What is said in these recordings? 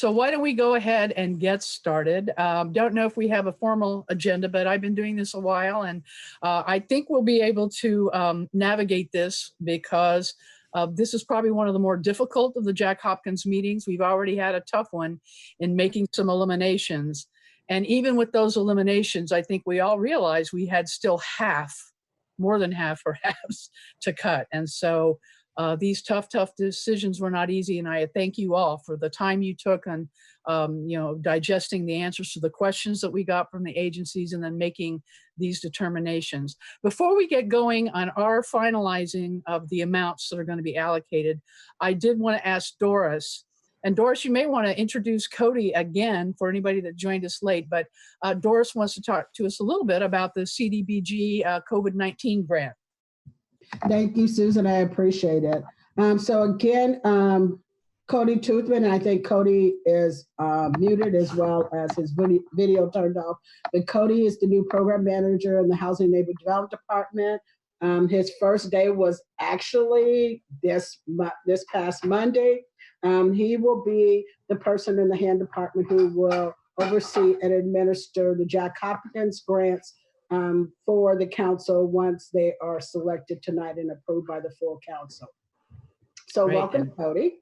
So why don't we go ahead and get started? Don't know if we have a formal agenda, but I've been doing this a while, and I think we'll be able to navigate this because this is probably one of the more difficult of the Jack Hopkins meetings. We've already had a tough one in making some eliminations. And even with those eliminations, I think we all realize we had still more than half perhaps, to cut. And so these tough decisions were not easy. And I thank you all for the time you took on, digesting the answers to the questions that we got from the agencies and then making these determinations. Before we get going on our finalizing of the amounts that are going to be allocated, I did want to ask Doris. And Doris, you may want to introduce Cody again for anybody that joined us late, but Doris wants to talk to us a little bit about the CDBG COVID-19 grant. Thank you, Susan. I appreciate it. So again, Cody Toothman, I think Cody is muted as well as his video turned off. But Cody is the new program manager in the Housing and Neighborhood Development Department. His first day was actually this past Monday. He will be the person in the HAND department who will oversee and administer the Jack Hopkins grants for the council once they are selected tonight and approved by the full council. So great. Welcome, Cody.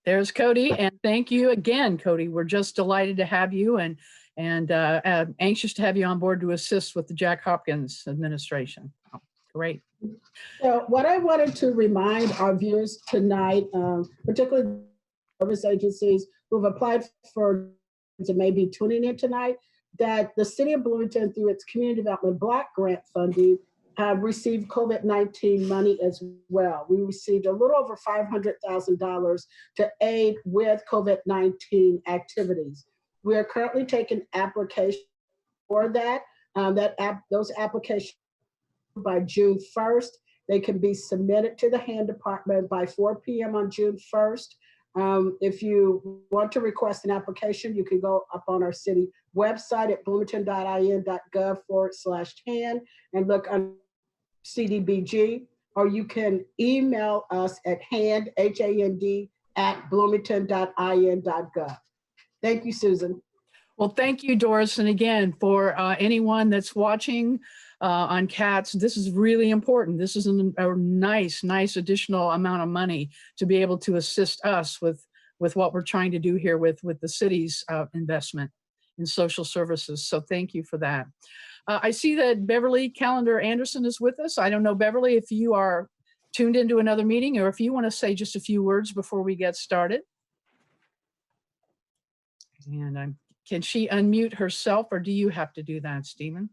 There's Cody, and thank you again, Cody. We're just delighted to have you and anxious to have you on board to assist with the Jack Hopkins administration. Oh, great. So what I wanted to remind our viewers tonight, particularly service agencies who've applied for and may be tuning in tonight, that the City of Bloomington, through its Community Development Block Grant funding, received COVID-19 money as well. We received a little over $500,000 to aid with COVID-19 activities. We are currently taking applications for that. Those applications by June 1st. They can be submitted to the HAND department by 4 p.m. on June 1st. If you want to request an application, you can go up on our city website at bloomington.in.gov/HAND and look on CDBG, or you can email us at HAND, HAND, @bloomington.in.gov. Thank you, Susan. Well, thank you, Doris. And again, for anyone that's watching on CATS, this is really important. This is a nice additional amount of money to be able to assist us with what we're trying to do here with the city's investment in social services. So thank you for that. I see that Beverly Callender Anderson is with us. I don't know, Beverly, if you are tuned into another meeting or if you want to say just a few words before we get started. And can she unmute herself, or do you have to do that, Stephen?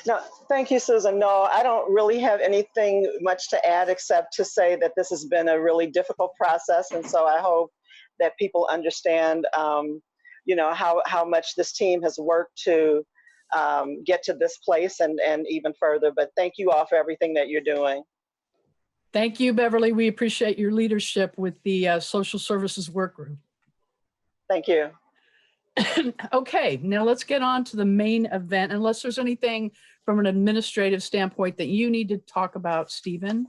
No, thank you, Susan. No, I don't really have anything much to add except to say that this has been a really difficult process. And so I hope that people understand, how much this team has worked to get to this place and even further. But thank you all for everything that you're doing. Thank you, Beverly. We appreciate your leadership with the Social Services Work Group. Thank you. Okay, now let's get on to the main event, unless there's anything from an administrative standpoint that you need to talk about, Stephen.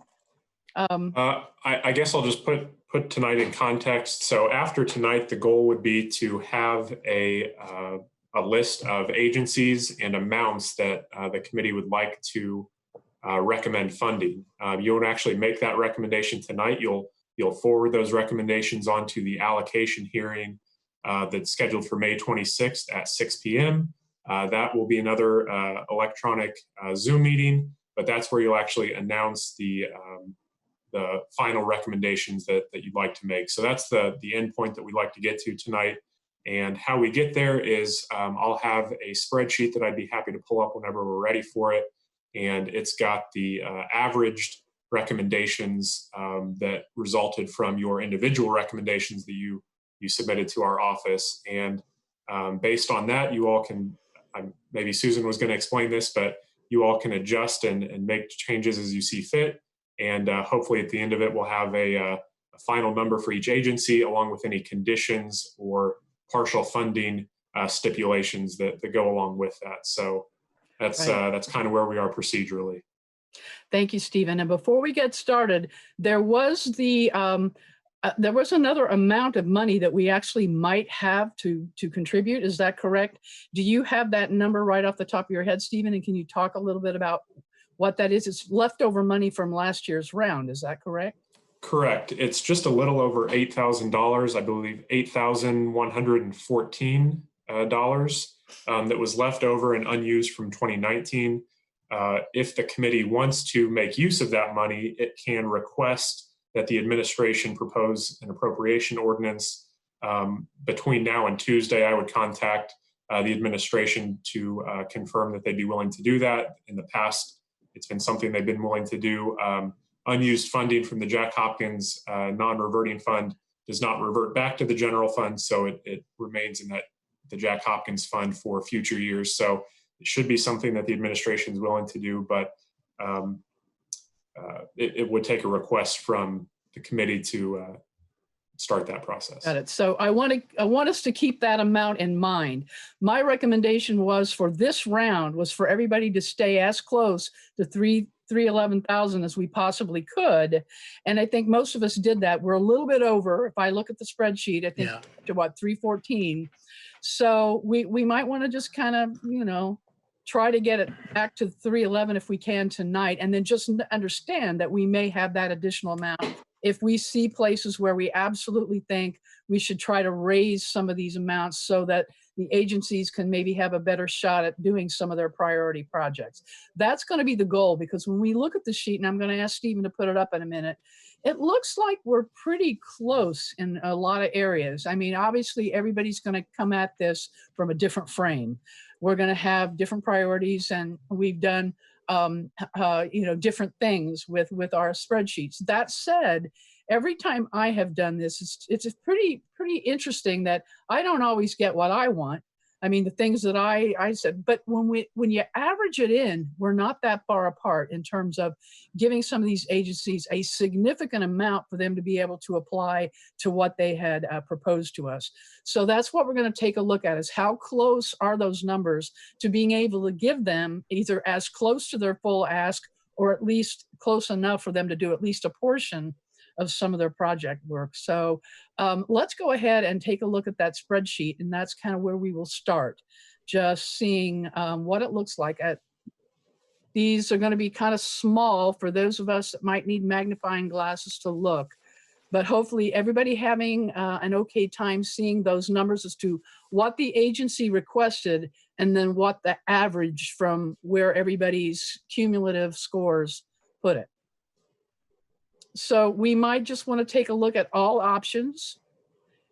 I guess I'll just put tonight in context. So after tonight, the goal would be to have a list of agencies and amounts that the committee would like to recommend funding. You won't actually make that recommendation tonight. You'll forward those recommendations onto the allocation hearing that's scheduled for May 26th at 6 p.m. That will be another electronic Zoom meeting, but that's where you'll actually announce the final recommendations that you'd like to make. So that's the end point that we'd like to get to tonight. And how we get there is I'll have a spreadsheet that I'd be happy to pull up whenever we're ready for it. And it's got the averaged recommendations that resulted from your individual recommendations that you submitted to our office. And based on that, you all can, maybe Susan was going to explain this, but you all can adjust and make changes as you see fit. And hopefully at the end of it, we'll have a final number for each agency, along with any conditions or partial funding stipulations that go along with that. So that's kind of where we are procedurally. Thank you, Stephen. And before we get started, there was the There was another amount of money that we actually might have to contribute. Is that correct? Do you have that number right off the top of your head, Stephen? And can you talk a little bit about what that is? It's leftover money from last year's round. Is that correct? Correct. It's just a little over $8,000, I believe $8,114 that was left over and unused from 2019. If the committee wants to make use of that money, it can request that the administration propose an appropriation ordinance. Between now and Tuesday, I would contact the administration to confirm that they'd be willing to do that. In the past, it's been something they've been willing to do. Unused funding from the Jack Hopkins non-reverting fund does not revert back to the general fund, so it remains in the Jack Hopkins fund for future years. So it should be something that the administration is willing to do, but it would take a request from the committee to start that process. Got it. So I want us to keep that amount in mind. My recommendation was for this round was for everybody to stay as close to 311,000 as we possibly could. And I think most of us did that. We're a little bit over. If I look at the spreadsheet, I think to what, 314. So we might want to just kind of, try to get it back to 311 if we can tonight, and then just understand that we may have that additional amount if we see places where we absolutely think we should try to raise some of these amounts so that the agencies can maybe have a better shot at doing some of their priority projects. That's going to be the goal, because when we look at the sheet, and I'm going to ask Stephen to put it up in a minute, it looks like we're pretty close in a lot of areas. I mean, obviously, everybody's going to come at this from a different frame. We're going to have different priorities, and we've done different things with our spreadsheets. That said, every time I have done this, it's pretty interesting that I don't always get what I want. I mean, the things that I said, but when you average it in, we're not that far apart in terms of giving some of these agencies a significant amount for them to be able to apply to what they had proposed to us. So that's what we're going to take a look at, is how close are those numbers to being able to give them either as close to their full ask or at least close enough for them to do at least a portion of some of their project work. So let's go ahead and take a look at that spreadsheet, and that's kind of where we will start, just seeing what it looks like. These are going to be kind of small for those of us that might need magnifying glasses to look, but hopefully everybody having an okay time seeing those numbers as to what the agency requested and then what the average from where everybody's cumulative scores put it. So we might just want to take a look at all options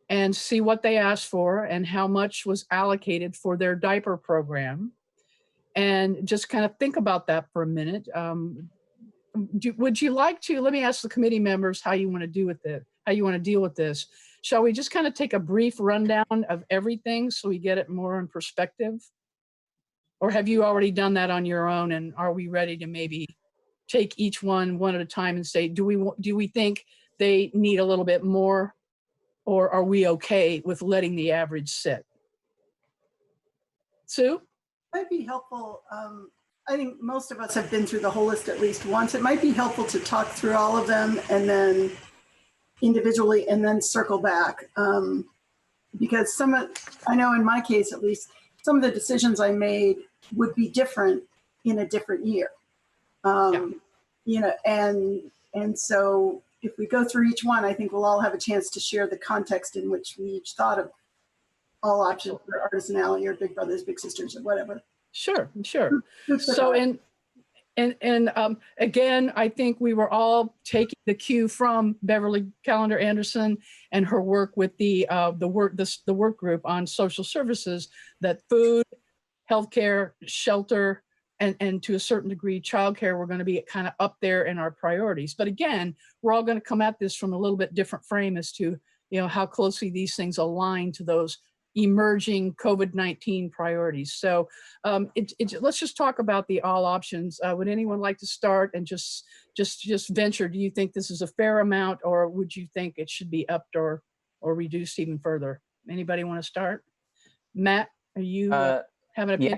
and see what they asked for and how much was allocated for their diaper program. And just kind of think about that for a minute. Would you like to, let me ask the committee members how you want to do with it, how you want to deal with this. Shall we just kind of take a brief rundown of everything so we get it more in perspective? Or have you already done that on your own, and are we ready to maybe take each one at a time and say, do we think they need a little bit more, or are we okay with letting the average sit? Sue? Might be helpful. I think most of us have been through the whole list at least once. It might be helpful to talk through all of them and then individually and then circle back. Because I know in my case at least, some of the decisions I made would be different in a different year. And so if we go through each one, I think we'll all have a chance to share the context in which we each thought of all options for Artisan Alley or Big Brothers Big Sisters or whatever. Sure. So again, I think we were all taking the cue from Beverly Callender Anderson and her work with the work group on social services, that food, healthcare, shelter, and to a certain degree, childcare were going to be kind of up there in our priorities. But again, we're all going to come at this from a little bit different frame as to, how closely these things align to those emerging COVID-19 priorities. So let's just talk about the all options. Would anyone like to start and just venture? Do you think this is a fair amount, or would you think it should be upped or reduced even further? Anybody want to start? Matt, are you having a yeah,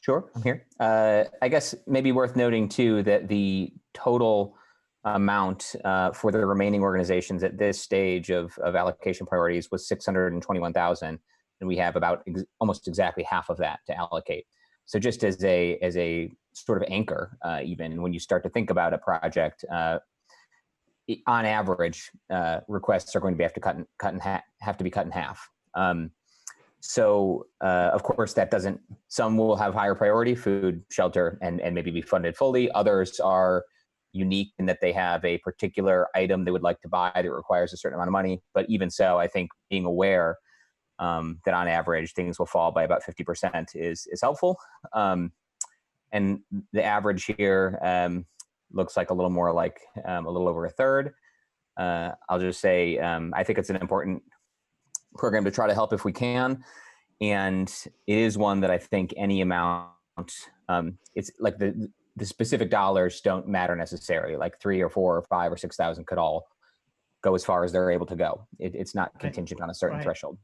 sure, I'm here. I guess maybe worth noting too that the total amount for the remaining organizations at this stage of allocation priorities was 621,000, and we have about almost exactly half of that to allocate. So just as a sort of anchor, even when you start to think about a project, on average, requests are going to have to be cut in half. So of course that doesn't, some will have higher priority, food, shelter, and maybe be funded fully. Others are unique in that they have a particular item they would like to buy that requires a certain amount of money. But even so, I think being aware that on average things will fall by about 50% is helpful. And the average here looks like a little more like a little over a third. I'll just say I think it's an important program to try to help if we can. And it is one that I think any amount, it's like the specific dollars don't matter necessarily, like 3 or 4 or 5 or 6,000 could all go as far as they're able to go. It's not contingent on a certain threshold.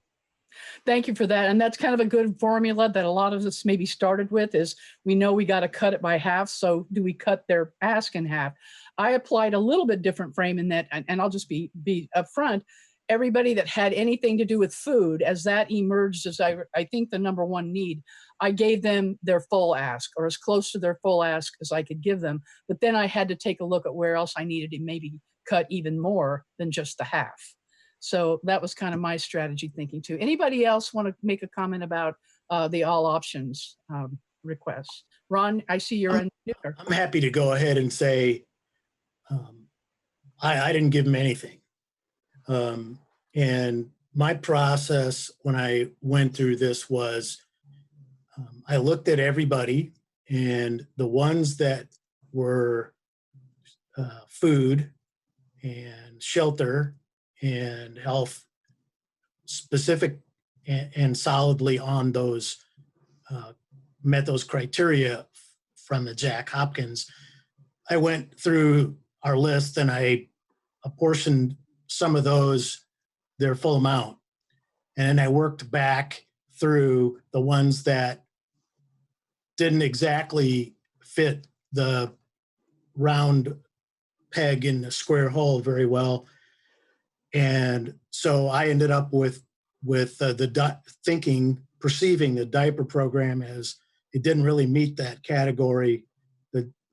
Thank you for that. And that's kind of a good formula that a lot of us maybe started with is we know we got to cut it by half. So do we cut their ask in half? I applied a little bit different frame in that, and I'll just be upfront. Everybody that had anything to do with food, as that emerged as I think the number one need, I gave them their full ask or as close to their full ask as I could give them. But then I had to take a look at where else I needed to maybe cut even more than just the half. So that was kind of my strategy thinking too. Anybody else want to make a comment about the all options requests? Ron, I see you're unmuted. I'm happy to go ahead and say I didn't give them anything. And my process when I went through this was I looked at everybody, and the ones that were food and shelter and health specific and solidly on those met those criteria from the Jack Hopkins. I went through our list and I apportioned some of those their full amount, and I worked back through the ones that didn't exactly fit the round peg in the square hole very well. And so I ended up with perceiving the diaper program as it didn't really meet that category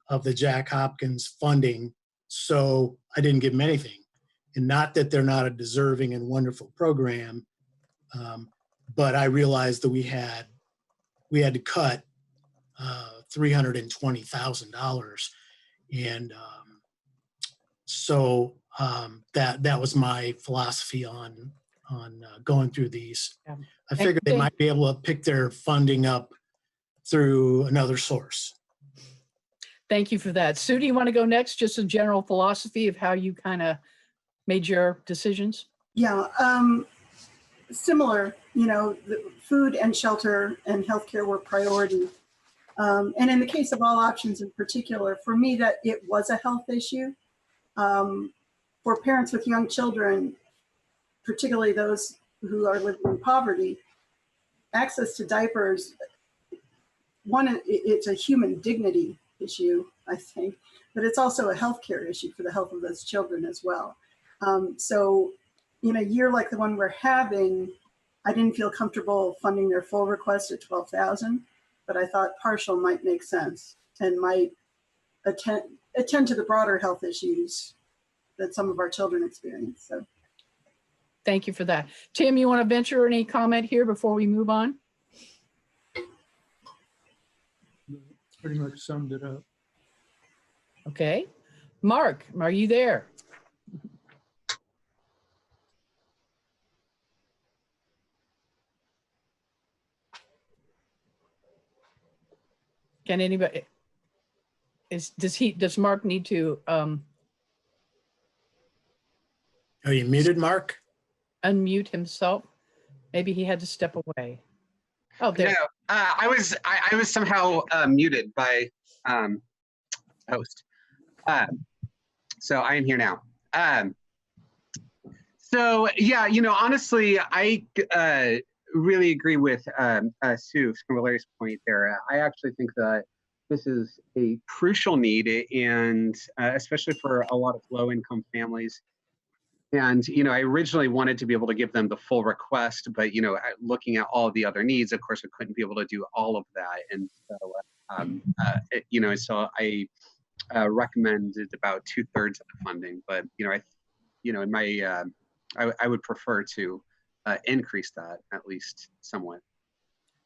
of the Jack Hopkins funding. So I didn't give them anything. And not that they're not a deserving and wonderful program, but I realized that we had to cut $320,000, and so that was my philosophy on going through these. Yeah. I figured they might be able to pick their funding up through another source. Thank you for that. Sue, do you want to go next? Just a general philosophy of how you kind of made your decisions? Yeah, similar, the food and shelter and healthcare were priority. And in the case of all options in particular, for me, that it was a health issue. For parents with young children, particularly those who are living in poverty, access to diapers, it's a human dignity issue, I think, but it's also a healthcare issue for the health of those children as well. So in a year like the one we're having, I didn't feel comfortable funding their full request at $12,000, but I thought partial might make sense and might attend to the broader health issues that some of our children experience. So, thank you for that. Tim, you want to venture any comment here before we move on? Pretty much summed it up. Okay. Mark, are you there? Can anybody, does Mark need to Are you muted, Mark? unmute himself? Maybe he had to step away. Oh, there. No, I was somehow muted by host. So I am here now. So yeah, honestly, I really agree with Sue from Larry's point there. I actually think that this is a crucial need, and especially for a lot of low-income families. And, I originally wanted to be able to give them the full request, but, looking at all the other needs, of course, I couldn't be able to do all of that. And so, so I recommended about 2/3 of the funding, but, in my, I would prefer to increase that at least somewhat.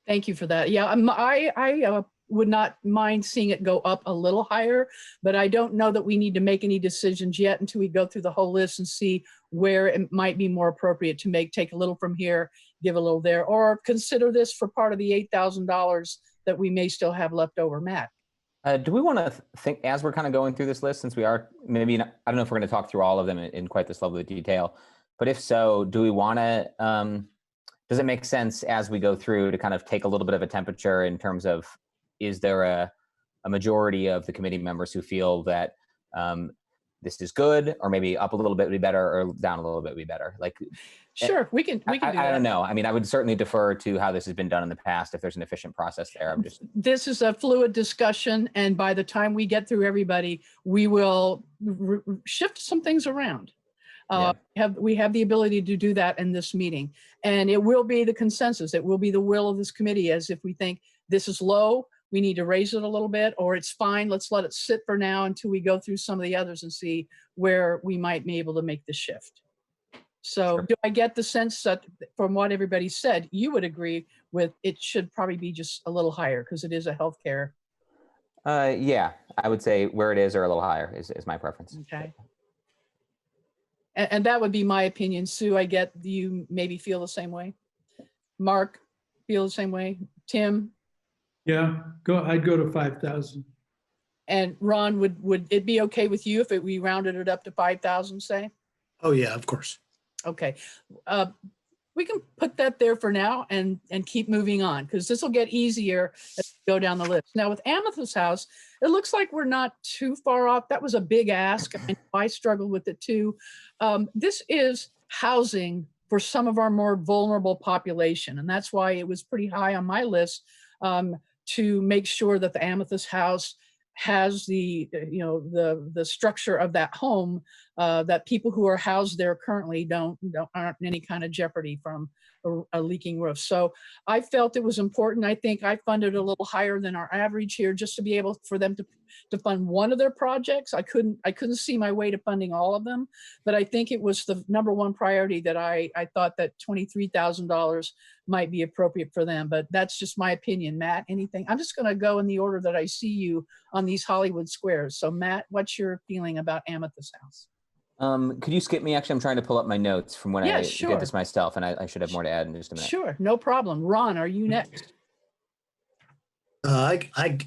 Thank you for that. Yeah, I would not mind seeing it go up a little higher, but I don't know that we need to make any decisions yet until we go through the whole list and see where it might be more appropriate to take a little from here, give a little there, or consider this for part of the $8,000 that we may still have left over. Matt. Do we want to think, as we're kind of going through this list, since we are maybe not, I don't know if we're going to talk through all of them in quite this level of detail, but if so, do we want to, does it make sense as we go through to kind of take a little bit of a temperature in terms of, is there a majority of the committee members who feel that this is good, or maybe up a little bit would be better, or down a little bit would be better? Like, sure, we can do that. I don't know. I mean, I would certainly defer to how this has been done in the past if there's an efficient process there. This is a fluid discussion, and by the time we get through everybody, we will shift some things around. We have the ability to do that in this meeting, and it will be the consensus. It will be the will of this committee, as if we think this is low, we need to raise it a little bit, or it's fine, let's let it sit for now until we go through some of the others and see where we might be able to make the shift. So do I get the sense that from what everybody said, you would agree with it should probably be just a little higher because it is a healthcare? Yeah, I would say where it is or a little higher is my preference. Okay. And that would be my opinion. Sue, I get you maybe feel the same way. Mark, feel the same way. Tim? Yeah, I'd go to 5,000. And Ron, would it be okay with you if we rounded it up to 5,000, say? Oh yeah, of course. Okay. We can put that there for now and keep moving on, because this will get easier as we go down the list. Now with Amethyst House, it looks like we're not too far off. That was a big ask. I struggled with it too. This is housing for some of our more vulnerable population, and that's why it was pretty high on my list, to make sure that the Amethyst House has the structure of that home, that people who are housed there currently aren't in any kind of jeopardy from a leaking roof. So I felt it was important. I think I funded a little higher than our average here, just to be able for them to fund one of their projects. I couldn't see my way to funding all of them, but I think it was the number one priority that I thought that $23,000 might be appropriate for them. But that's just my opinion. Matt, anything? I'm just going to go in the order that I see you on these Hollywood squares. So Matt, what's your feeling about Amethyst House? Could you skip me? Actually, I'm trying to pull up my notes from when I sure. did this myself, and I should have more to add in just a minute. Sure, no problem. Ron, are you next? I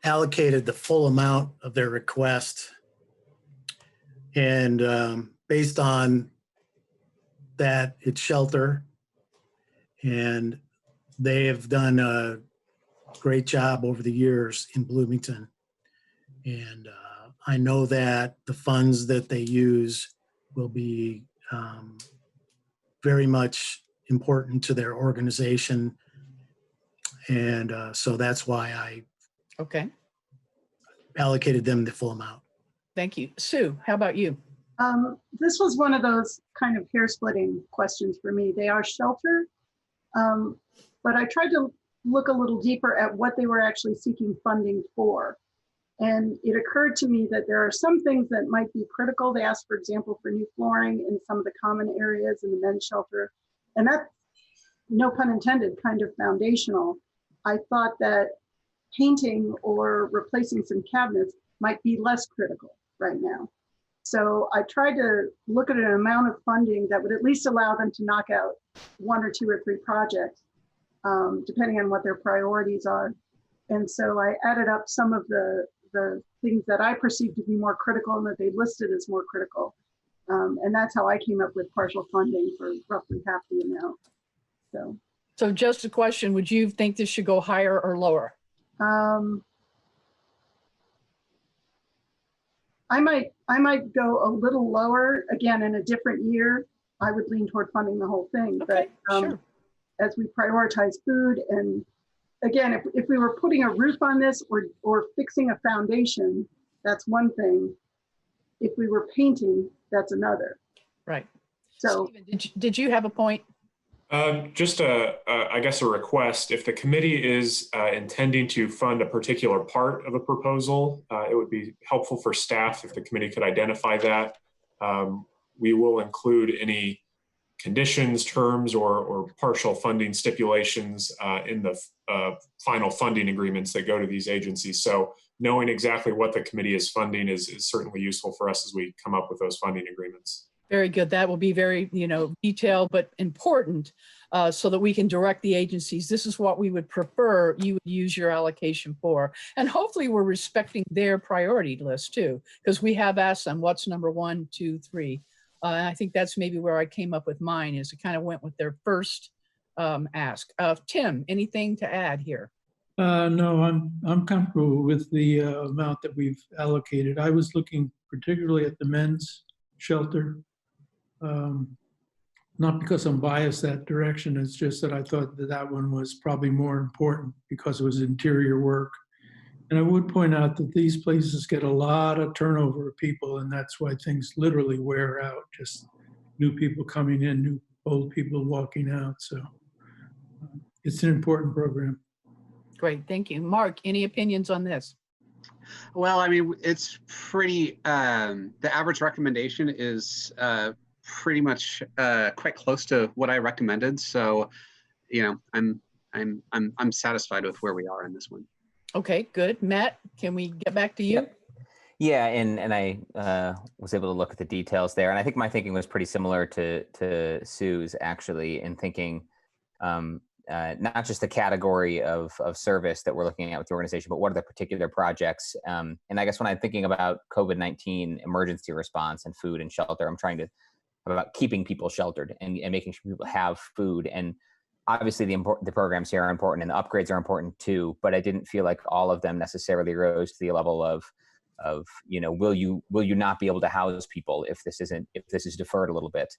allocated the full amount of their request, and based on that, it's shelter, and they have done a great job over the years in Bloomington, and I know that the funds that they use will be very much important to their organization, and so that's why I allocated them the full amount. Thank you. Sue, how about you? This was one of those kind of hair-splitting questions for me. They are shelter, but I tried to look a little deeper at what they were actually seeking funding for. And it occurred to me that there are some things that might be critical. They asked, for example, for new flooring in some of the common areas in the men's shelter. And that's, no pun intended, kind of foundational. I thought that painting or replacing some cabinets might be less critical right now. So I tried to look at an amount of funding that would at least allow them to knock out 1 or 2 or 3 projects, depending on what their priorities are. And so I added up some of the things that I perceived to be more critical and that they listed as more critical. And that's how I came up with partial funding for roughly half the amount. So just a question, would you think this should go higher or lower? I might go a little lower. Again, in a different year, I would lean toward funding the whole thing. Okay, but sure. As we prioritize food and again, if we were putting a roof on this or fixing a foundation, that's one thing. If we were painting, that's another. Right. So Stephen, did you have a point? Just I guess a request. If the committee is intending to fund a particular part of a proposal, it would be helpful for staff if the committee could identify that. We will include any conditions, terms, or partial funding stipulations in the final funding agreements that go to these agencies. So knowing exactly what the committee is funding is certainly useful for us as we come up with those funding agreements. Very good. That will be very, detailed, but important so that we can direct the agencies. This is what we would prefer you would use your allocation for. And hopefully we're respecting their priority list too, because we have asked them what's number 1, 2, 3. And I think that's maybe where I came up with mine is it kind of went with their first ask. Tim, anything to add here? No, I'm comfortable with the amount that we've allocated. I was looking particularly at the men's shelter. Not because I'm biased that direction, it's just that I thought that one was probably more important because it was interior work. And I would point out that these places get a lot of turnover of people, and that's why things literally wear out, just new people coming in, new old people walking out. So it's an important program. Great, thank you. Mark, any opinions on this? Well, I mean, it's pretty, the average recommendation is pretty much quite close to what I recommended. So, I'm satisfied with where we are in this one. Okay, good. Matt, can we get back to you? Yep. Yeah, and I was able to look at the details there, and I think my thinking was pretty similar to Sue's actually in thinking not just the category of service that we're looking at with the organization, but what are the particular projects? And I guess when I'm thinking about COVID-19 emergency response and food and shelter, I'm trying to about keeping people sheltered and making sure people have food. And obviously the programs here are important and the upgrades are important too, but I didn't feel like all of them necessarily rose to the level of will you not be able to house people if this is deferred a little bit.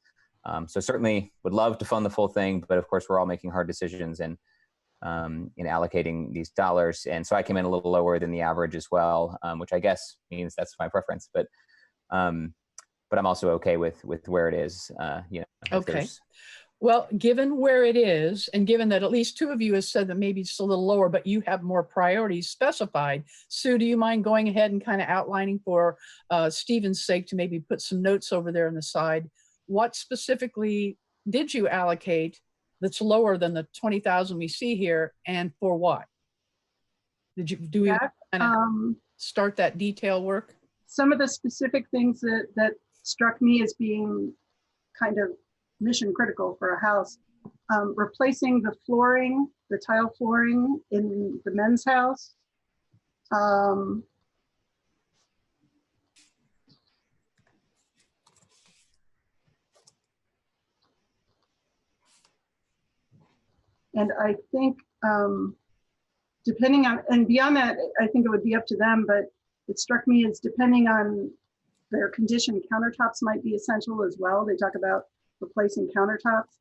So certainly would love to fund the full thing, but of course we're all making hard decisions and in allocating these dollars. And so I came in a little lower than the average as well, which I guess means that's my preference. But I'm also okay with where it is. Okay. Well, given where it is, and given that at least 2 of you have said that maybe it's a little lower, but you have more priorities specified, Sue, do you mind going ahead and kind of outlining for Stephen's sake to maybe put some notes over there on the side? What specifically did you allocate that's lower than the 20,000 we see here, and for what? Do we kind of start that detail work? some of the specific things that struck me as being kind of mission critical for a house. Replacing the flooring, the tile flooring in the men's house. And I think depending on, and beyond that, I think it would be up to them, but it struck me as depending on their condition, countertops might be essential as well. They talk about replacing countertops.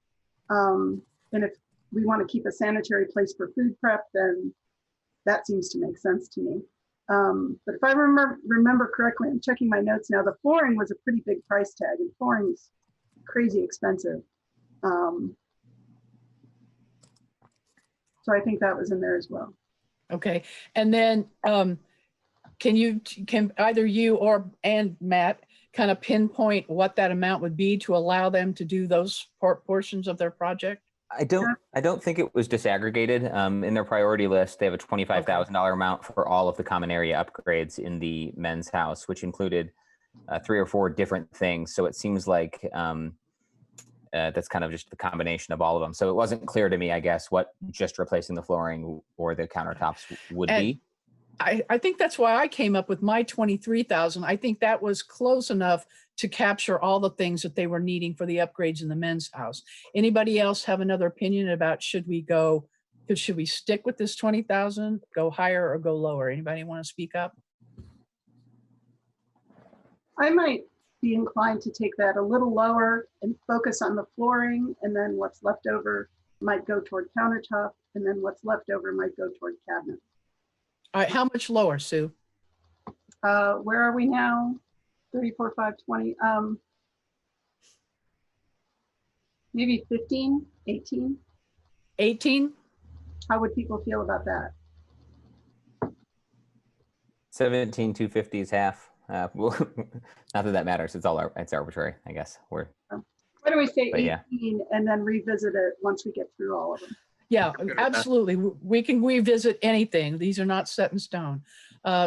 And if we want to keep a sanitary place for food prep, then that seems to make sense to me. But if I remember correctly, I'm checking my notes now, the flooring was a pretty big price tag, and flooring's crazy expensive. So I think that was in there as well. Okay, and then can either you and Matt kind of pinpoint what that amount would be to allow them to do those portions of their project? I don't think it was disaggregated. In their priority list, they have a $25,000 amount for all of the common area upgrades in the men's house, which included 3 or 4 different things. So it seems like that's kind of just the combination of all of them. So it wasn't clear to me, I guess, what just replacing the flooring or the countertops would be. I think that's why I came up with my 23,000. I think that was close enough to capture all the things that they were needing for the upgrades in the men's house. Anybody else have another opinion about should we stick with this 20,000, go higher or go lower? Anybody want to speak up? I might be inclined to take that a little lower and focus on the flooring, and then what's left over might go toward countertop, and then what's left over might go toward cabinet. All right, how much lower, Sue? Where are we now? 34,520. Maybe 15, 18. 18? How would people feel about that? 17,250 is half. Well, not that that matters. It's arbitrary, I guess. Why do we say 18 yeah. and then revisit it once we get through all of them? Yeah, absolutely. We can revisit anything. These are not set in stone.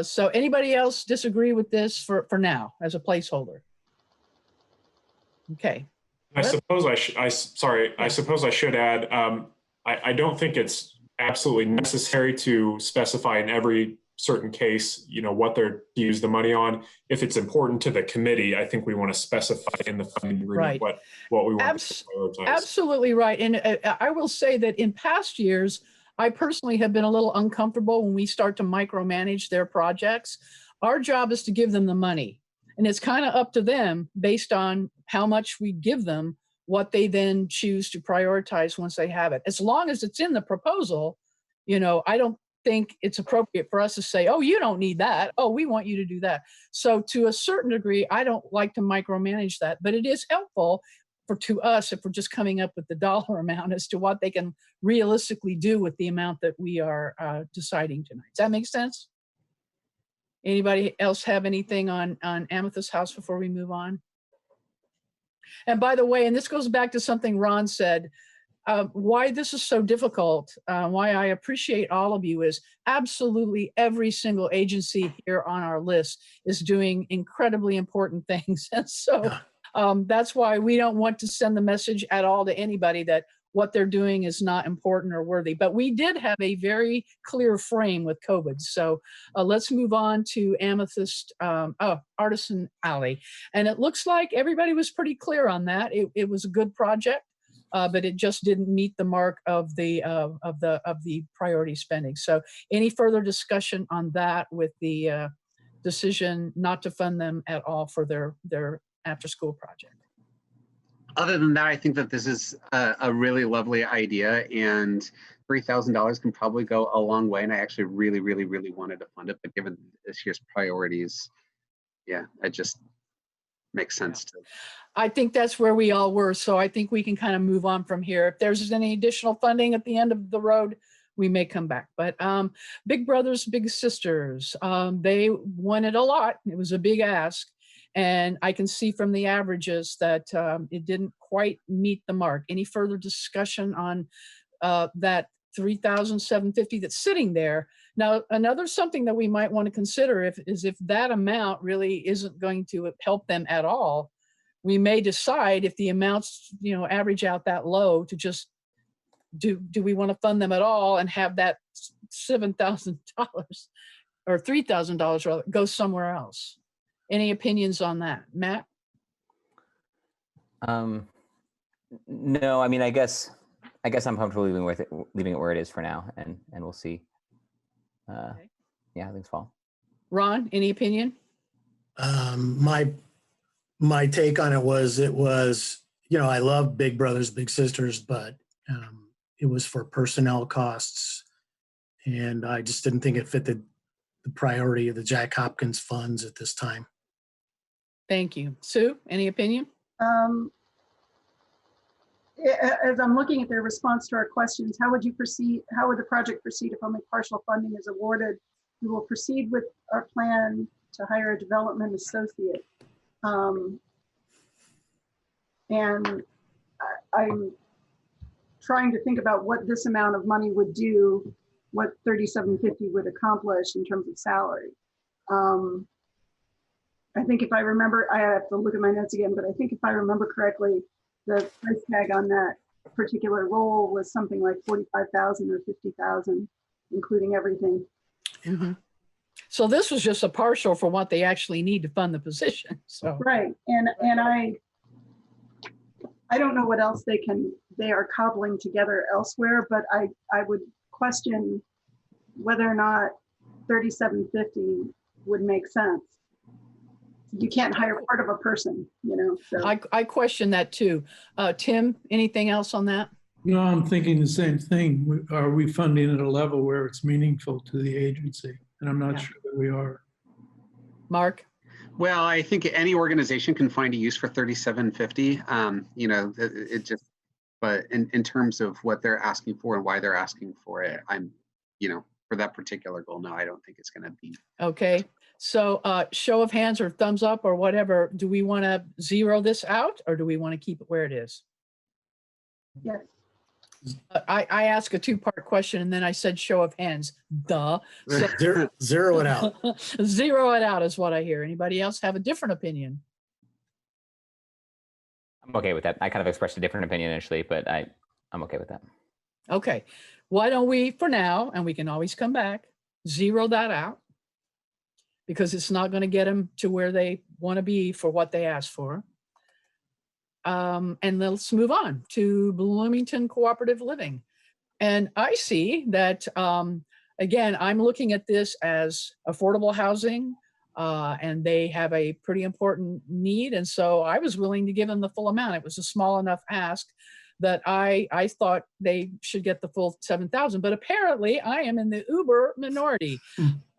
So anybody else disagree with this for now as a placeholder? Okay. I suppose I suppose I should add, I don't think it's absolutely necessary to specify in every certain case, what they're to use the money on. If it's important to the committee, I think we want to specify in the funding agreement what we want to prioritize. Absolutely right. And I will say that in past years, I personally have been a little uncomfortable when we start to micromanage their projects. Our job is to give them the money. And it's kind of up to them based on how much we give them, what they then choose to prioritize once they have it. As long as it's in the proposal, I don't think it's appropriate for us to say, oh, you don't need that. Oh, we want you to do that. So to a certain degree, I don't like to micromanage that, but it is helpful to us if we're just coming up with the dollar amount as to what they can realistically do with the amount that we are deciding tonight. Does that make sense? Anybody else have anything on Amethyst House before we move on? And by the way, and this goes back to something Ron said, why this is so difficult, why I appreciate all of you is absolutely every single agency here on our list is doing incredibly important things. And so that's why we don't want to send the message at all to anybody that what they're doing is not important or worthy. But we did have a very clear frame with COVID. So let's move on to Amethyst, Artisan Alley. And it looks like everybody was pretty clear on that. It was a good project. But it just didn't meet the mark of the priority spending. So any further discussion on that with the decision not to fund them at all for their after school project? Other than that, I think that this is a really lovely idea, and $3,000 can probably go a long way. And I actually really, really, really wanted to fund it, but given this year's priorities, yeah, it just makes sense to. I think that's where we all were. So I think we can kind of move on from here. If there's any additional funding at the end of the road, we may come back. But Big Brothers, Big Sisters, they wanted a lot. It was a big ask. And I can see from the averages that it didn't quite meet the mark. Any further discussion on that $3,750 that's sitting there? Now, another something that we might want to consider is if that amount really isn't going to help them at all, we may decide if the amounts, average out that low to just do we want to fund them at all and have that $7,000 or $3,000 rather go somewhere else? Any opinions on that, Matt? No, I mean, I guess I'm comfortable leaving it where it is for now, and we'll see. Okay. Yeah, things fall. Ron, any opinion? My take on it was, I love Big Brothers, Big Sisters, but it was for personnel costs. And I just didn't think it fit the priority of the Jack Hopkins funds at this time. Thank you. Sue, any opinion? As I'm looking at their response to our questions, how would the project proceed if only partial funding is awarded? We will proceed with our plan to hire a development associate. And I'm trying to think about what this amount of money would do, what $3,750 would accomplish in terms of salary. I think if I remember, I have to look at my notes again, but I think if I remember correctly, the price tag on that particular role was something like $45,000 or $50,000, including everything. Mm-hmm. So this was just a partial for what they actually need to fund the position. So right, and I don't know what else they are cobbling together elsewhere, but I would question whether or not $3,750 would make sense. You can't hire part of a person, So. I question that too. Tim, anything else on that? No, I'm thinking the same thing. Are we funding at a level where it's meaningful to the agency? And I'm not Yeah. sure that we are. Mark? Well, I think any organization can find a use for 3750. You know, it just, but in terms of what they're asking for and why they're asking for it, you know, for that particular goal, no, I don't think it's going to be. Okay. So show of hands or thumbs up or whatever, do we want to zero this out or do we want to keep it where it is? Yes. I asked a two-part question and then I said show of hands. Duh. So Zero it out. zero it out is what I hear. Anybody else have a different opinion? I'm okay with that. I kind of expressed a different opinion initially, but I'm okay with that. Okay. Why don't we, for now, and we can always come back, zero that out because it's not going to get them to where they want to be for what they asked for. And let's move on to Bloomington Cooperative Living. And I see that, again, I'm looking at this as affordable housing, and they have a pretty important need. And so I was willing to give them the full amount. It was a small enough ask that I thought they should get the full 7,000. But apparently I am in the uber minority.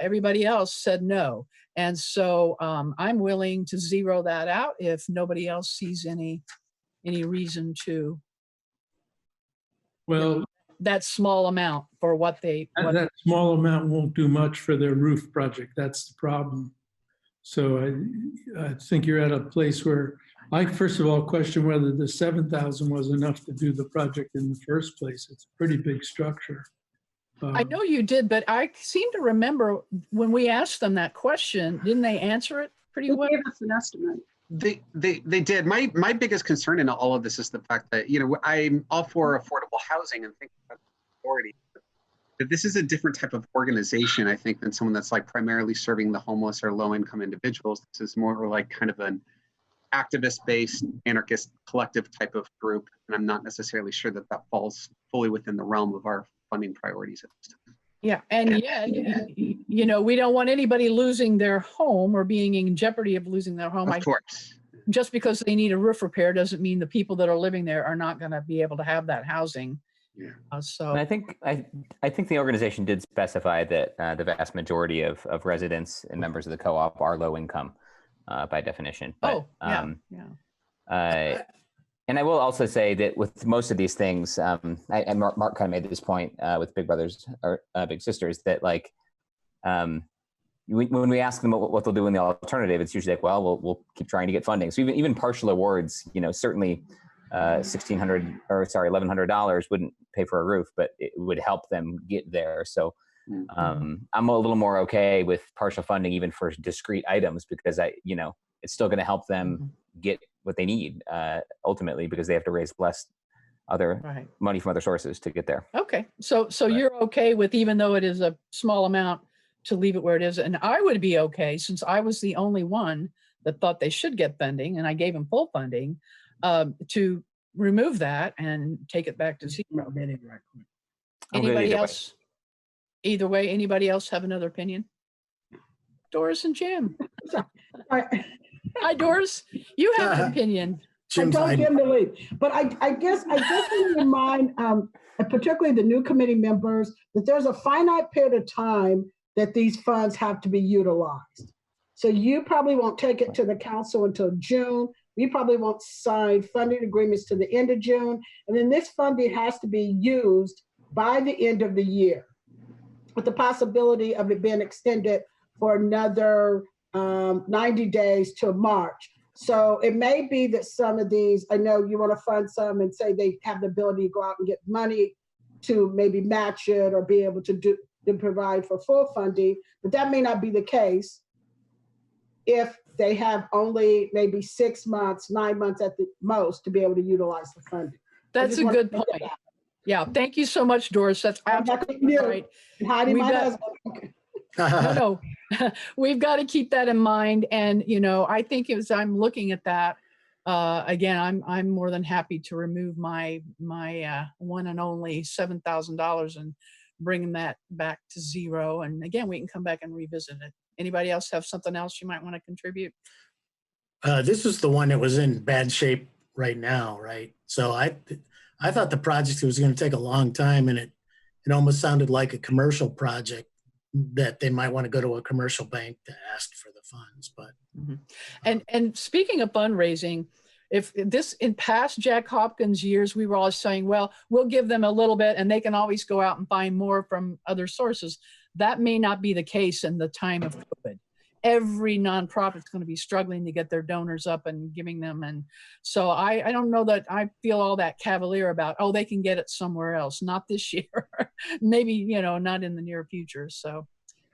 Everybody else said no. And so I'm willing to zero that out if nobody else sees any reason to. Well, That small amount for what they. that small amount won't do much for their roof project. That's the problem. So I think you're at a place where I, first of all, question whether the 7,000 was enough to do the project in the first place. It's a pretty big structure. I know you did, but I seem to remember when we asked them that question, didn't they answer it pretty They well? gave us an estimate. They did. My biggest concern in all of this is the fact that, you know, I'm all for affordable housing and think about the authority. But this is a different type of organization, I think, than someone that's like primarily serving the homeless or low-income individuals. This is more like kind of an activist-based, anarchist, collective type of group, and I'm not necessarily sure that that falls fully within the realm of our funding priorities at this time. Yeah, and yet, you know, we don't want anybody losing their home or being in jeopardy of losing their home. Of course. Just because they need a roof repair doesn't mean the people that are living there are not going to be able to have that housing. Yeah. So And I think the organization did specify that the vast majority of residents and members of the co-op are low income by definition. But, and I will also say that with most of these things, and Mark kind of made this point with Big Brothers or Big Sisters, that like when we ask them what they'll do in the alternative, it's usually like, well, we'll keep trying to get funding. So even partial awards, you know, certainly $1,100 wouldn't pay for a roof, but it would help them get there. So I'm a little more okay with partial funding even for discrete items because it's still going to help them get what they need ultimately because they have to raise less money from other sources to get there. Okay, so you're okay with, even though it is a small amount, to leave it where it is, and I would be okay since I was the only one that thought they should get funding, and I gave them full funding to remove that and take it back to zero. Anybody else? Either way, anybody else have another opinion? Doris and Jim. Hi, Doris. You have an opinion. Jim's don't give them the lead. But I guess want to remind, particularly the new committee members, that there's a finite period of time that these funds have to be utilized. So you probably won't take it to the council until June. We probably won't sign funding agreements to the end of June. And then this funding has to be used by the end of the year, with the possibility of it being extended for another 90 days to March. So it may be that some of these, I know you want to fund some and say they have the ability to go out and get money to maybe match it or be able to provide for full funding, but that may not be the case if they have only maybe 6 months, 9 months at the most to be able to utilize the funding. That's a good point. Yeah, thank you so much, Doris. That's absolutely right. No, we've got to keep that in mind. And, I think as I'm looking at that, again, I'm more than happy to remove my one and only $7,000 and bring that back to zero. And again, we can come back and revisit it. Anybody else have something else you might want to contribute? This is the one that was in bad shape right now, right? So I thought the project was going to take a long time, and it almost sounded like a commercial project that they might want to go to a commercial bank to ask for the funds. But and speaking of fundraising, if this in past Jack Hopkins years, we were always saying, well, we'll give them a little bit and they can always go out and find more from other sources. That may not be the case in the time of COVID. Every nonprofit is going to be struggling to get their donors up and giving them. And so I don't know that I feel all that cavalier about, oh, they can get it somewhere else. Not this year. Maybe, you know, not in the near future. So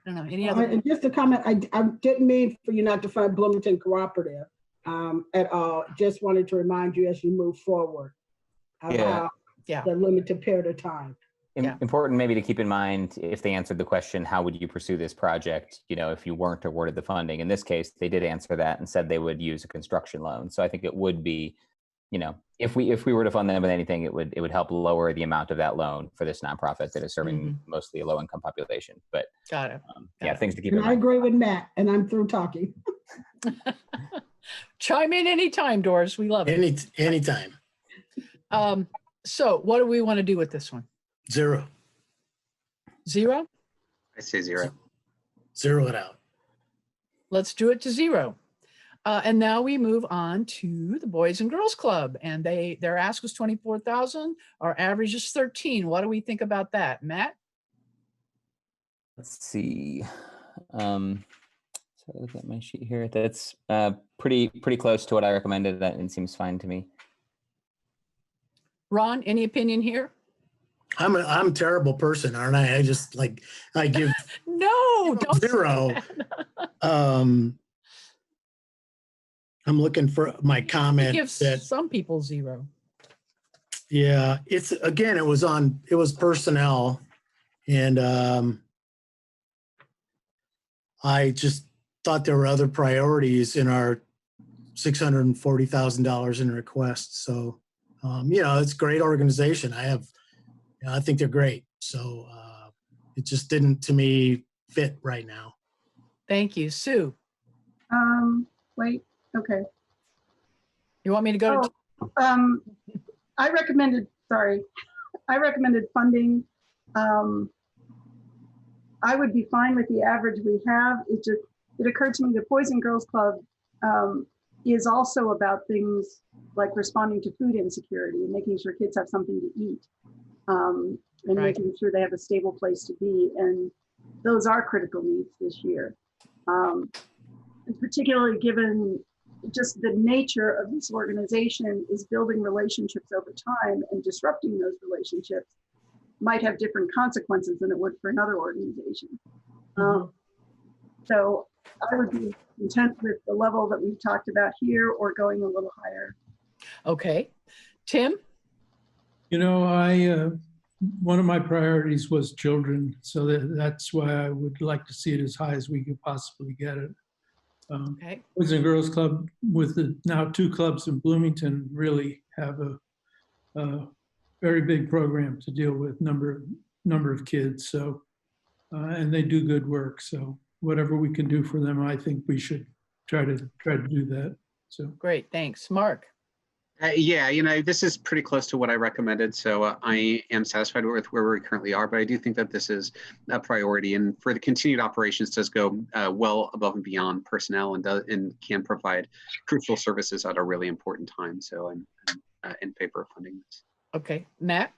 I don't know. Any other? And just a comment, I didn't mean for you not to find Bloomington Cooperative at all. Just wanted to remind you as you move forward about the limited period of time. Important maybe to keep in mind, if they answered the question, how would you pursue this project, you know, if you weren't awarded the funding? In this case, they did answer that and said they would use a construction loan. So I think it would be, you know, if we were to fund them with anything, it would help lower the amount of that loan for this nonprofit that is serving mostly a low-income population. But got it. Things to keep in mind. I agree with Matt, and I'm through talking. Chime in anytime, Doris. We love it. Anytime. So what do we want to do with this one? Zero. Zero? I say zero. Zero it out. Let's do it to zero. And now we move on to the Boys and Girls Club, and their ask was 24,000. Our average is 13. What do we think about that, Matt? Let's see. So look at my sheet here. That's pretty close to what I recommended. That it seems fine to me. Ron, any opinion here? I'm a terrible person, aren't I? I just I give no, don't zero. I'm looking for my comment. Give some people zero. Yeah, it was personnel, and I just thought there were other priorities in our $640,000 in requests. So, you know, it's a great organization. I think they're great. So it just didn't, to me, fit right now. Thank you. Sue? Wait, okay. You want me to go to? I recommended funding. I would be fine with the average we have. It occurred to me the Boys and Girls Club is also about things like responding to food insecurity and making sure kids have something to eat. And making sure they have a stable place to be. And those are critical needs this year. And particularly given just the nature of this organization is building relationships over time, and disrupting those relationships might have different consequences than it would for another organization. So I would be content with the level that we've talked about here, or going a little higher. Okay. Tim? You know, one of my priorities was children, so that's why I would like to see it as high as we could possibly get it. Okay. Boys and Girls Club, with the now 2 clubs in Bloomington, really have a very big program to deal with number of kids. So, and they do good work. So whatever we can do for them, I think we should try to do that. So great, thanks. Mark? Yeah, you know, this is pretty close to what I recommended, so I am satisfied with where we currently are, but I do think that this is a priority, and for the continued operations does go well above and beyond personnel, and can provide crucial services at a really important time. So I'm in favor of funding this. Okay, Matt?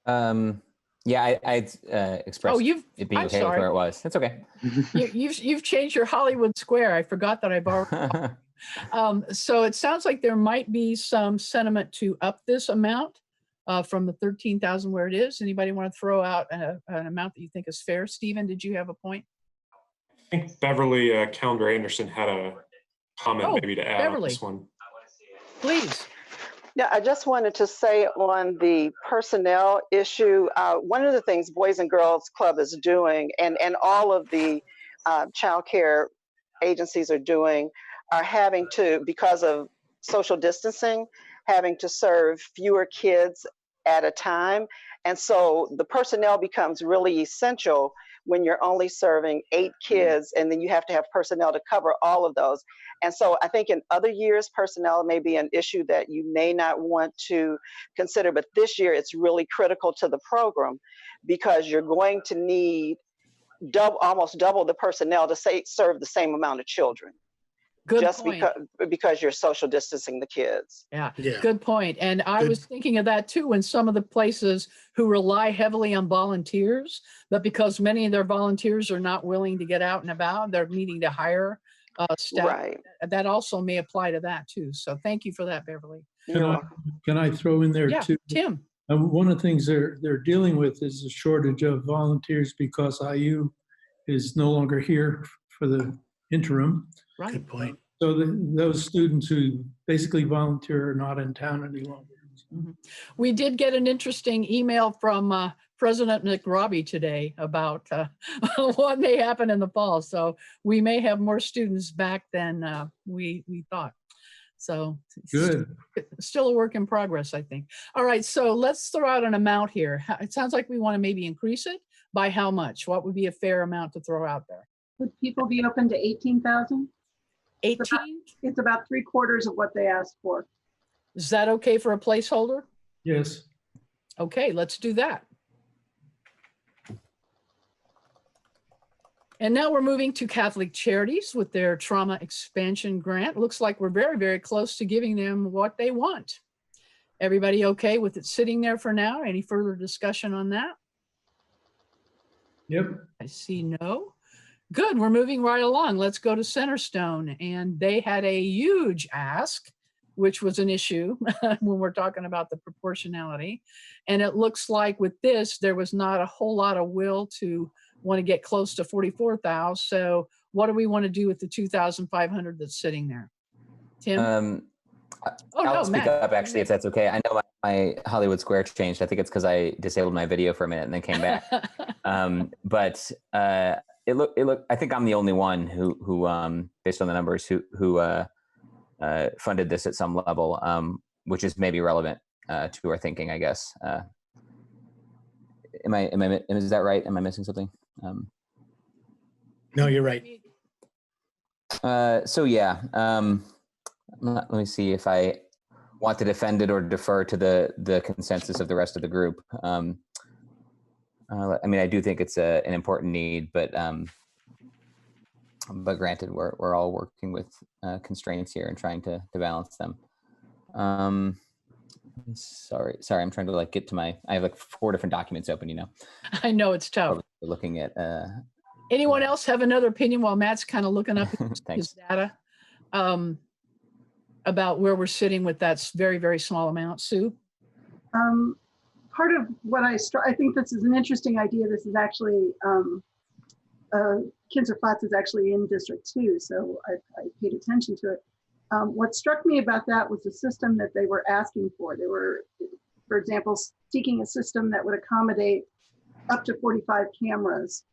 Yeah, I'd expressed it being okay with where it was. That's okay. You've changed your Hollywood Square. I forgot that I borrowed. So it sounds like there might be some sentiment to up this amount from the 13,000 where it is. Anybody want to throw out an amount that you think is fair? Stephen, did you have a point? I think Beverly Calendar Anderson had a comment maybe to add on this one. Please. Yeah, I just wanted to say on the personnel issue, one of the things Boys and Girls Club is doing, and all of the child care agencies are doing, are having to, because of social distancing, having to serve fewer kids at a time. And so the personnel becomes really essential when you're only serving 8 kids, and then you have to have personnel to cover all of those. And so I think in other years, personnel may be an issue that you may not want to consider, but this year it's really critical to the program because you're going to need almost double the personnel to serve the same amount of children. Good just point. because you're social distancing the kids. Yeah, Yeah. good point. And I Good. was thinking of that too in some of the places who rely heavily on volunteers, but because many of their volunteers are not willing to get out and about, they're needing to hire staff. Right. That also may apply to that too. So thank you for that, Beverly. Can I throw in there Yeah, too? Tim. One of the things they're dealing with is a shortage of volunteers because IU is no longer here for the interim. Right. Good point. So those students who basically volunteer are not in town any longer. Mm-hmm. We did get an interesting email from President McRobbie today about what may happen in the fall. So we may have more students back than we thought. So Good. Still a work in progress, I think. All right, so let's throw out an amount here. It sounds like we want to maybe increase it. By how much? What would be a fair amount to throw out there? Would people be open to 18,000? 18? It's about 3/4 of what they asked for. Is that okay for a placeholder? Yes. Okay, let's do that. And now we're moving to Catholic Charities with their trauma expansion grant. Looks like we're very, very close to giving them what they want. Everybody okay with it sitting there for now? Any further discussion on that? Yep. I see no. Good, we're moving right along. Let's go to Centerstone. And they had a huge ask, which was an issue when we're talking about the proportionality. And it looks like with this, there was not a whole lot of will to want to get close to 44,000. So what do we want to do with the 2,500 that's sitting there? Tim? I'll speak Matt. up actually, if that's okay. I know my Hollywood Square changed. I think it's because I disabled my video for a minute and then came back. But it looked. I think I'm the only one who based on the numbers, who funded this at some level, which is maybe relevant to our thinking, I guess. Is that right? Am I missing something? No, you're right. So yeah, let me see if I want to defend it or defer to the consensus of the rest of the group. I mean, I do think it's an important need, but granted, we're all working with constraints here and trying to balance them. Sorry, I'm trying to get to I have 4 different documents open, you know. I know it's tough. Looking at. Anyone else have another opinion while Matt's kind of looking up his data about where we're sitting with that very, very small amount? Sue? Part of what I think this is an interesting idea. This is actually, Kinzer Flats is actually in District 2, so I paid attention to it. What struck me about that was the system that they were asking for. They were, for example, seeking a system that would accommodate up to 45 cameras.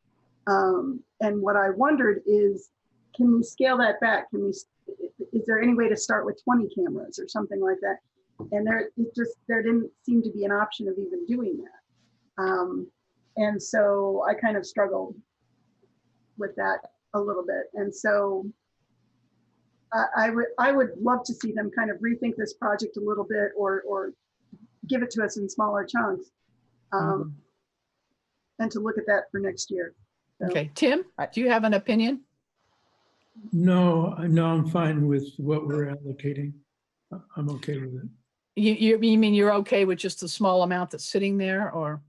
And what I wondered is, can we scale that back? Is there any way to start with 20 cameras or something like that? And there didn't seem to be an option of even doing that. And so I kind of struggled with that a little bit. And so I would love to see them kind of rethink this project a little bit, or give it to us in smaller chunks, and to look at that for next year. So. Okay, Tim, do you have an opinion? No, I'm fine with what we're allocating. I'm okay with it. You mean you're okay with just the small amount that's sitting there, or?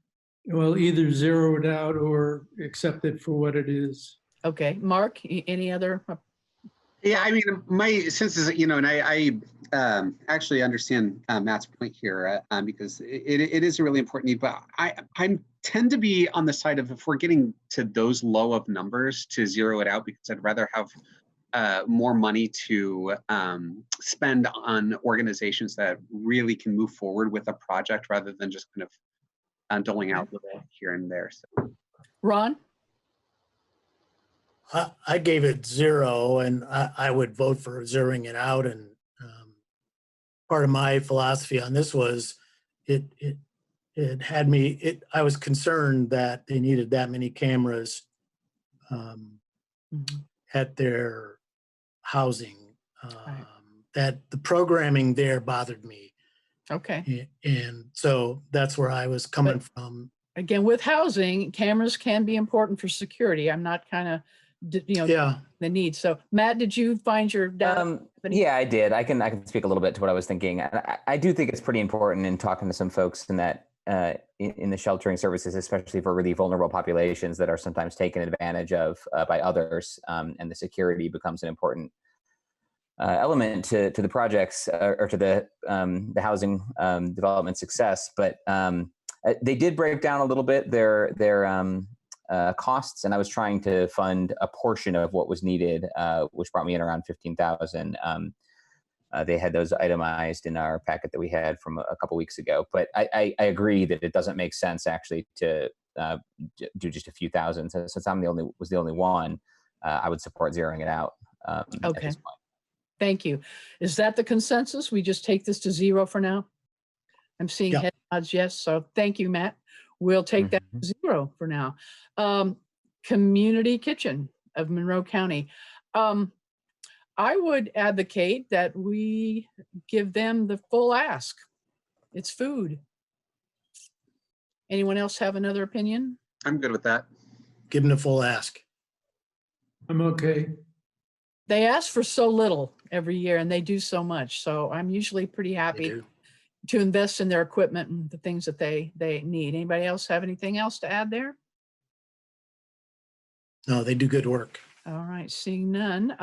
Well, either zero it out or accept it for what it is. Okay, Mark, any other? Yeah, I mean, my sense is, and I actually understand Matt's point here because it is a really important need, but I tend to be on the side of, if we're getting to those low of numbers, to zero it out, because I'd rather have more money to spend on organizations that really can move forward with a project rather than just kind of doling out little here and there. So. Ron? I gave it 0, and I would vote for zeroing it out. And part of my philosophy on this was it had me. I was concerned that they needed that many cameras at their housing. Right. That the programming there bothered me. Okay. And so that's where I was coming from. Again, with housing, cameras can be important for security. I'm not kind of, Yeah. the need. So Matt, did you find your data? Yeah, I did. I can speak a little bit to what I was thinking. I do think it's pretty important in talking to some folks in that in the sheltering services, especially for really vulnerable populations that are sometimes taken advantage of by others, and the security becomes an important element to the projects or to the housing development success. But they did break down a little bit their costs, and I was trying to fund a portion of what was needed, which brought me in around 15,000. They had those itemized in our packet that we had from a couple weeks ago. But I agree that it doesn't make sense actually to do just a few thousand. So since I'm was the only one, I would support zeroing it out at Okay. this point. Thank you. Is that the consensus? We just take this to 0 for now? I'm seeing head nods, yes. So thank you, Matt. We'll take that to 0 for now. Community Kitchen of Monroe County. I would advocate that we give them the full ask. It's food. Anyone else have another opinion? I'm good with that. Give them the full ask. I'm okay. They ask for so little every year and they do so much. So I'm usually pretty happy to invest in their equipment and the things that they need. Anybody else have anything else to add there? No, they do good work. All right, seeing none.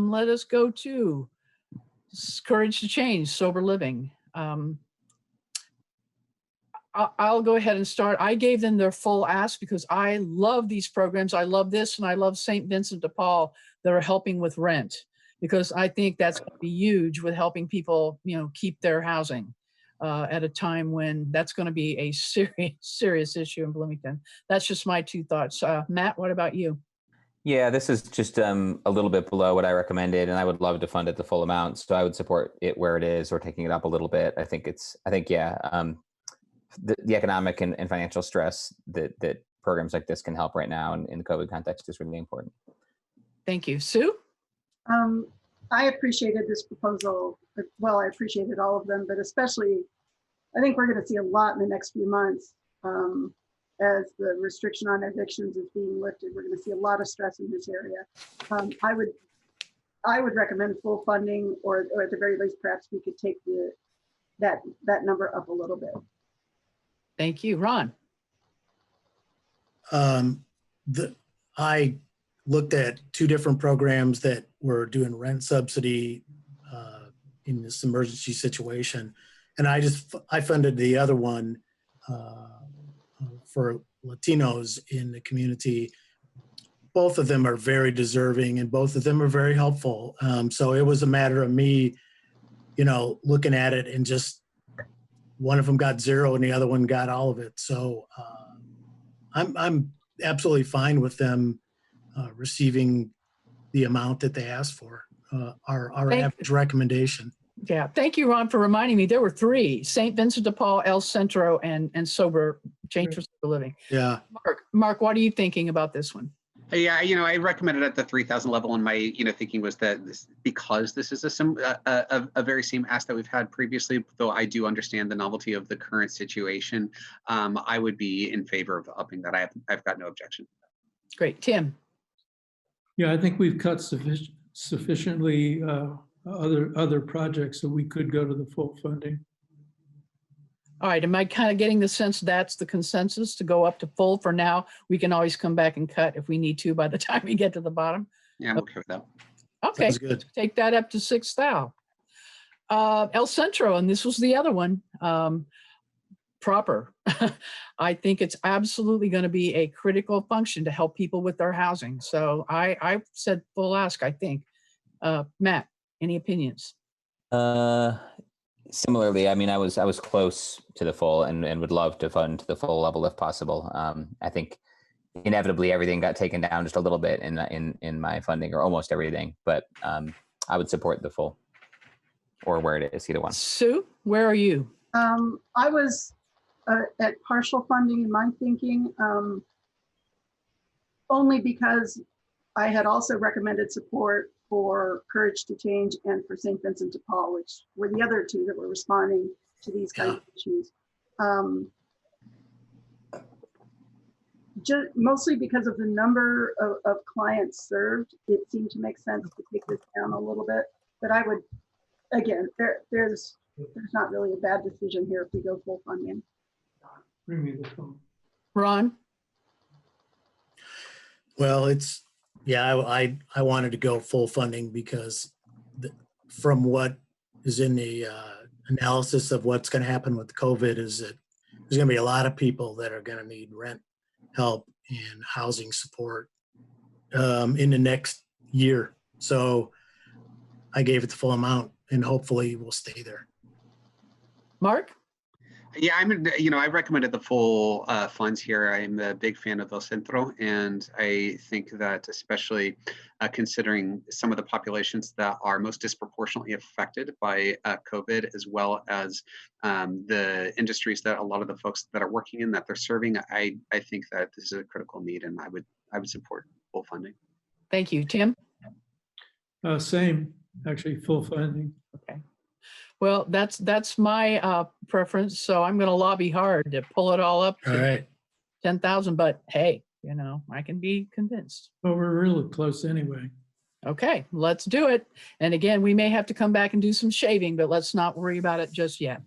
Let us go to Courage to Change, Sober Living. I'll go ahead and start. I gave them their full ask because I love these programs. I love this, and I love St. Vincent de Paul that are helping with rent, because I think that's going to be huge with helping people, keep their housing at a time when that's going to be a serious issue in Bloomington. That's just my 2 thoughts. Matt, what about you? Yeah, this is just a little bit below what I recommended, and I would love to fund it the full amount. So I would support it where it is, or taking it up a little bit. I think the economic and financial stress that programs like this can help right now in the COVID context is really important. Thank you. Sue? I appreciated this proposal. Well, I appreciated all of them, but especially, I think we're going to see a lot in the next few months. As the restriction on evictions is being lifted, we're going to see a lot of stress in this area. I would recommend full funding, or at the very least, perhaps we could take that number up a little bit. Thank you. Ron? I looked at 2 different programs that were doing rent subsidy in this emergency situation, and I funded the other one for Latinos in the community. Both of them are very deserving, and both of them are very helpful. So it was a matter of me, looking at it, and just one of them got 0 and the other one got all of it. So I'm absolutely fine with them receiving the amount that they asked for, our average recommendation. Yeah, thank you, Ron, for reminding me. There were 3: St. Vincent de Paul, El Centro, and Sober Change for Sober Living. Yeah. Mark, what are you thinking about this one? Yeah, I recommended at the 3,000 level, and my thinking was that because this is a very same ask that we've had previously, though I do understand the novelty of the current situation, I would be in favor of upping that. I've got no objection. Great. Tim? Yeah, I think we've cut sufficiently other projects, so we could go to the full funding. All right, am I kind of getting the sense that's the consensus, to go up to full for now? We can always come back and cut if we need to by the time we get to the bottom. Yeah, I'm okay with that. Okay, Sounds good. Take that up to 6,000. El Centro, and this was the other one, proper. I think it's absolutely going to be a critical function to help people with their housing. So I said full ask, I think. Matt, any opinions? Similarly, I mean, I was close to the full and would love to fund the full level if possible. I think inevitably everything got taken down just a little bit in my funding, or almost everything, but I would support the full, or where it is, either one. Sue, where are you? I was at partial funding in my thinking, only because I had also recommended support for Courage to Change and for St. Vincent de Paul, which were the other two that were responding to these kinds of issues. Just mostly because of the number of clients served, it seemed to make sense to take this down a little bit. But I would, again, there's not really a bad decision here if we go full funding. Bring me the phone. Ron? Well, it's, yeah, I wanted to go full funding because from what is in the analysis of what's going to happen with COVID is that there's going to be a lot of people that are going to need rent help and housing support in the next year. So I gave it the full amount and hopefully we'll stay there. Mark? Yeah, I recommended the full funds here. I'm a big fan of El Centro, and I think that especially considering some of the populations that are most disproportionately affected by COVID, as well as the industries that a lot of the folks that are working in that they're serving, I think that this is a critical need, and I would support full funding. Thank you. Tim? Same, actually, full funding. Okay. Well, that's my preference. So I'm going to lobby hard to pull it all up All to right. 10,000. But hey, I can be convinced. Well, we're really close anyway. Okay, let's do it. And again, we may have to come back and do some shaving, but let's not worry about it just yet.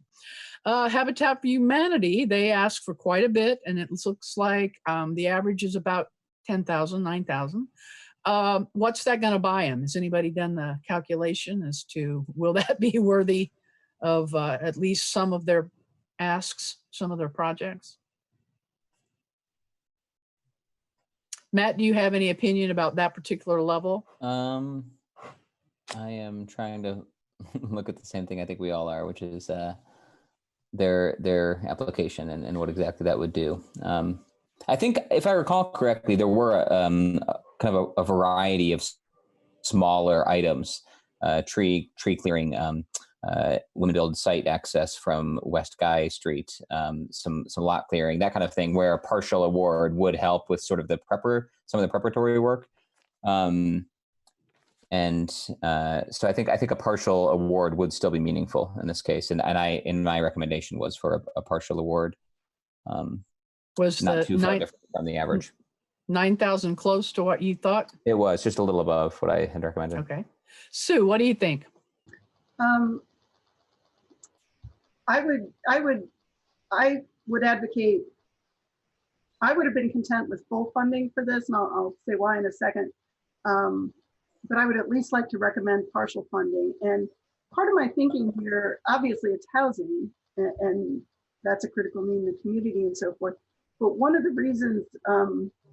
Habitat for Humanity, they ask for quite a bit, and it looks like the average is about 10,000, 9,000. What's that going to buy them? Has anybody done the calculation as to will that be worthy of at least some of their asks, some of their projects? Matt, do you have any opinion about that particular level? I am trying to look at the same thing I think we all are, which is their application and what exactly that would do. I think if I recall correctly, there were kind of a variety of smaller items, tree clearing, women build site access from West Guy Street, some lot clearing, that kind of thing, where a partial award would help with sort of some of the preparatory work. So I think a partial award would still be meaningful in this case, and my recommendation was for a partial award. Was not the too far different from the average. 9,000 close to what you thought? It was just a little above what I had recommended. Okay. Sue, what do you think? I would advocate, I would have been content with full funding for this, and I'll say why in a second. But I would at least like to recommend partial funding. And part of my thinking here, obviously it's housing, and that's a critical need in the community and so forth. But one of the reasons,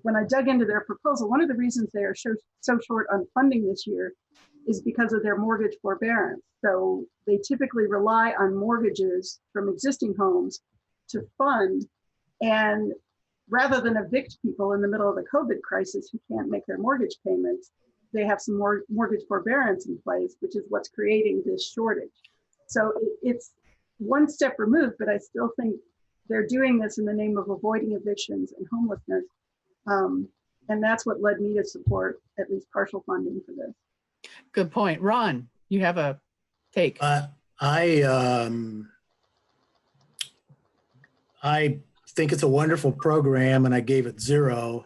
when I dug into their proposal, one of the reasons they are so short on funding this year is because of their mortgage forbearance. So they typically rely on mortgages from existing homes to fund, and rather than evict people in the middle of the COVID crisis who can't make their mortgage payments, they have some more mortgage forbearance in place, which is what's creating this shortage. So it's one step removed, but I still think they're doing this in the name of avoiding evictions and homelessness. And that's what led me to support at least partial funding for this. Good point. Ron, you have a take. I think it's a wonderful program, and I gave it 0.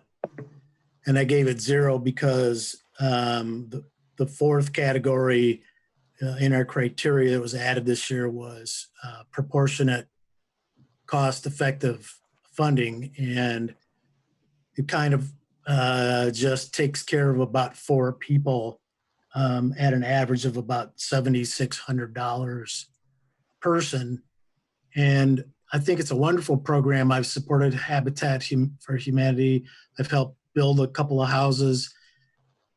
And I gave it 0 because the fourth category in our criteria that was added this year was proportionate, cost-effective funding, and it kind of just takes care of about 4 people at an average of about $7,600 person. And I think it's a wonderful program. I've supported Habitat for Humanity. I've helped build a couple of houses.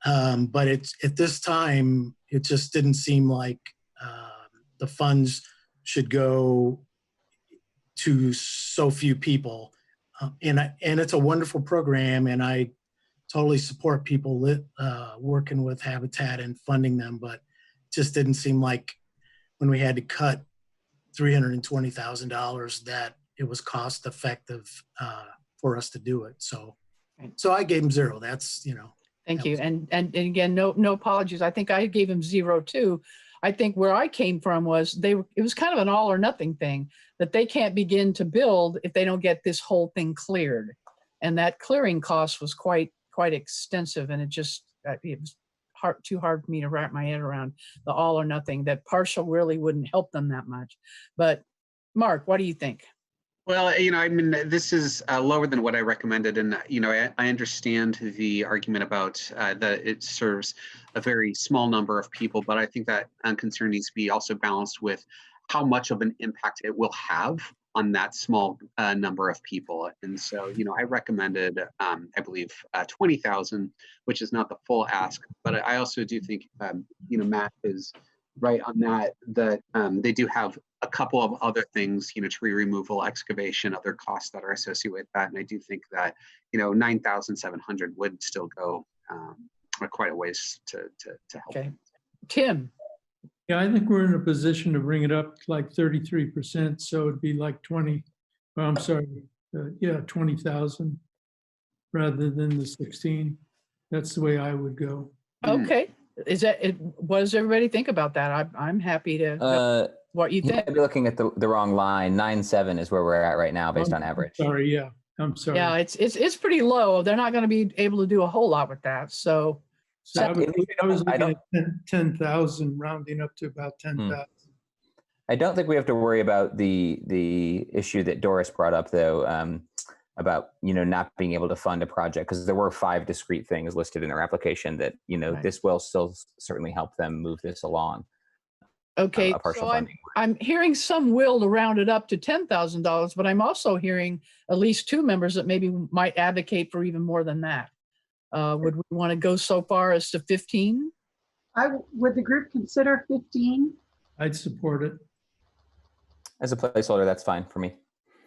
But at this time, it just didn't seem like the funds should go to so few people. And it's a wonderful program, and I totally support people working with Habitat and funding them, but it just didn't seem like when we had to cut $320,000 that it was cost effective for us to do it. So I gave them 0. That's, Thank you. And again, no apologies. I think I gave him 0 too. I think where I came from was it was kind of an all or nothing thing, that they can't begin to build if they don't get this whole thing cleared. And that clearing cost was quite extensive. And it was too hard for me to wrap my head around the all or nothing, that partial really wouldn't help them that much. But Mark, what do you think? Well, I mean, this is lower than what I recommended. And, I understand the argument about that it serves a very small number of people, but I think that concern needs to be also balanced with how much of an impact it will have on that small number of people. And so, I recommended, I believe, 20,000, which is not the full ask, but I also do think, Matt is right on that, they do have a couple of other things, tree removal, excavation, other costs that are associated with that. And I do think that, 9,700 would still go quite a ways to help. Okay. Tim. Yeah, I think we're in a position to bring it up to like 33%. So it'd be like 20,000 rather than the 16. That's the way I would go. Okay. What does everybody think about that? I'm happy to know what you think. You might be looking at the wrong line. 9.7 is where we're at right now based on average. Sorry, yeah. I'm sorry. Yeah, it's pretty low. They're not going to be able to do a whole lot with that. So I was looking at 10,000, rounding up to about 10,000. I don't think we have to worry about the issue that Doris brought up, though, about not being able to fund a project, because there were 5 discrete things listed in their application that Right. This will still certainly help them move this along. Okay, so I'm hearing some will to round it up to $10,000, but I'm also hearing at least 2 members that maybe might advocate for even more than that. Would we want to go so far as to 15? Would the group consider 15? I'd support it. As a placeholder, that's fine for me.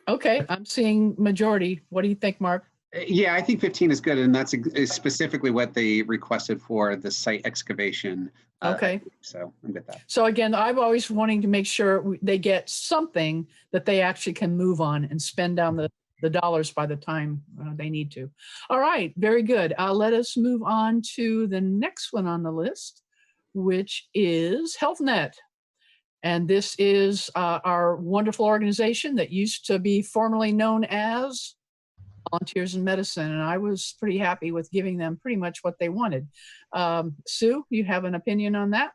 Okay, I'm seeing majority. What do you think, Mark? Yeah, I think 15 is good, and that's specifically what they requested for the site excavation. Okay. So I'm with that. So again, I'm always wanting to make sure they get something that they actually can move on and spend down the dollars by the time they need to. All right, very good. Let us move on to the next one on the list, which is HealthNet. And this is our wonderful organization that used to be formerly known as Volunteers in Medicine. And I was pretty happy with giving them pretty much what they wanted. Sue, you have an opinion on that?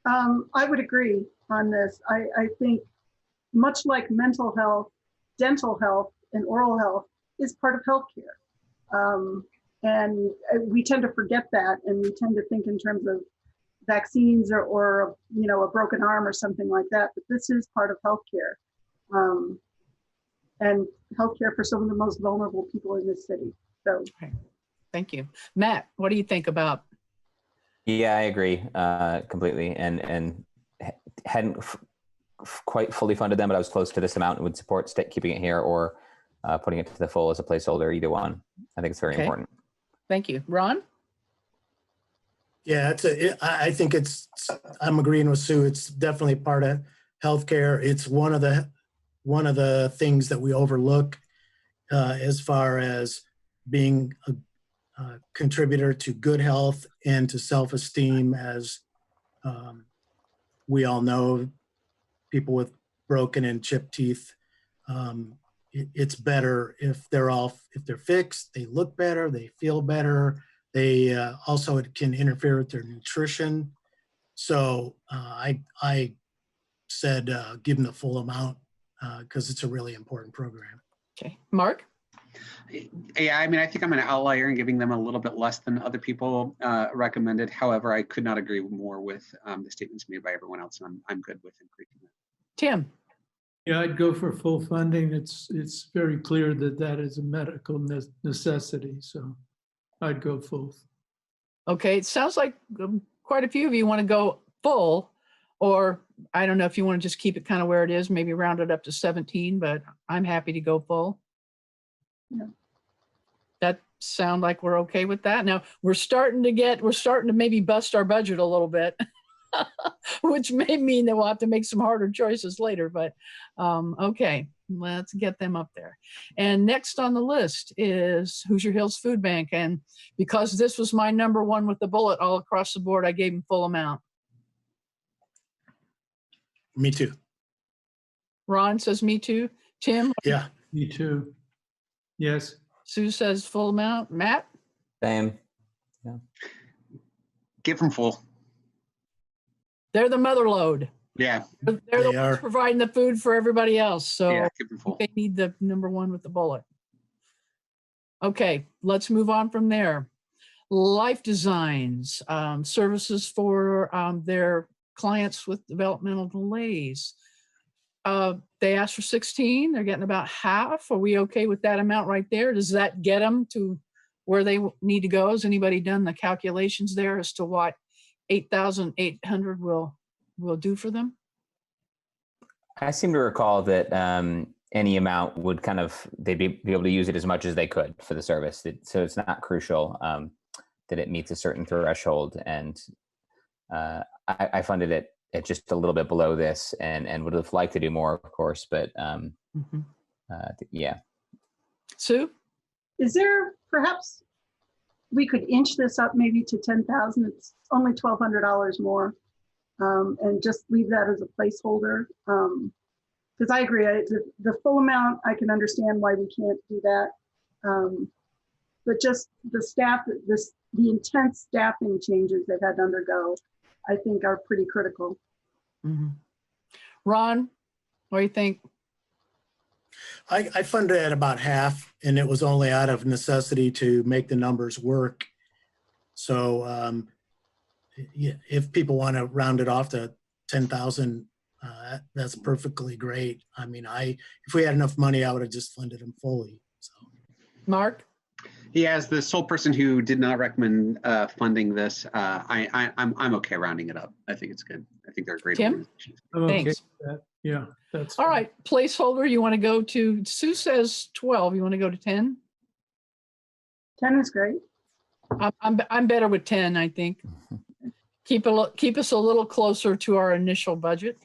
I would agree on this. I think much like mental health, dental health, and oral health is part of healthcare. And we tend to forget that, and we tend to think in terms of vaccines or a broken arm or something like that, but this is part of healthcare, and healthcare for some of the most vulnerable people in this city. So, okay. Thank you, Matt. What do you think about? Yeah, I agree completely, and hadn't quite fully funded them, but I was close to this amount and would support keeping it here or putting it to the full as a placeholder. Either one, I think it's very important. Thank you, Ron. Yeah, I think I'm agreeing with Sue. It's definitely part of healthcare. It's one of the things that we overlook as far as being a contributor to good health and to self-esteem. As we all know, people with broken and chipped teeth, it's better if they're fixed, they look better, they feel better. They also, it can interfere with their nutrition. So I said give them the full amount because it's a really important program. Okay, Mark? Yeah, I mean, I think I'm an outlier in giving them a little bit less than other people recommended. However, I could not agree more with the statements made by everyone else, and I'm good with increasing that. Tim? Yeah, I'd go for full funding. It's very clear that is a medical necessity, so I'd go full. Okay, it sounds like quite a few of you want to go full, or I don't know if you want to just keep it kind of where it is, maybe round it up to 17, but I'm happy to go full. Yeah. That sound like we're okay with that. Now we're starting to maybe bust our budget a little bit. which may mean that we'll have to make some harder choices later, but okay, let's get them up there. And next on the list is Hoosier Hills Food Bank. And because this was my number one with the bullet all across the board, I gave him full amount. Me too. Ron says me too. Tim? Yeah. Me too. Yes. Sue says full amount. Matt? Same. Give them full. They're the mother load. Yeah. They're They the ones are. providing the food for everybody else. So Yeah. Give them full. they need the number one with the bullet. Okay, let's move on from there. Life Designs, services for their clients with developmental delays. They asked for 16. They're getting about half. Are we okay with that amount right there? Does that get them to where they need to go? Has anybody done the calculations there as to what 8,800 will do for them? I seem to recall that any amount would they'd be able to use it as much as they could for the service. So it's not crucial that it meets a certain threshold. And I funded it at just a little bit below this and would have liked to do more, of course, but yeah. Sue? Is there perhaps we could inch this up maybe to 10,000? It's only $1,200 more, and just leave that as a placeholder. Because I agree, the full amount, I can understand why we can't do that. But just the staff, the intense staffing changes they've had to undergo, I think are pretty critical. Mm-hmm. Ron, what do you think? I funded at about half, and it was only out of necessity to make the numbers work. So if people want to round it off to 10,000, that's perfectly great. I mean, if we had enough money, I would have just funded them fully. So, Mark? Yeah, as the sole person who did not recommend funding this, I'm okay rounding it up. I think it's good. I think they're a great Tim? organization. I'm okay Thanks. with that. Yeah, that's All fine. right, placeholder, you want to go to, Sue says 12, you want to go to 10? 10 is great. I'm better with 10, I think. Keep us a little closer to our initial budget,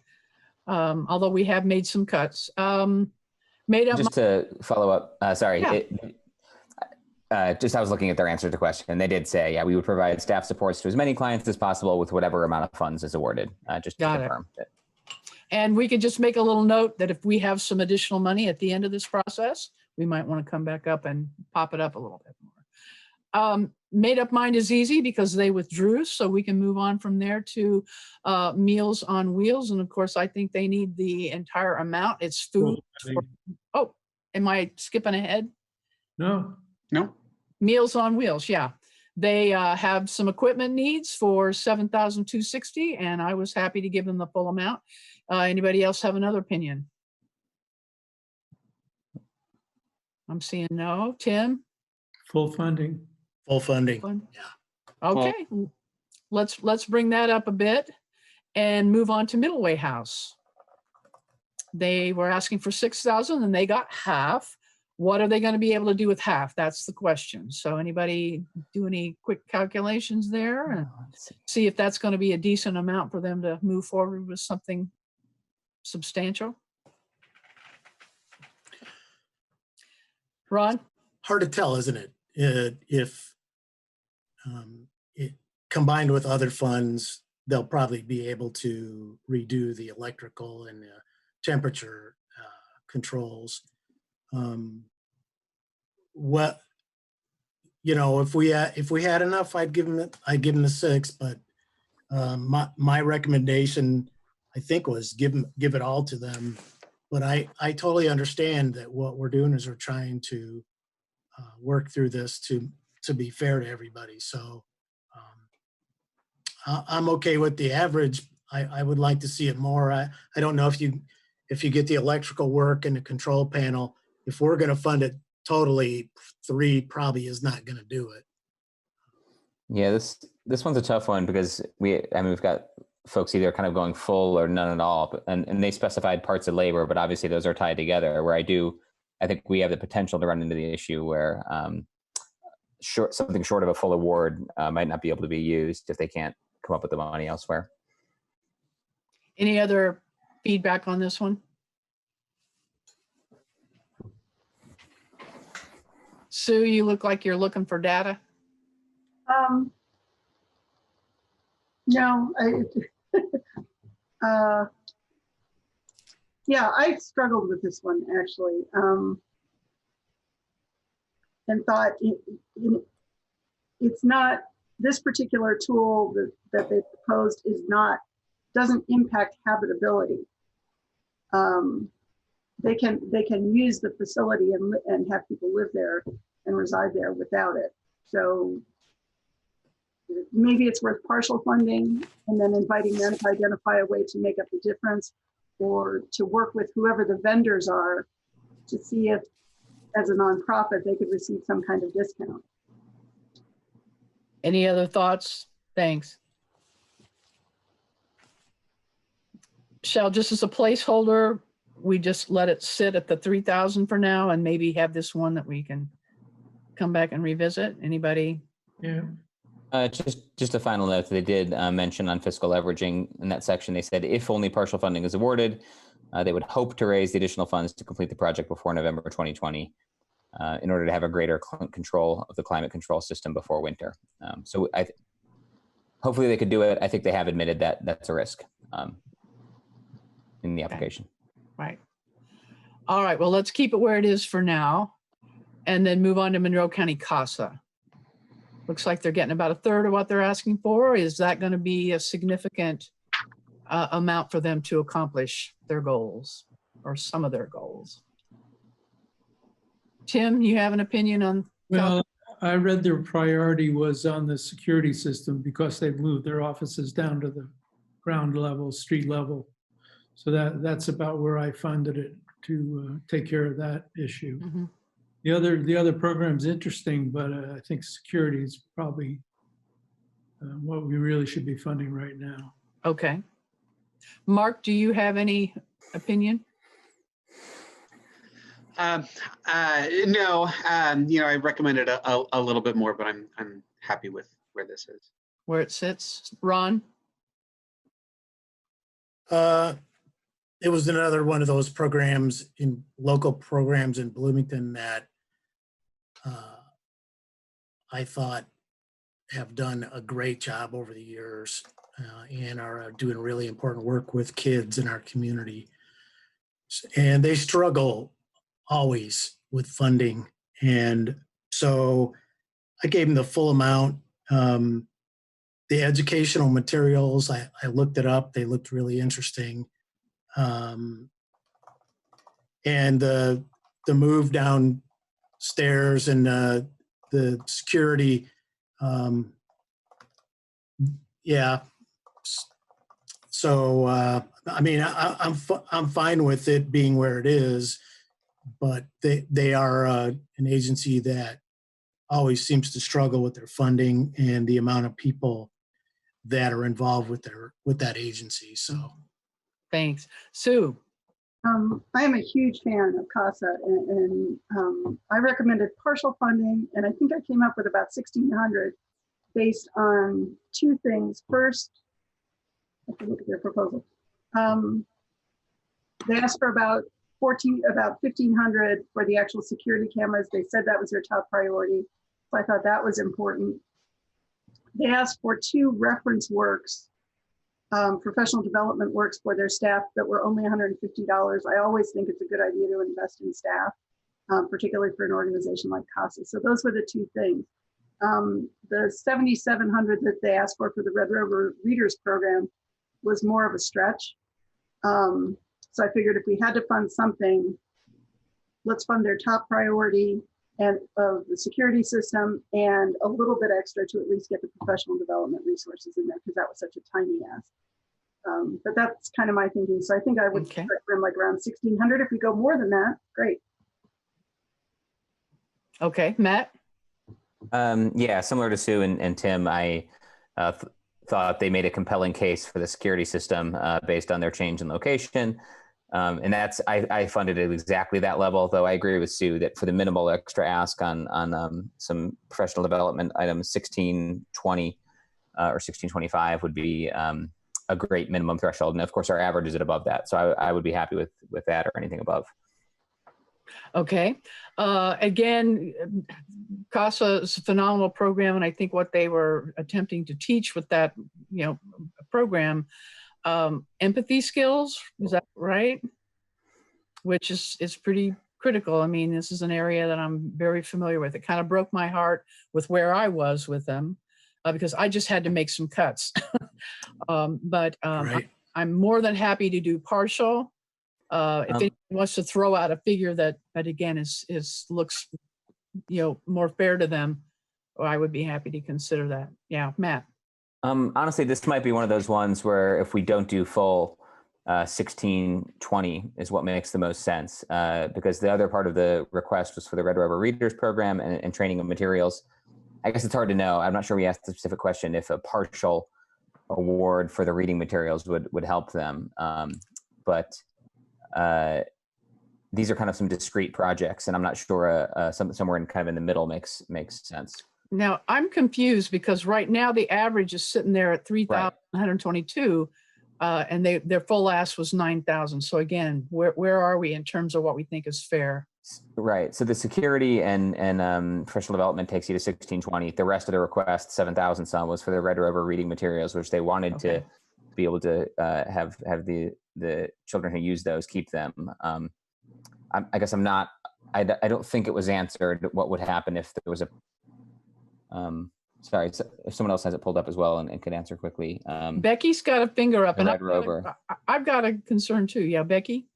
although we have made some cuts. Just to follow up, sorry. Yeah. Just I was looking at their answer to the question, and they did say, yeah, we would provide staff supports to as many clients as possible with whatever amount of funds is awarded, just to Got it. confirm that. And we could just make a little note that if we have some additional money at the end of this process, we might want to come back up and pop it up a little bit more. Made Up Mind is easy because they withdrew, so we can move on from there to Meals on Wheels. And of course, I think they need the entire amount. It's food. Oh, am I skipping ahead? No. Meals on Wheels, yeah. They have some equipment needs for $7,260, and I was happy to give them the full amount. Anybody else have another opinion? I'm seeing no. Tim? Full funding. full funding. Yeah. Okay, let's bring that up a bit and move on to Middle Way House. They were asking for 6,000 and they got half. What are they going to be able to do with half? That's the question. So anybody do any quick calculations there and see if that's going to be a decent amount for them to move forward with something substantial? Ron? Hard to tell, isn't it? If combined with other funds, they'll probably be able to redo the electrical and the temperature controls. What, you know, if we had enough, I'd give them the 6. But my recommendation, I think, was give it all to them. But I totally understand that what we're doing is we're trying to work through this to be fair to everybody. So I'm okay with the average. I would like to see it more. I don't know if you get the electrical work and the control panel, if we're going to fund it totally, 3 probably is not going to do it. Yeah, this one's a tough one because we've got folks either kind of going full or none at all, and they specified parts of labor, but obviously those are tied together. Where I think we have the potential to run into the issue where something short of a full award might not be able to be used if they can't come up with the money elsewhere. Any other feedback on this one? Sue, you look like you're looking for data. No, yeah, I struggled with this one actually, and thought it's not, this particular tool that they proposed doesn't impact habitability. They can use the facility and have people live there and reside there without it. So maybe it's worth partial funding and then inviting them to identify a way to make up the difference, or to work with whoever the vendors are to see if, as a nonprofit, they could receive some kind of discount. Any other thoughts? Thanks. Shall, just as a placeholder, we just let it sit at the 3,000 for now and maybe have this one that we can come back and revisit? Anybody? Yeah. Just a final note, they did mention on fiscal leveraging in that section. They said if only partial funding is awarded, they would hope to raise the additional funds to complete the project before November 2020 in order to have a greater control of the climate control system before winter. So hopefully they could do it. I think they have admitted that that's a risk in the application. Right. All right. Well, let's keep it where it is for now and then move on to Monroe County CASA. Looks like they're getting about a third of what they're asking for. Is that going to be a significant amount for them to accomplish their goals or some of their goals? Tim, you have an opinion on? Well, I read their priority was on the security system because they've moved their offices down to the ground level, street level. So that's about where I funded it, to take care of that issue. Mm-hmm. The other program's interesting, but I think security is probably what we really should be funding right now. Okay. Mark, do you have any opinion? No, I recommended a little bit more, but I'm happy with where this is. Where it sits. Ron? It was another one of those programs, in local programs in Bloomington, that I thought have done a great job over the years and are doing really important work with kids in our community. And they struggle always with funding. And so I gave them the full amount. The educational materials, I looked it up. They looked really interesting. And the move downstairs and the security, yeah. So I mean, I'm fine with it being where it is, but they are an agency that always seems to struggle with their funding and the amount of people that are involved with that agency. So, Thanks. Sue? I am a huge fan of CASA, and I recommended partial funding, and I think I came up with about 1,600 based on two things. First, I have to look at their proposal. They asked for about 1,500 for the actual security cameras. They said that was their top priority, so I thought that was important. They asked for 2 reference works, professional development works for their staff that were only $150. I always think it's a good idea to invest in staff, particularly for an organization like CASA. So those were the 2 things. The 7,700 that they asked for the Red River Readers Program was more of a stretch. So I figured if we had to fund something, let's fund their top priority and of the security system, and a little bit extra to at least get the professional development resources in there, because that was such a tiny ask. But that's kind of my thinking. So I think I would recommend like around 1,600. If we go more than that, great. Okay, Matt? Yeah, similar to Sue and Tim, I thought they made a compelling case for the security system based on their change in location. And that's, I funded it at exactly that level, though I agree with Sue that for the minimal extra ask on some professional development items, 1,620 or 1,625 would be a great minimum threshold. And of course, our average is at above that. So I would be happy with that or anything above. Okay. Again, CASA is a phenomenal program, and I think what they were attempting to teach with that, program, empathy skills, is that right? Which is pretty critical. I mean, this is an area that I'm very familiar with. It kind of broke my heart with where I was with them because I just had to make some cuts. Right. I'm more than happy to do partial. If anyone wants to throw out a figure that again looks more fair to them, I would be happy to consider that. Yeah, Matt. Honestly, this might be one of those ones where if we don't do full 1620 is what makes the most sense, because the other part of the request was for the Red Rover Readers Program and training of materials. I guess it's hard to know. I'm not sure we asked the specific question if a partial award for the reading materials would help them. But these are kind of some discrete projects, and I'm not sure somewhere in the middle makes sense. Now I'm confused because right now the average is sitting there at 3,122, and their full ask was 9,000. So again, where are we in terms of what we think is fair? Right. So the security and professional development takes you to 1620. The rest of the request, 7,000 some, was for the Red Rover reading materials, which they wanted to be able to have the children who use those keep them. I guess I don't think it was answered what would happen if there was a sorry, so if someone else has it pulled up as well and could answer quickly. Becky's got a finger up, and Red Rover. I've got a concern too. Yeah, Becky.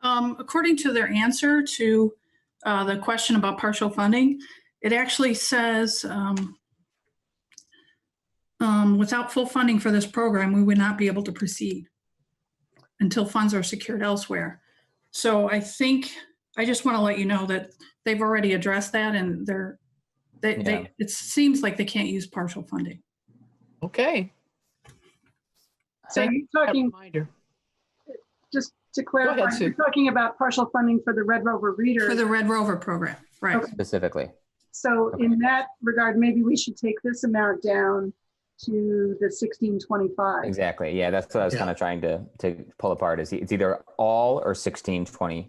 According to their answer to the question about partial funding, it actually says without full funding for this program, we would not be able to proceed until funds are secured elsewhere. So I just want to let you know that they've already addressed that, and it seems like they can't use partial funding. Okay. So you're talking, just to clarify, ahead, you're talking about partial funding for the Red Rover Reader. For the Red Rover program, right. Okay. Specifically. So in that regard, maybe we should take this amount down to the 1625. Exactly. Yeah, that's what I was kind of trying to pull apart. Is it's either all or 1620,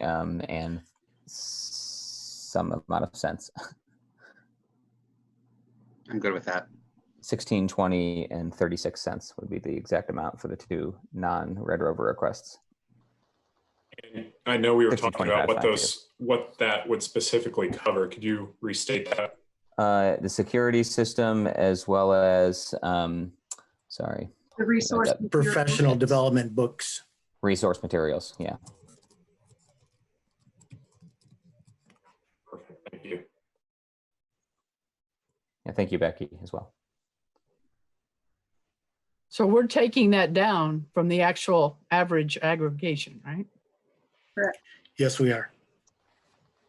and some amount of sense. I'm good with that. 1620 and 36 cents would be the exact amount for the two non-Red Rover requests. And I know we were talking about what that would specifically cover. Could you restate that? The security system, as well as sorry, the resource professional development books, resource materials. Yeah. Perfect. Thank you. Yeah, thank you, Becky, as well. So we're taking that down from the actual average aggregation, right? Correct. Yes, we are.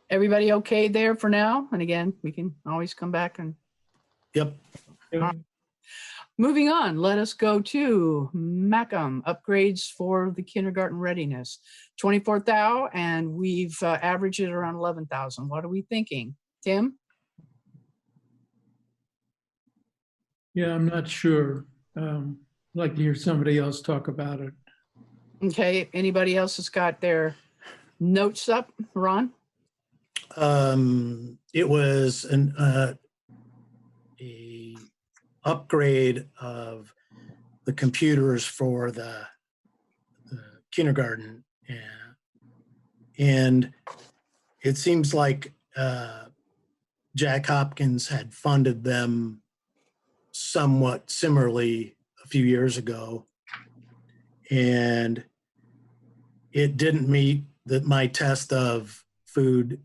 Everybody okay there for now? And again, we can always come back and. Yep. Moving on, let us go to Macam upgrades for the kindergarten readiness. 24,000, and we've averaged it around 11,000. What are we thinking, Tim? Yeah, I'm not sure. I'd like to hear somebody else talk about it. Okay, anybody else has got their notes up, Ron? It was a upgrade of the computers for the kindergarten, and it seems like Jack Hopkins had funded them somewhat similarly a few years ago, and it didn't meet my test of food,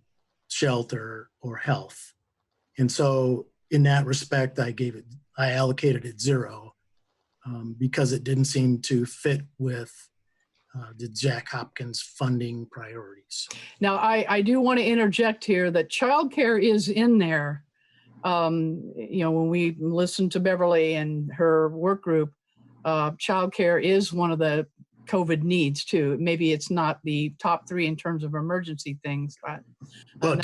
shelter, or health. And so in that respect, I allocated it 0 because it didn't seem to fit with the Jack Hopkins funding priorities. Now, I do want to interject here that childcare is in there. When we listen to Beverly and her work group, childcare is one of the COVID needs too. Maybe it's not the top 3 in terms of emergency things, but well,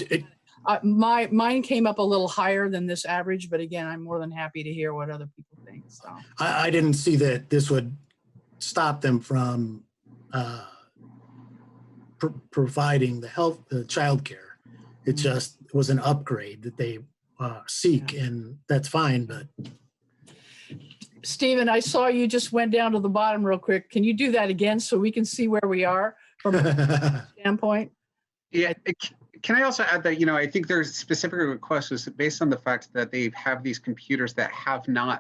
Mine came up a little higher than this average, but again, I'm more than happy to hear what other people think. So I didn't see that this would stop them from providing the childcare. It just was an upgrade that they seek, and that's fine. But Stephen, I saw you just went down to the bottom real quick. Can you do that again so we can see where we are from a standpoint? Yeah. Can I also add that, I think there's specific requests based on the fact that they have these computers that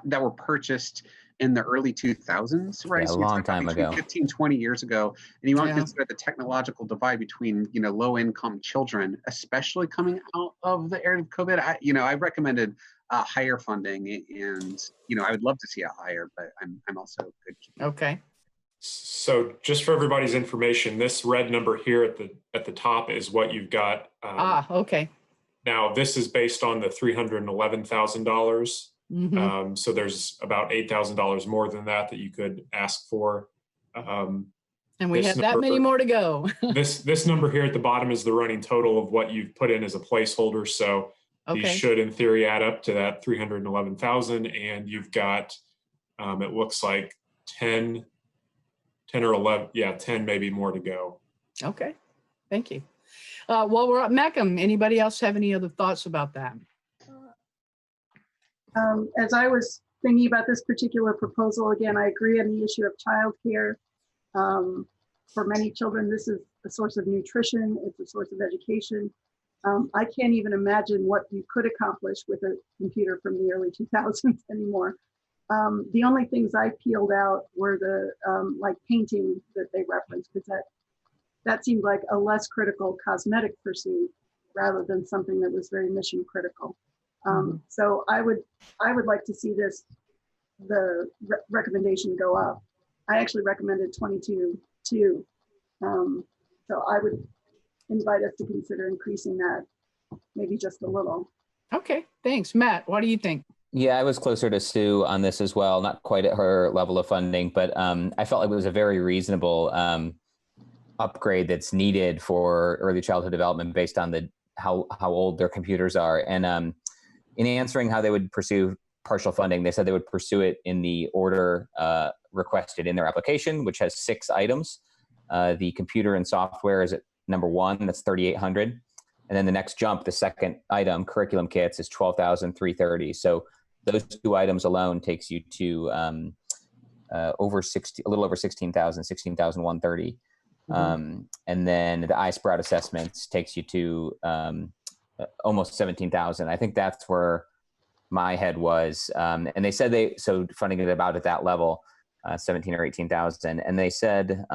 that were purchased in the early 2000s, right? Yeah, a long time ago. 15, 20 years ago. And you want to consider the technological divide between, low income children, especially coming out of the era of COVID. I recommended higher funding, and, I would love to see it higher, but I'm also good. Okay. So just for everybody's information, this red number here at the top is what you've got. Okay. Now this is based on the $311,000. Mm-hmm. So there's about $8,000 more than that you could ask for. And we have that many more to go. this number here at the bottom is the running total of what you've put in as a placeholder. So these should, in theory, add up to that 311,000, and you've got it looks like 10 or 11, 10 maybe more to go. Okay, thank you. While we're at Macam, anybody else have any other thoughts about that? As I was thinking about this particular proposal, again, I agree on the issue of childcare. For many children, this is a source of nutrition. It's a source of education. I can't even imagine what you could accomplish with a computer from the early 2000s anymore. The only things I peeled out were the like painting that they referenced, because that seemed like a less critical cosmetic pursuit rather than something that was very mission critical. So I would like to see the recommendation go up. I actually recommended 22 too. So I would invite us to consider increasing that, maybe just a little. Okay, thanks. Matt, what do you think? Yeah, I was closer to Sue on this as well, not quite at her level of funding, but I felt like it was a very reasonable upgrade that's needed for early childhood development based on how old their computers are. And in answering how they would pursue partial funding, they said they would pursue it in the order requested in their application, which has 6 items. The computer and software is at number 1, that's $3,800. And then the next jump, the second item, curriculum kits, is $12,330. So those 2 items alone takes you to a little over 16,000, 16,130. And then the iSprout assessments takes you to almost 17,000. I think that's where my head was. And they said so funding it about at that level, 17 or 18,000. And they said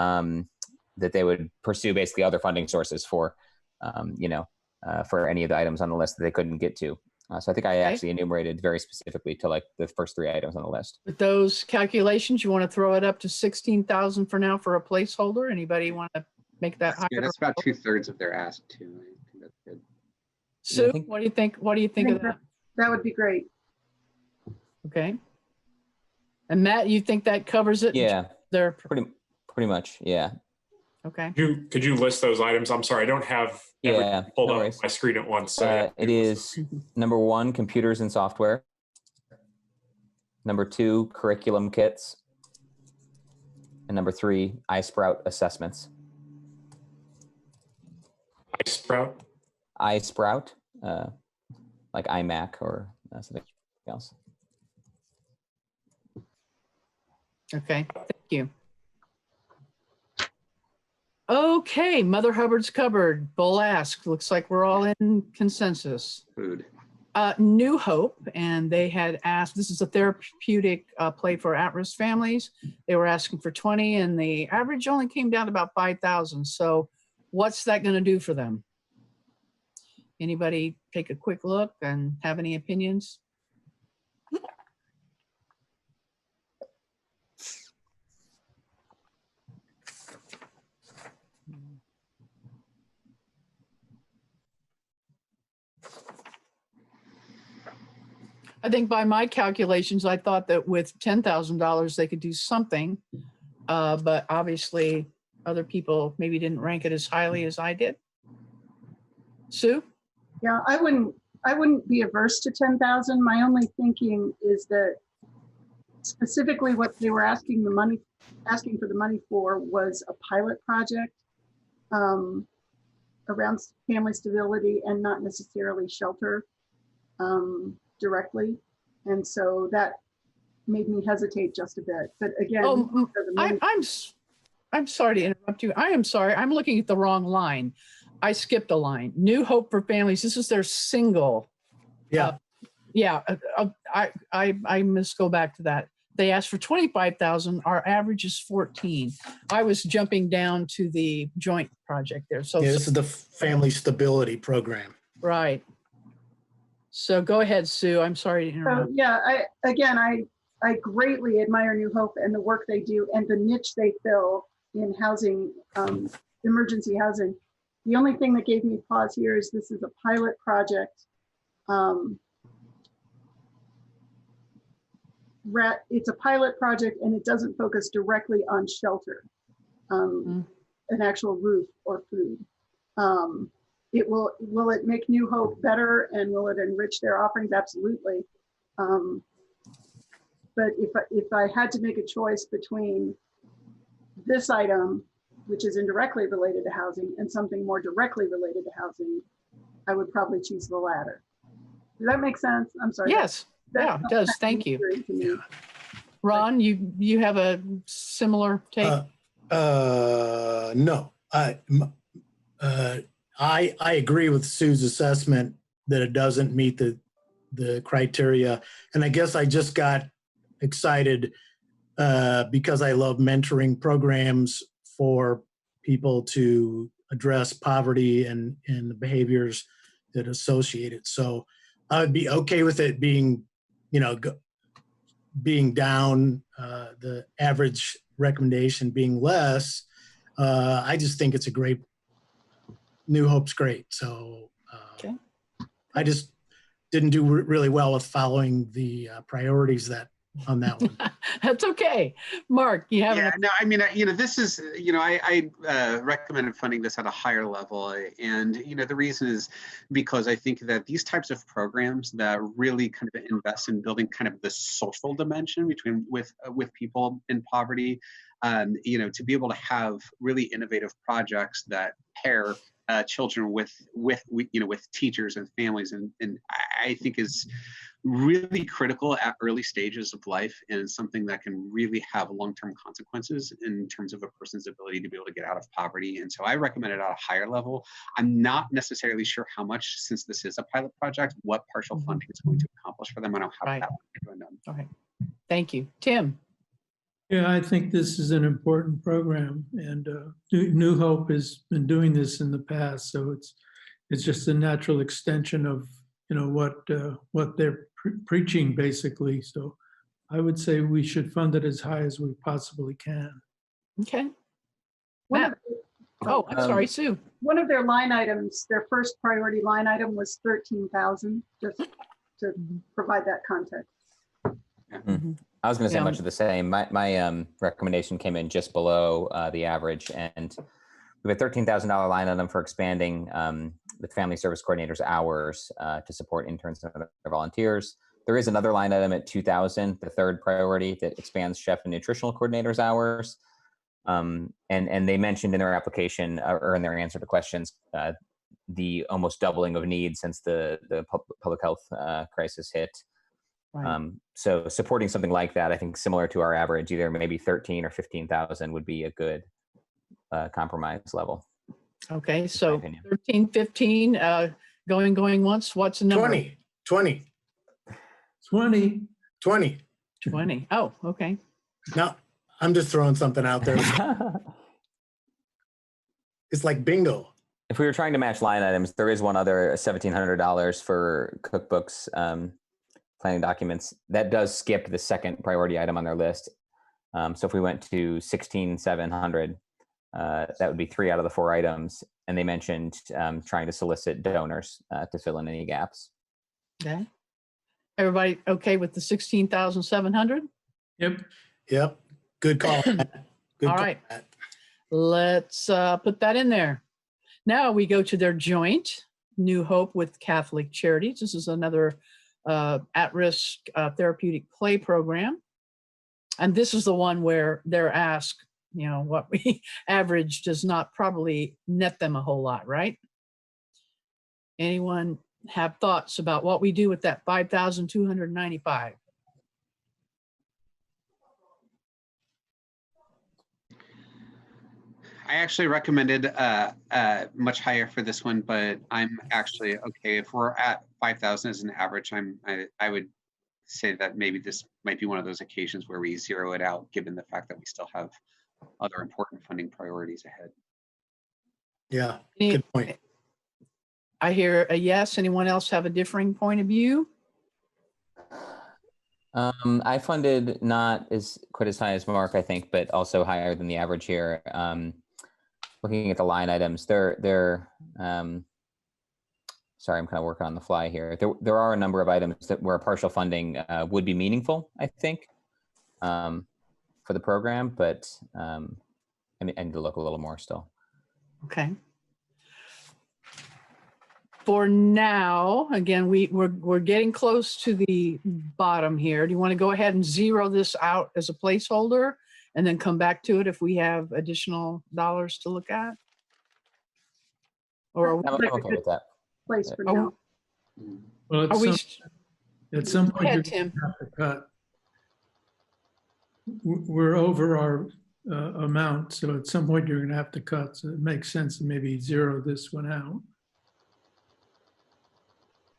that they would pursue basically other funding sources for, for any of the items on the list that they couldn't get to. So I think I actually enumerated very specifically to like the first 3 items on the list. With those calculations, you want to throw it up to 16,000 for now for a placeholder? Anybody want to make that higher? Yeah, that's about 2/3 of their ask too. I think that's good. Sue, what do you think? What do you think of that? That would be great. Okay. And Matt, you think that covers it? Yeah, they're pretty much. Yeah. Okay. Could you list those items? I'm sorry, I don't have everything pulled up on my screen at once. So it is number 1, computers and software. Number 2, curriculum kits. And number 3, iSprout assessments. iSprout? iSprout, like iMac or something else. Okay, thank you. Okay, Mother Hubbard's Cupboard, Bull Ask. Looks like we're all in consensus. Food. New Hope, and they had asked, this is a therapeutic play for at-risk families. They were asking for 20, and the average only came down to about 5,000. So what's that going to do for them? Anybody take a quick look and have any opinions? I think by my calculations, I thought that with $10,000, they could do something. But obviously, other people maybe didn't rank it as highly as I did. Sue? Yeah, I wouldn't be averse to 10,000. My only thinking is that specifically what they were asking for the money for was a pilot project around family stability and not necessarily shelter directly. And so that made me hesitate just a bit. But again, Oh, I'm sorry to interrupt you. I am sorry. I'm looking at the wrong line. I skipped a line. New Hope for Families. This is their single. Yeah. I must go back to that. They asked for 25,000. Our average is 14. I was jumping down to the joint project there. So Yeah, this is the Family Stability Program. right. So go ahead, Sue. I'm sorry to interrupt. So yeah, I greatly admire New Hope and the work they do and the niche they fill in housing, emergency housing. The only thing that gave me pause here is this is a pilot project. It's a pilot project and it doesn't focus directly on shelter, an actual roof or food. Will it make New Hope better and will it enrich their offerings? Absolutely. But if I had to make a choice between this item, which is indirectly related to housing, and something more directly related to housing, I would probably choose the latter. Does that make sense? I'm sorry. Yes. Yeah, it does. Thank you. Ron, you have a similar take? No, I agree with Sue's assessment that it doesn't meet the criteria. And I guess I just got excited because I love mentoring programs for people to address poverty and the behaviors that associate it. So I would be okay with it being, being down, the average recommendation being less. I just think it's a great, New Hope's great. So Okay. I just didn't do really well with following the priorities on that one. That's okay. Mark, you have No, I mean, this is, I recommended funding this at a higher level. And, the reason is because I think that these types of programs that really kind of invest in building kind of the social dimension with people in poverty, to be able to have really innovative projects that pair children with teachers and families, and I think is really critical at early stages of life, and something that can really have long-term consequences in terms of a person's ability to be able to get out of poverty. And so I recommend it at a higher level. I'm not necessarily sure how much, since this is a pilot project, what partial funding is going to accomplish for them. I don't have that one done. Okay. Thank you. Tim. Yeah, I think this is an important program, and New Hope has been doing this in the past, so it's just a natural extension of what they're preaching basically. So I would say we should fund it as high as we possibly can. Okay. Matt. Oh, I'm sorry, Sue. One of their line items, their first priority line item was 13,000, just to provide that context. I was going to say much of the same. My recommendation came in just below the average, and we have a $13,000 line item for expanding the family service coordinators' hours to support interns and other volunteers. There is another line item at 2,000, the third priority, that expands chef and nutritional coordinators' hours. And they mentioned in their application or in their answer to questions the almost doubling of needs since the public health crisis hit. Right. So supporting something like that, I think similar to our average, either maybe 13 or 15,000 would be a good compromise level. Okay, so 13, 15, going once. What's the number? 20. Oh, okay. No, I'm just throwing something out there. It's like bingo. If we were trying to match line items, there is one other $1,700 for cookbooks, planning documents. That does skip the second priority item on their list. So if we went to 16,700, that would be 3 out of the 4 items. And they mentioned trying to solicit donors to fill in any gaps. Okay. Everybody okay with the 16,700? Yep. Good call. Good All right. Let's put that in there. Now we go to their joint. New Hope with Catholic Charities. This is another at-risk therapeutic play program. And this is the one where they're asked, you know, what we average does not probably net them a whole lot, right? Anyone have thoughts about what we do with that 5,295? I actually recommended much higher for this one, but I'm actually okay if we're at 5,000 as an average. I would say that maybe this might be one of those occasions where we zero it out, given the fact that we still have other important funding priorities ahead. Yeah, good point. I hear a yes. Anyone else have a differing point of view? I funded not quite as high as Mark, I think, but also higher than the average here. Looking at the line items, sorry, I'm kind of working on the fly here. There are a number of items where partial funding would be meaningful, I think, for the program, but I need to look a little more still. Okay. For now, again, we're getting close to the bottom here. Do you want to go ahead and zero this out as a placeholder and then come back to it if we have additional dollars to look at? Or are we, I'm okay with that. Place for Oh, now. Well, are we, at some go point, ahead, you're Tim. gonna have to cut. We're over our amount, so at some point you're going to have to cut. So it makes sense to maybe zero this one out.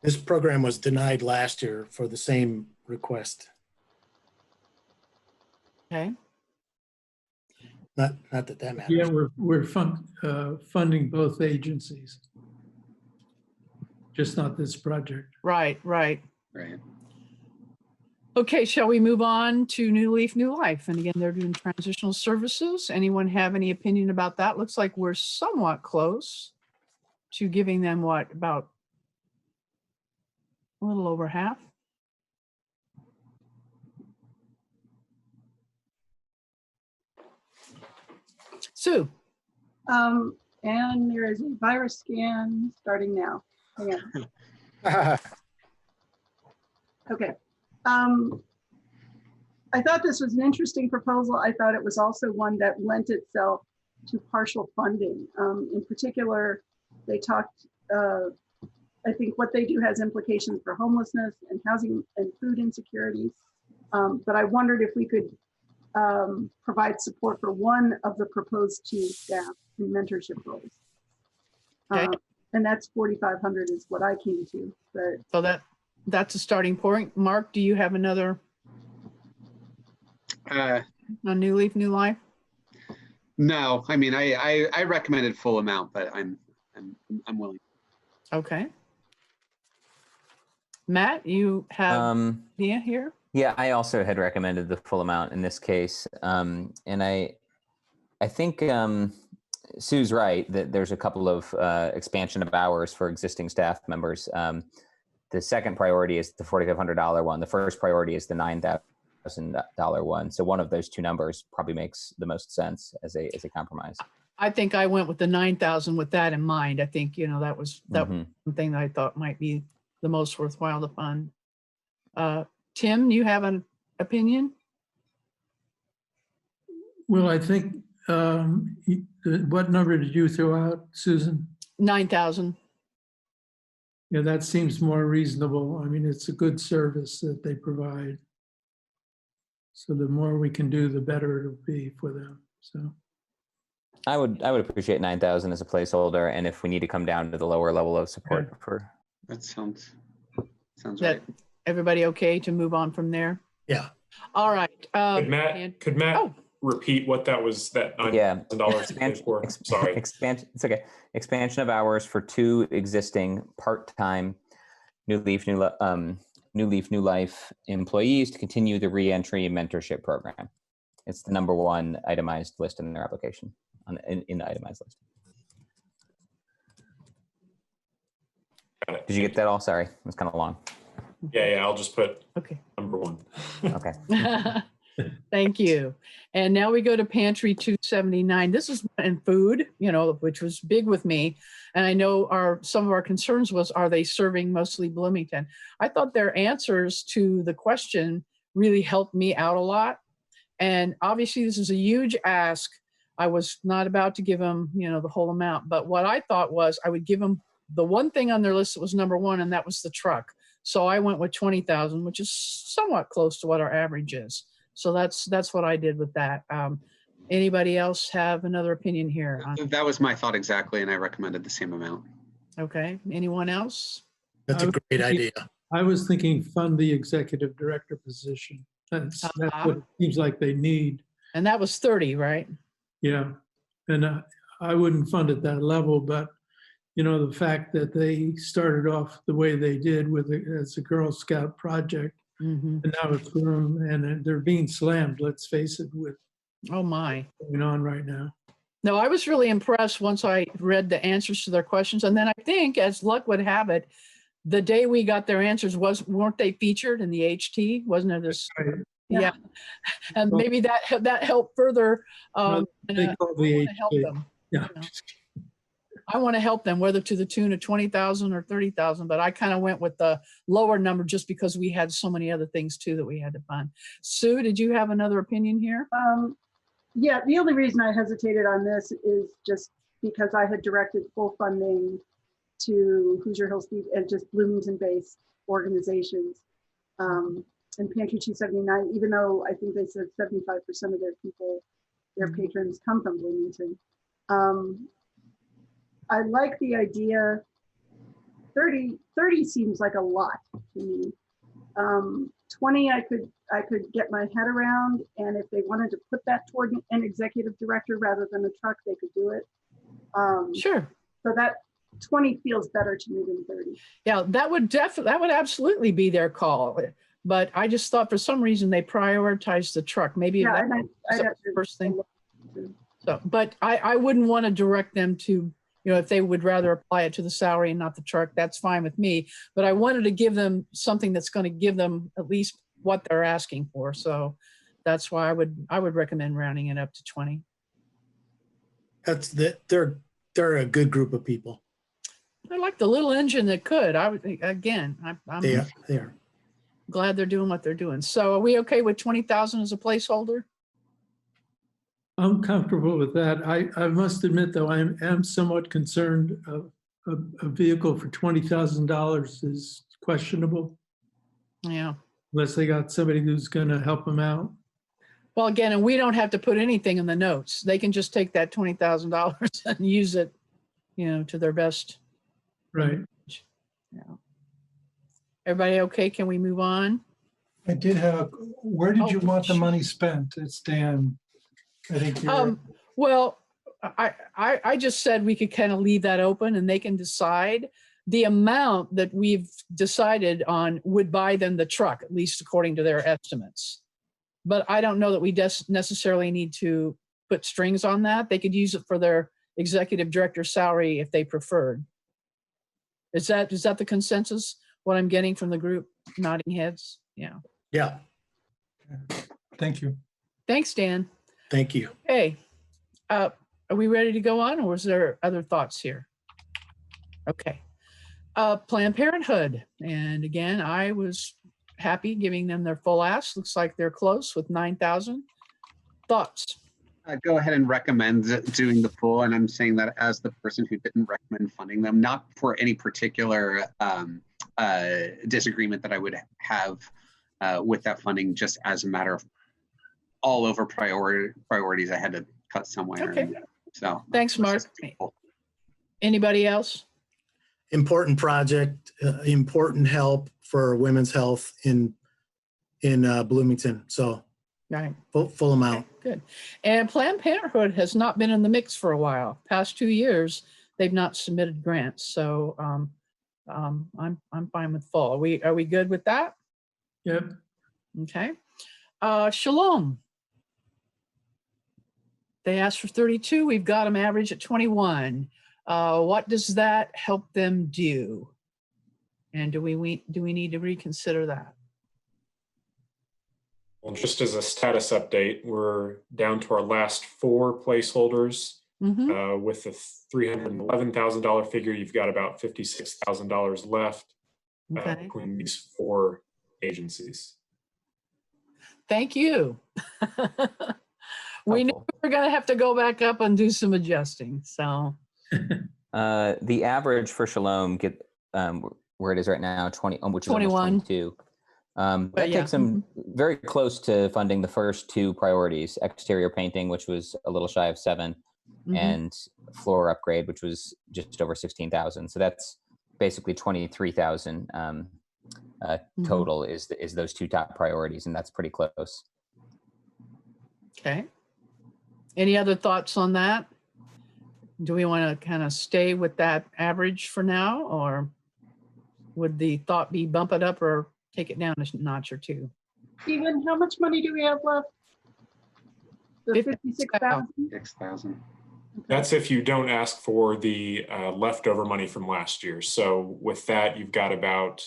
This program was denied last year for the same request. Okay. Not that matters. Yeah, we're funding both agencies, just not this project. Right. Right. Okay, shall we move on to New Leaf, New Life? And again, they're doing transitional services. Anyone have any opinion about that? Looks like we're somewhat close to giving them what, about a little over half? Sue. And there is a virus scan starting now. Hang on. Okay. I thought this was an interesting proposal. I thought it was also one that lent itself to partial funding. In particular, they talked, I think what they do has implications for homelessness and housing and food insecurities. But I wondered if we could provide support for one of the proposed two staff in mentorship roles. Okay. And that's 4,500 is what I came to. But So that's a starting point. Mark, do you have another on New Leaf, New Life? No, I mean, I recommended full amount, but I'm willing. Okay. Matt, you have idea here? Yeah, I also had recommended the full amount in this case. And I think Sue's right that there's a couple of expansion of hours for existing staff members. The second priority is the $4,500 one. The first priority is the $9,000 one. So one of those two numbers probably makes the most sense as a compromise. I think I went with the 9,000 with that in mind. I think, you know, that was one thing that I thought might be the most worthwhile to fund. Tim, you have an opinion? Well, I think, what number did you throw out, Susan? 9,000. Yeah, that seems more reasonable. I mean, it's a good service that they provide. So the more we can do, the better it'll be for them. So I would appreciate 9,000 as a placeholder, and if we need to come down to the lower level of support for That sounds That right. everybody okay to move on from there? Yeah. All right. Could Matt repeat what that was, that $9,000 for? Sorry. It's okay. Expansion of hours for two existing part-time New Leaf, New Life employees to continue the reentry mentorship program. It's the number one itemized list in their application, in the itemized list. Got it. Did you get that all? Sorry, it was kind of long. Yeah, I'll just put Okay. number one. Okay. Thank you. And now we go to pantry 279. This is in food, you know, which was big with me. And I know some of our concerns was, are they serving mostly Bloomington? I thought their answers to the question really helped me out a lot. And obviously this is a huge ask. I was not about to give them, you know, the whole amount, but what I thought was I would give them the one thing on their list that was number one, and that was the truck. So I went with 20,000, which is somewhat close to what our average is. So that's what I did with that. Anybody else have another opinion here? That was my thought exactly, and I recommended the same amount. Okay. Anyone else? That's a great idea. I was thinking fund the executive director position. That's what it seems like they need. And that was 30, right? Yeah. And I wouldn't fund at that level, but you know, the fact that they started off the way they did with it as a Girl Scout project, and now it's grown and they're being slammed, let's face it, with oh my going on right now. No, I was really impressed once I read the answers to their questions. And then I think, as luck would have it, the day we got their answers weren't they featured in the HT? Wasn't it this? Right. Yeah. And maybe that helped further. They call the help HT. them. Yeah. You know. I want to help them, whether to the tune of 20,000 or 30,000, but I kind of went with the lower number just because we had so many other things too that we had to fund. Sue, did you have another opinion here? Yeah, the only reason I hesitated on this is just because I had directed full funding to Hoosier Hill Steve and just Bloomington-based organizations. And Pantry 279, even though I think they said 75% of their people, their patrons come from Bloomington. I like the idea. 30 seems like a lot to me. 20 I could get my head around, and if they wanted to put that toward an executive director rather than a truck, they could do it. Sure. So that 20 feels better to me than 30. Yeah, that would absolutely be their call. But I just thought for some reason they prioritized the truck. Maybe Yeah, that's the first thing. So, but I wouldn't want to direct them to, you know, if they would rather apply it to the salary and not the truck, that's fine with me. But I wanted to give them something that's going to give them at least what they're asking for. So that's why I would recommend rounding it up to 20. They're a good group of people. They're like the little engine that could. I'm They are. glad they're doing what they're doing. So are we okay with 20,000 as a placeholder? I'm comfortable with that. I must admit, though, I am somewhat concerned a vehicle for $20,000 is questionable. Yeah. Unless they got somebody who's going to help them out. Well, again, and we don't have to put anything in the notes. They can just take that $20,000 and use it, you know, to their best. Right. Yeah. Everybody okay? Can we move on? I did have, where did you want the money spent? It's Dan. I think you're. Well, I just said we could kind of leave that open and they can decide. The amount that we've decided on would buy them the truck, at least according to their estimates. But I don't know that we necessarily need to put strings on that. They could use it for their executive director salary if they preferred. Is that the consensus? What I'm getting from the group nodding heads? Yeah. Yeah. Thank you. Thanks, Dan. Thank you. Okay. Are we ready to go on, or was there other thoughts here? Okay. Planned Parenthood. And again, I was happy giving them their full ask. Looks like they're close with 9,000. Thoughts? Go ahead and recommend doing the full, and I'm saying that as the person who didn't recommend funding them, not for any particular disagreement that I would have with that funding, just as a matter of all over priorities, I had to cut somewhere. Okay. And, so thanks, Mark. Anybody else? Important project, important help for women's health in Bloomington. So Right. Full amount. Okay, good. And Planned Parenthood has not been in the mix for a while. Past 2 years, they've not submitted grants. So I'm fine with full. Are we good with that? Yep. Okay. Shalom. They asked for 32. We've got them average at 21. What does that help them do? And do we need to reconsider that? Well, just as a status update, we're down to our last 4 placeholders. With the $311,000 figure, you've got about $56,000 left between these 4 agencies. Thank you. We knew we were going to have to go back up and do some adjusting. So the average for Shalom, where it is right now, 20, which is 21. almost 22. That takes them very close to funding the first 2 priorities: exterior painting, which was a little shy of 7, and floor upgrade, which was just over 16,000. So that's basically 23,000 total is those 2 top priorities, and that's pretty close. Okay. Any other thoughts on that? Do we want to kind of stay with that average for now, or would the thought be bump it up or take it down a notch or 2? Stephen, how much money do we have left? The 56,000? 6,000. That's if you don't ask for the leftover money from last year. So with that, you've got about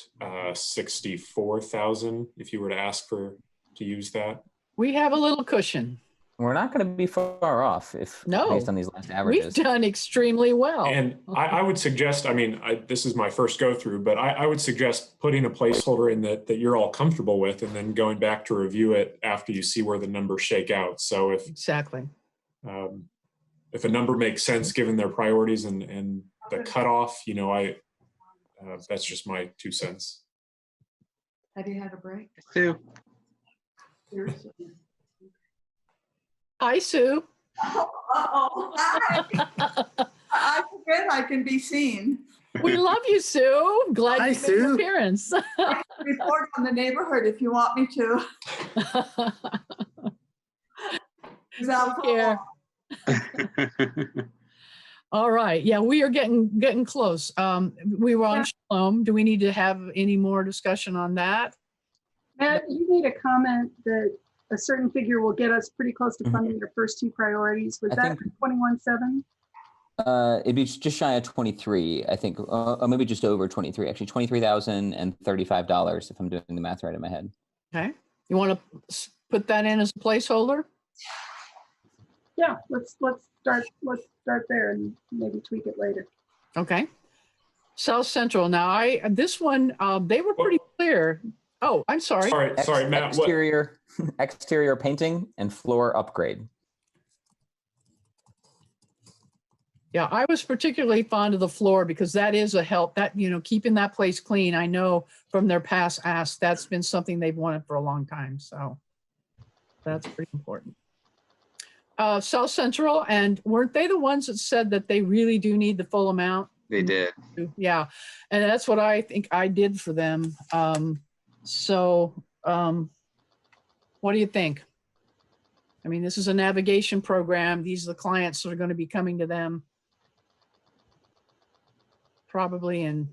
64,000 if you were to ask to use that. We have a little cushion. We're not going to be far off based on these last averages. We've done extremely well. And I would suggest, I mean, this is my first go through, but I would suggest putting a placeholder in that you're all comfortable with, and then going back to review it after you see where the numbers shake out. So if a number makes sense given their priorities and the cutoff, that's just my 2 cents. Have you had a break? Sue. Hi, Sue. Oh, hi. I forget I can be seen. We love you, Sue. Glad you made your appearance. I can report on the neighborhood if you want me to. All right. Yeah, we are getting close. We were on Shalom. Do we need to have any more discussion on that? Matt, you made a comment that a certain figure will get us pretty close to funding your first 2 priorities. Was that 21.7? It'd be just shy of 23, I think, or maybe just over 23, actually, $23,035, if I'm doing the math right in my head. Okay. You want to put that in as a placeholder? Yeah, let's start there and maybe tweak it later. Okay. South Central. Now, this one, they were pretty clear. Oh, I'm sorry. Sorry, Matt. Exterior painting and floor upgrade. Yeah, I was particularly fond of the floor because that is a help. That, keeping that place clean, I know from their past asks, that's been something they've wanted for a long time. So that's pretty important. South Central, and weren't they the ones that said that they really do need the full amount? They did. Yeah, and that's what I think I did for them. What do you think? I mean, this is a navigation program. These are the clients that are going to be coming to them probably in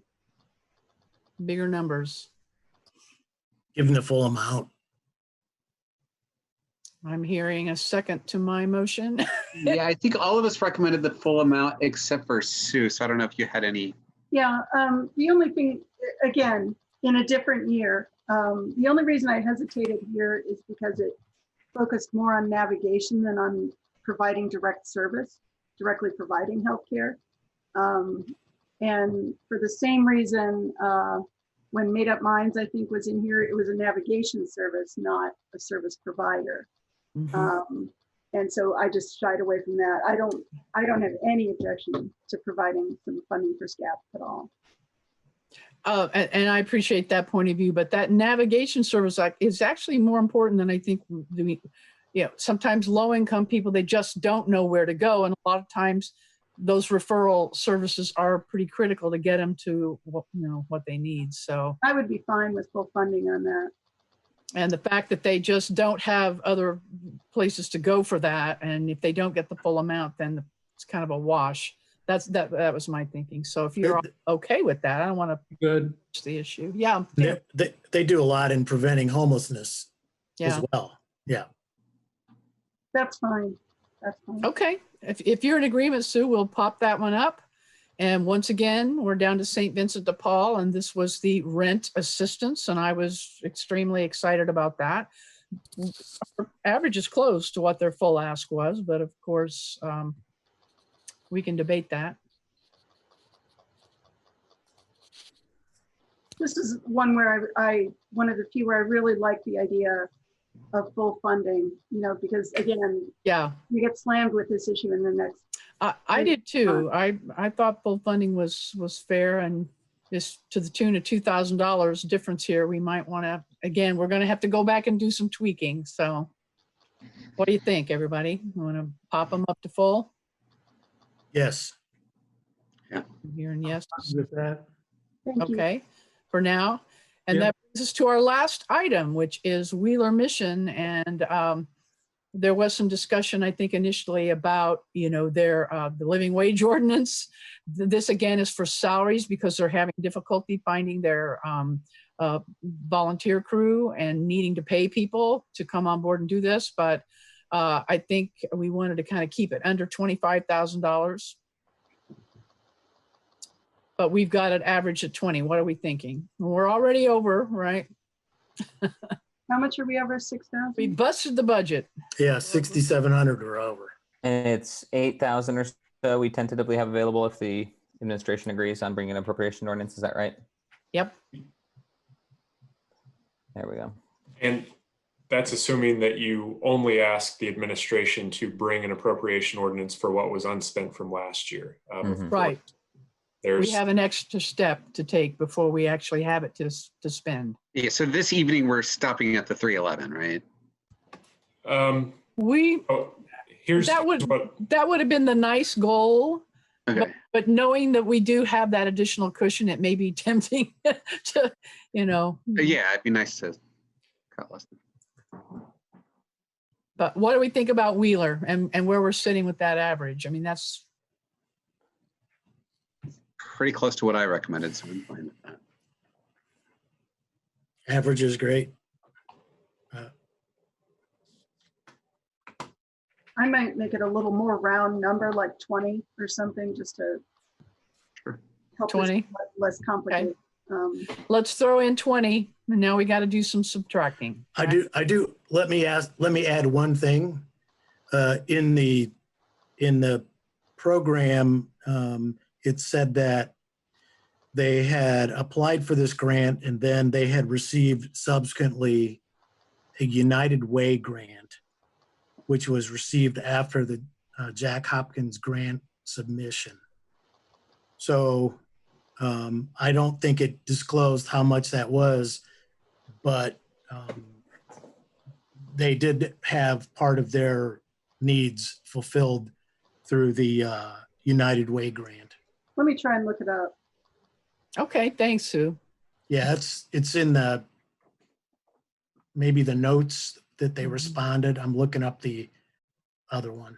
bigger numbers. Given the full amount. I'm hearing a second to my motion. Yeah, I think all of us recommended the full amount except for Sue. So I don't know if you had any. Yeah, the only thing, again, in a different year, the only reason I hesitated here is because it focused more on navigation than on providing direct service, directly providing healthcare. And for the same reason, when Made Up Minds, I think, was in here, it was a navigation service, not a service provider. And so I just shied away from that. I don't have any objection to providing some funding for SCAP at all. And I appreciate that point of view, but that navigation service is actually more important than I think. Sometimes low-income people, they just don't know where to go, and a lot of times those referral services are pretty critical to get them to what they need. So I would be fine with full funding on that. And the fact that they just don't have other places to go for that, and if they don't get the full amount, then it's kind of a wash. That was my thinking. So if you're okay with that, I don't want to push the issue. Yeah. They do a lot in preventing homelessness as well. Yeah. That's fine. That's fine. Okay. If you're in agreement, Sue, we'll pop that one up. And once again, we're down to St. Vincent de Paul, and this was the rent assistance, and I was extremely excited about that. our average is close to what their full ask was, but of course, we can debate that. This is one where one of the few where I really like the idea of full funding, you know, because again, Yeah, you get slammed with this issue in the next. I did too. I thought full funding was fair, and is to the tune of $2,000 difference here. We might want to, again, we're going to have to go back and do some tweaking. So what do you think, everybody? Want to pop them up to full? Yes. Hearing yes. With that. Thank you. Okay, for now. And Yeah. that brings us to our last item, which is Wheeler Mission. And there was some discussion, I think, initially about, you know, their the living wage ordinance. This again is for salaries because they're having difficulty finding their volunteer crew and needing to pay people to come on board and do this. But I think we wanted to kind of keep it under $25,000. But we've got an average at 20. What are we thinking? We're already over, right? How much are we over? 6,000? We busted the budget. Yeah, 6,700 or over. And it's 8,000 or so we tentatively have available if the administration agrees on bringing an appropriation ordinance. Is that right? Yep. There we go. And that's assuming that you only ask the administration to bring an appropriation ordinance for what was unspent from last year. Right. We There's, have an extra step to take before we actually have it to spend. Yeah, so this evening we're stopping at the 311, right? here's that would what, have been the nice goal. Okay. But knowing that we do have that additional cushion, it may be tempting to, you know. Yeah, it'd be nice to cut less. But what do we think about Wheeler and where we're sitting with that average? I mean, that's Pretty close to what I recommended, so I'm fine with that. Average is great. I might make it a little more round number, like 20 or something, just to help 20. us less complicated. Let's throw in 20. And now we got to do some subtracting. I do. Let me add one thing. In the program, it said that they had applied for this grant and then they had received subsequently a United Way grant, which was received after the Jack Hopkins grant submission. So I don't think it disclosed how much that was, but they did have part of their needs fulfilled through the United Way grant. Let me try and look it up. Okay, thanks, Sue. Yeah, it's in the, maybe the notes that they responded. I'm looking up the other one.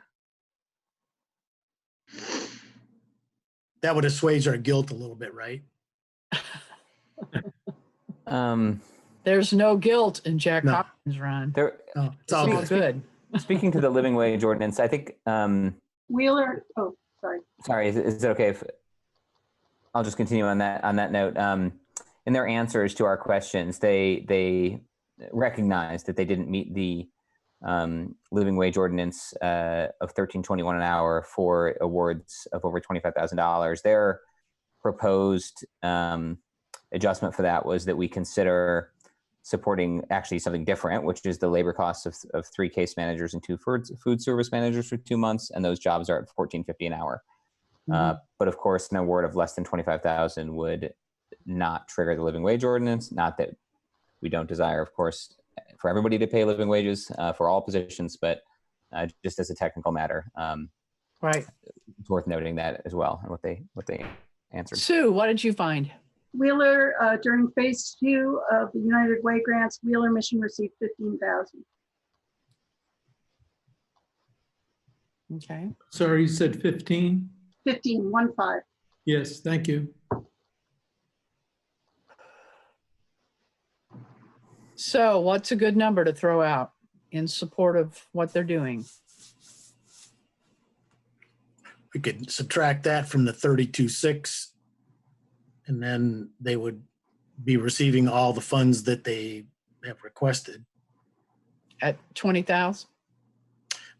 That would assuage our guilt a little bit, right? There's no guilt in Jack No. Hopkins, Ron. It's all It's good. good. Speaking to the living wage ordinance, I think, Wheeler, oh, sorry. sorry, is it okay if I'll just continue on that note? In their answers to our questions, they recognized that they didn't meet the living wage ordinance of $13.21 an hour for awards of over $25,000. Their proposed adjustment for that was that we consider supporting actually something different, which is the labor costs of 3 case managers and 2 food service managers for 2 months, and those jobs are at $14.50 an hour. But of course, an award of less than $25,000 would not trigger the living wage ordinance. Not that we don't desire, of course, for everybody to pay living wages for all positions, but just as a technical matter, Right. it's worth noting that as well, and what they answered. Sue, what did you find? Wheeler, during phase 2 of the United Way grants, Wheeler Mission received 15,000. Okay. Sorry, you said 15? 15, 1-5. Yes, thank you. So what's a good number to throw out in support of what they're doing? We could subtract that from the 32.6, and then they would be receiving all the funds that they have requested. At 20,000?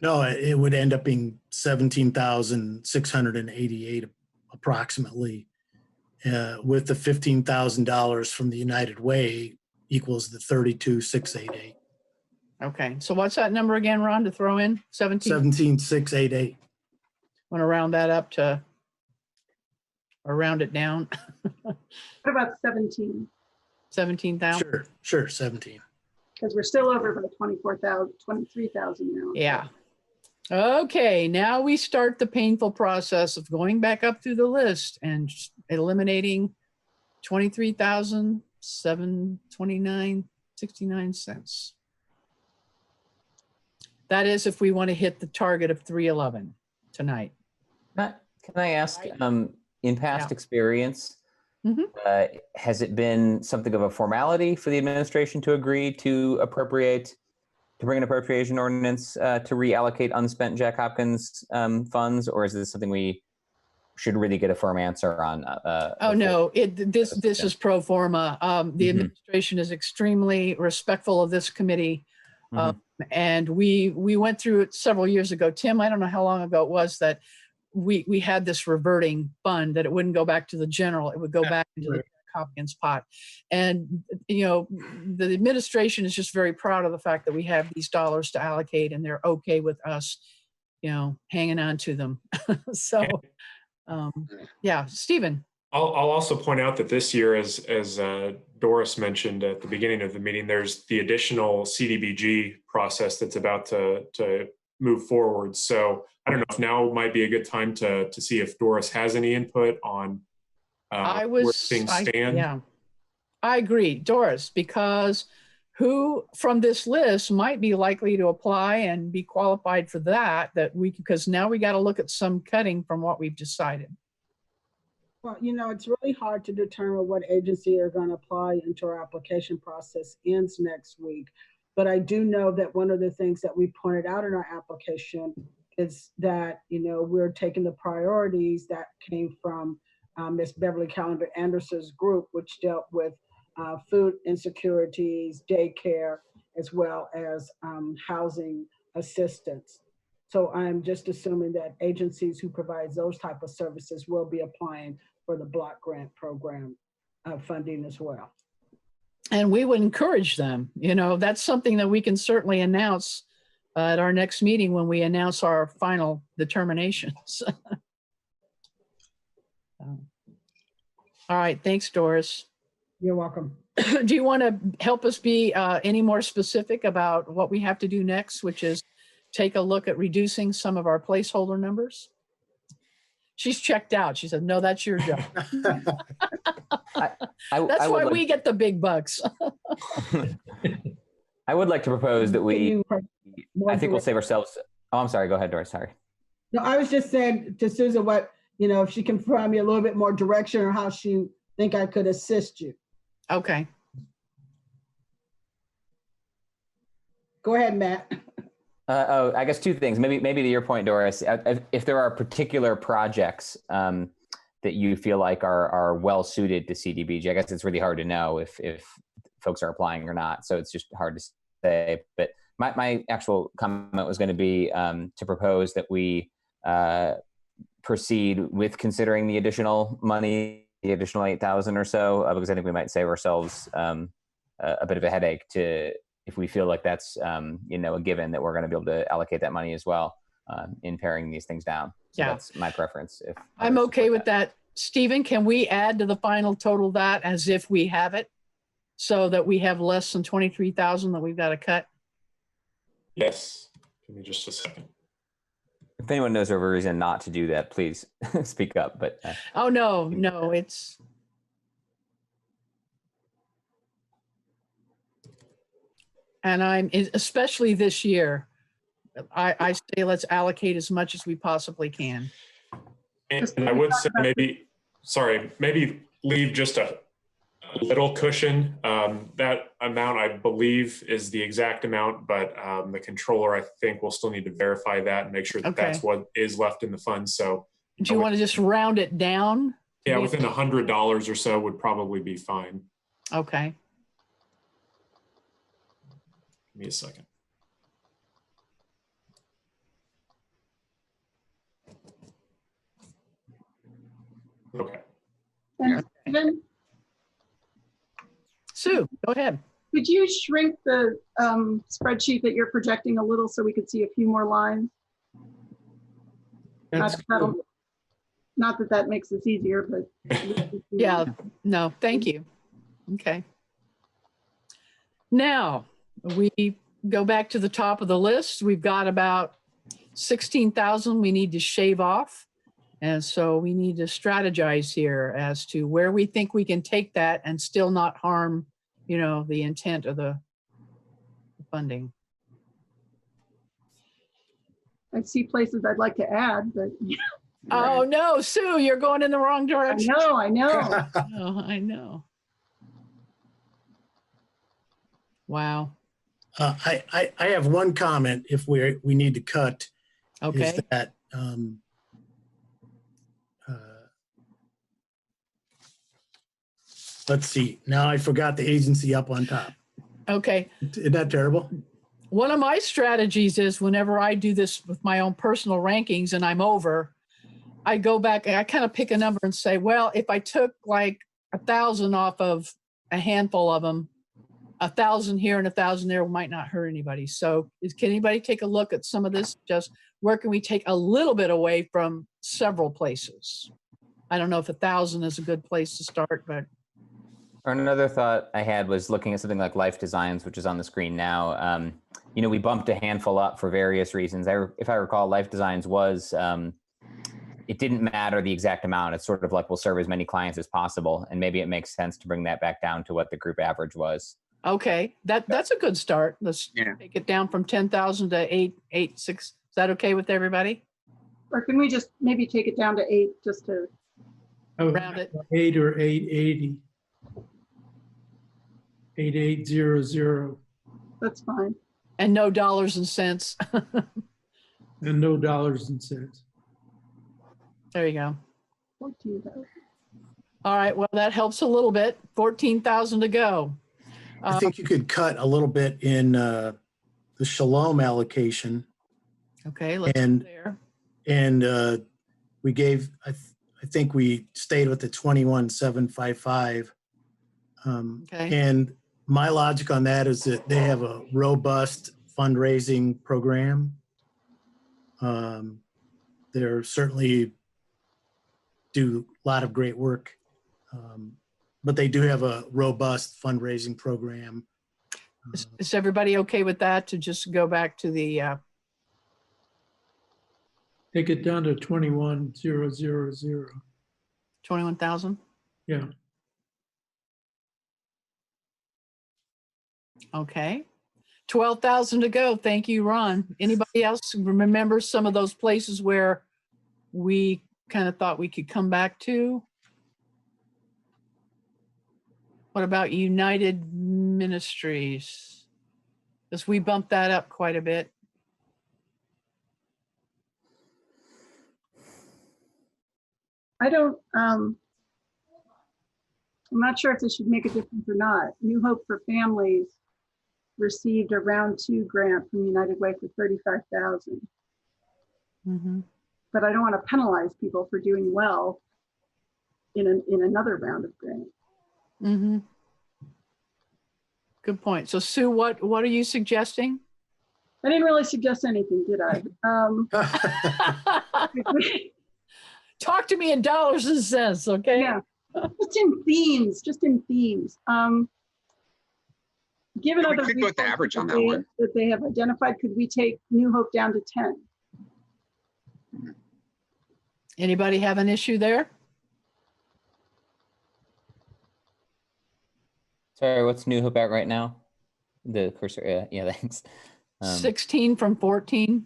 No, it would end up being 17,688 approximately, with the $15,000 from the United Way equals the 32,688. Okay, so what's that number again, Ron, to throw in? 17? 17,688. Want to round that up to, or round it down? What about 17? 17,000? Sure, 17. Because we're still over by 24,000, 23,000 now. Yeah. Okay, now we start the painful process of going back up through the list and eliminating 23,729.69 cents. That is if we want to hit the target of 311 tonight. Can I ask, in past experience, has it been something of a formality for the administration to agree to bring an appropriation ordinance to reallocate unspent Jack Hopkins funds, or is this something we should really get a firm answer on? Oh no, this is pro forma. The administration is extremely respectful of this committee, and we went through it several years ago. Tim, I don't know how long ago it was that we had this reverting fund, that it wouldn't go back to the general, it would go back into the Hopkins pot. And, you know, the administration is just very proud of the fact that we have these dollars to allocate, and they're okay with us, you know, hanging on to them. So, yeah, Stephen. I'll also point out that this year, as Doris mentioned at the beginning of the meeting, there's the additional CDBG process that's about to move forward. So I don't know if now might be a good time to see if Doris has any input on where things stand. Yeah, I agree, Doris, because who from this list might be likely to apply and be qualified for because now we got to look at some cutting from what we've decided. Well, you know, it's really hard to determine what agency are going to apply into our application process ends next week. But I do know that one of the things that we pointed out in our application is that, you know, we're taking the priorities that came from Ms. Beverly Callender Anderson's group, which dealt with food insecurities, daycare, as well as housing assistance. So I'm just assuming that agencies who provide those type of services will be applying for the block grant program funding as well. And we would encourage them. You know, that's something that we can certainly announce at our next meeting when we announce our final determinations. All right, thanks, Doris. You're welcome. Do you want to help us be any more specific about what we have to do next, which is take a look at reducing some of our placeholder numbers? She's checked out. She said, no, that's your job. That's why we get the big bucks. I would like to propose that I think we'll save ourselves. Oh, I'm sorry. Go ahead, Doris. Sorry. No, I was just saying to Susan, what, you know, if she can provide me a little bit more direction or how she think I could assist you. Okay. Go ahead, Matt. I guess two things. Maybe to your point, Doris, if there are particular projects that you feel like are well suited to CDBG, I guess it's really hard to know if folks are applying or not. So it's just hard to say. But my actual comment was going to be to propose that we proceed with considering the additional money, the additional 8,000 or so, because I think we might save ourselves a bit of a headache if we feel like that's you know, a given that we're going to be able to allocate that money as well in paring these things down. So yeah, that's my preference. If I'm okay with that. Stephen, can we add to the final total that as if we have it, so that we have less than 23,000 that we've got to cut? Yes. Give me just a second. If anyone knows of a reason not to do that, please speak up. But oh no, it's. And I'm, especially this year, I say let's allocate as much as we possibly can. And I would say maybe leave just a little cushion. That amount, I believe, is the exact amount, but the controller, I think, will still need to verify that and make sure that that's what is left in the fund. So do you want to just round it down? Yeah, within $100 or so would probably be fine. Okay. Give me a second. Okay. And Stephen, Sue, go ahead. could you shrink the spreadsheet that you're projecting a little so we could see a few more lines? That's good. Not that that makes this easier, but. Yeah, no, thank you. Okay. Now, we go back to the top of the list. We've got about 16,000 we need to shave off. And so we need to strategize here as to where we think we can take that and still not harm, you know, the intent of the funding. I see places I'd like to add, but. Oh no, Sue, you're going in the wrong direction. I know. Oh, I know. Wow. I have one comment if we need to cut. Okay. Is that let's see. Now I forgot the agency up on top. Okay. Isn't that terrible? One of my strategies is whenever I do this with my own personal rankings and I'm over, I go back and I kind of pick a number and say, well, if I took like 1,000 off of a handful of them, 1,000 here and 1,000 there might not hurt anybody. So can anybody take a look at some of this? Just where can we take a little bit away from several places? I don't know if 1,000 is a good place to start, but. Or another thought I had was looking at something like Life Designs, which is on the screen now. You know, we bumped a handful up for various reasons. If I recall, Life Designs was, it didn't matter the exact amount. It's sort of like we'll serve as many clients as possible. And maybe it makes sense to bring that back down to what the group average was. Okay, that's a good start. Let's take it down from 10,000 to 886. Is that okay with everybody? Or can we just maybe take it down to 8 just to round it? 8 or 880. 8800. That's fine. And no dollars and cents. And no dollars and cents. There you go. 14,000. All right, well, that helps a little bit. 14,000 to go. I think you could cut a little bit in the Shalom allocation. Okay, let's and go there. And we gave, I think we stayed with the 21,755. Okay. And my logic on that is that they have a robust fundraising program. They're certainly do a lot of great work, but they do have a robust fundraising program. Is everybody okay with that to just go back to the Take it down to 21,000. 21,000? Yeah. Okay. 12,000 to go. Thank you, Ron. Anybody else remember some of those places where we kind of thought we could come back to? What about United Ministries? Because we bumped that up quite a bit. I don't, I'm not sure if this should make a difference or not. New Hope for Families received a round 2 grant from United Way for 35,000. Mm-hmm. But I don't want to penalize people for doing well in another round of grant. Mm-hmm. Good point. So Sue, what are you suggesting? I didn't really suggest anything, did I? Talk to me in dollars and cents, okay? Yeah, just in themes. Given Yeah, we other could go with the average on that resources one. that they have identified, could we take New Hope down to 10? Anybody have an issue there? Sorry, what's New Hope at right now? The cursor, yeah, thanks. 16 from 14.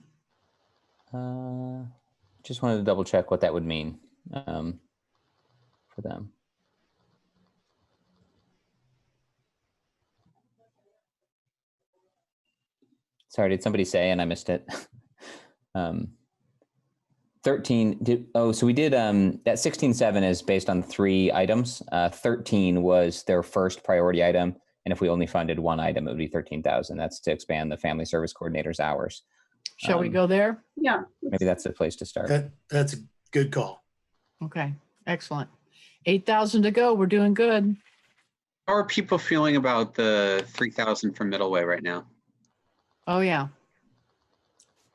Just wanted to double check what that would mean for them. Sorry, did somebody say and I missed it? 13, so we did, that 16.7 is based on 3 items. 13 was their first priority item. And if we only funded 1 item, it would be 13,000. That's to expand the family service coordinator's hours. Shall we go there? Yeah. Maybe that's the place to start. That's a good call. Okay, excellent. 8,000 to go. We're doing good. How are people feeling about the 3,000 from Middleway right now? Oh, yeah.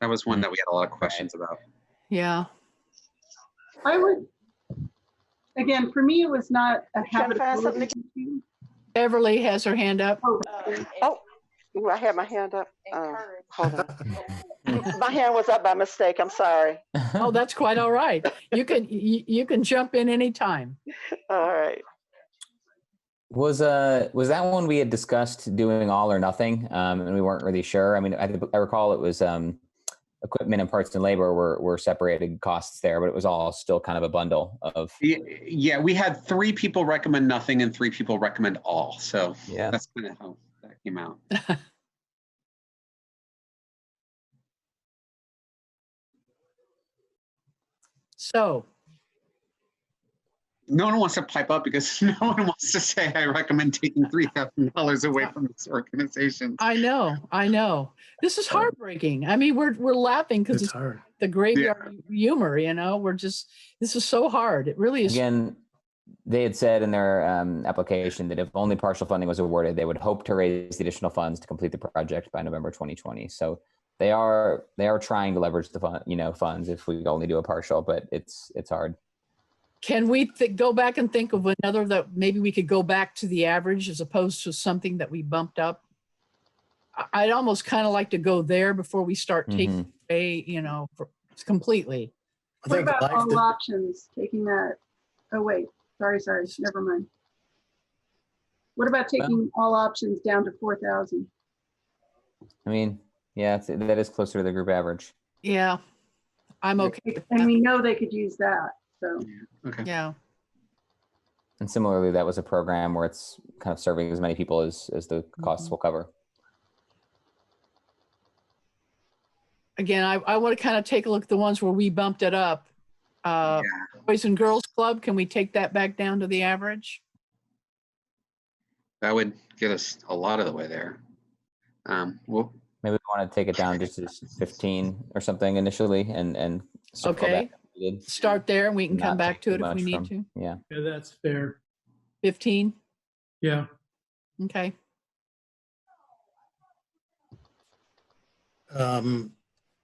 That was one that we had a lot of questions about. Yeah. I would, again, for me, it was not a Trying to find something habitability issue. Beverly has her hand up. Oh, ooh, I had my hand up. Hold on. My hand was up by mistake. I'm sorry. Oh, that's quite all right. You can jump in anytime. All right. Was that one we had discussed doing all or nothing, and we weren't really sure? I mean, I recall it was equipment and parts and labor were separated costs there, but it was all still kind of a bundle of. Yeah, we had 3 people recommend nothing and 3 people recommend all. So yeah, that's kind of how that came out. So. No one wants to pipe up because no one wants to say, I recommend taking $3,000 away from this organization. I know. This is heartbreaking. I mean, we're laughing because it's hard. The graveyard humor, this is so hard. It really is. Again, they had said in their application that if only partial funding was awarded, they would hope to raise the additional funds to complete the project by November 2020. So they are trying to leverage the funds if we only do a partial, but it's hard. Can we go back and think of another that maybe we could go back to the average as opposed to something that we bumped up? I'd almost kind of like to go there before we start taking away, completely. What about all options, taking that? Oh, wait, sorry, never mind. What about taking all options down to 4,000? I mean, yeah, that is closer to the group average. Yeah, I'm okay. And we know they could use that, so. Okay. Yeah. And similarly, that was a program where it's kind of serving as many people as the costs will cover. Again, I want to kind of take a look at the ones where we bumped it up. Boys and Girls Club, can we take that back down to the average? That would get us a lot of the way there. Well, maybe we want to take it down just to 15 or something initially, and okay, start there, and we can come back to it if we need to. Yeah, that's fair. 15. Yeah. Okay.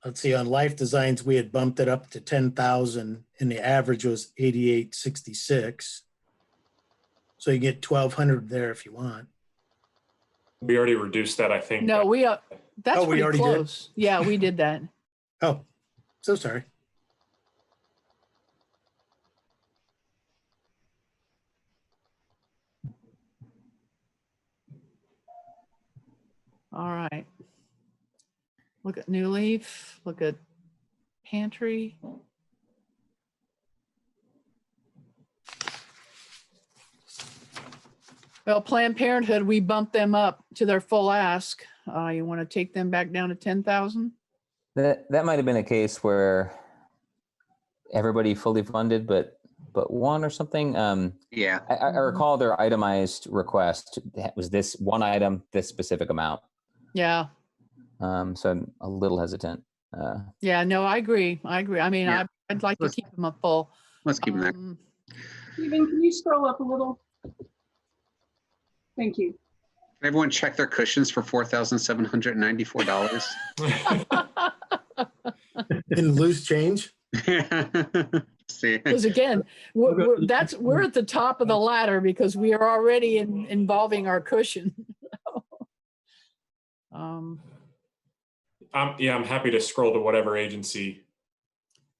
Let's see, on Life Designs, we had bumped it up to 10,000 and the average was 8866. So you get 1,200 there if you want. We already reduced that, I think. No, that's we pretty already close. did? Yeah, we did that. Oh, so sorry. All right. Look at New Leaf, look at Pantry. Well, Planned Parenthood, we bumped them up to their full ask. You want to take them back down to 10,000? That might have been a case where everybody fully funded, but one or something. Yeah. I recall their itemized request was this one item, this specific amount. Yeah. So I'm a little hesitant. Yeah, no, I agree. I mean, yeah. I'd like to keep them up full. Let's keep them there. Stephen, can you scroll up a little? Thank you. Can everyone check their cushions for $4,794? In loose change? See. Because again, we're at the top of the ladder because we are already involving our cushion. Yeah, I'm happy to scroll to whatever agency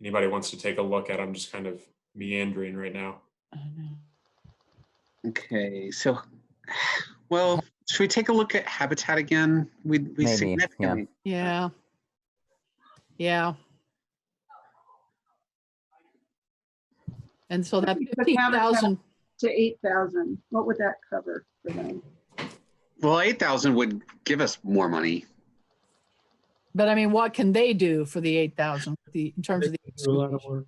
anybody wants to take a look at. I'm just kind of meandering right now. Okay, so, well, should we take a look at Habitat again? We Maybe, significantly. Yeah. Yeah. And so that 15,000 to 8,000, what would that cover for them? Well, 8,000 would give us more money. But I mean, what can they do for the 8,000 in terms of the do a lot of work?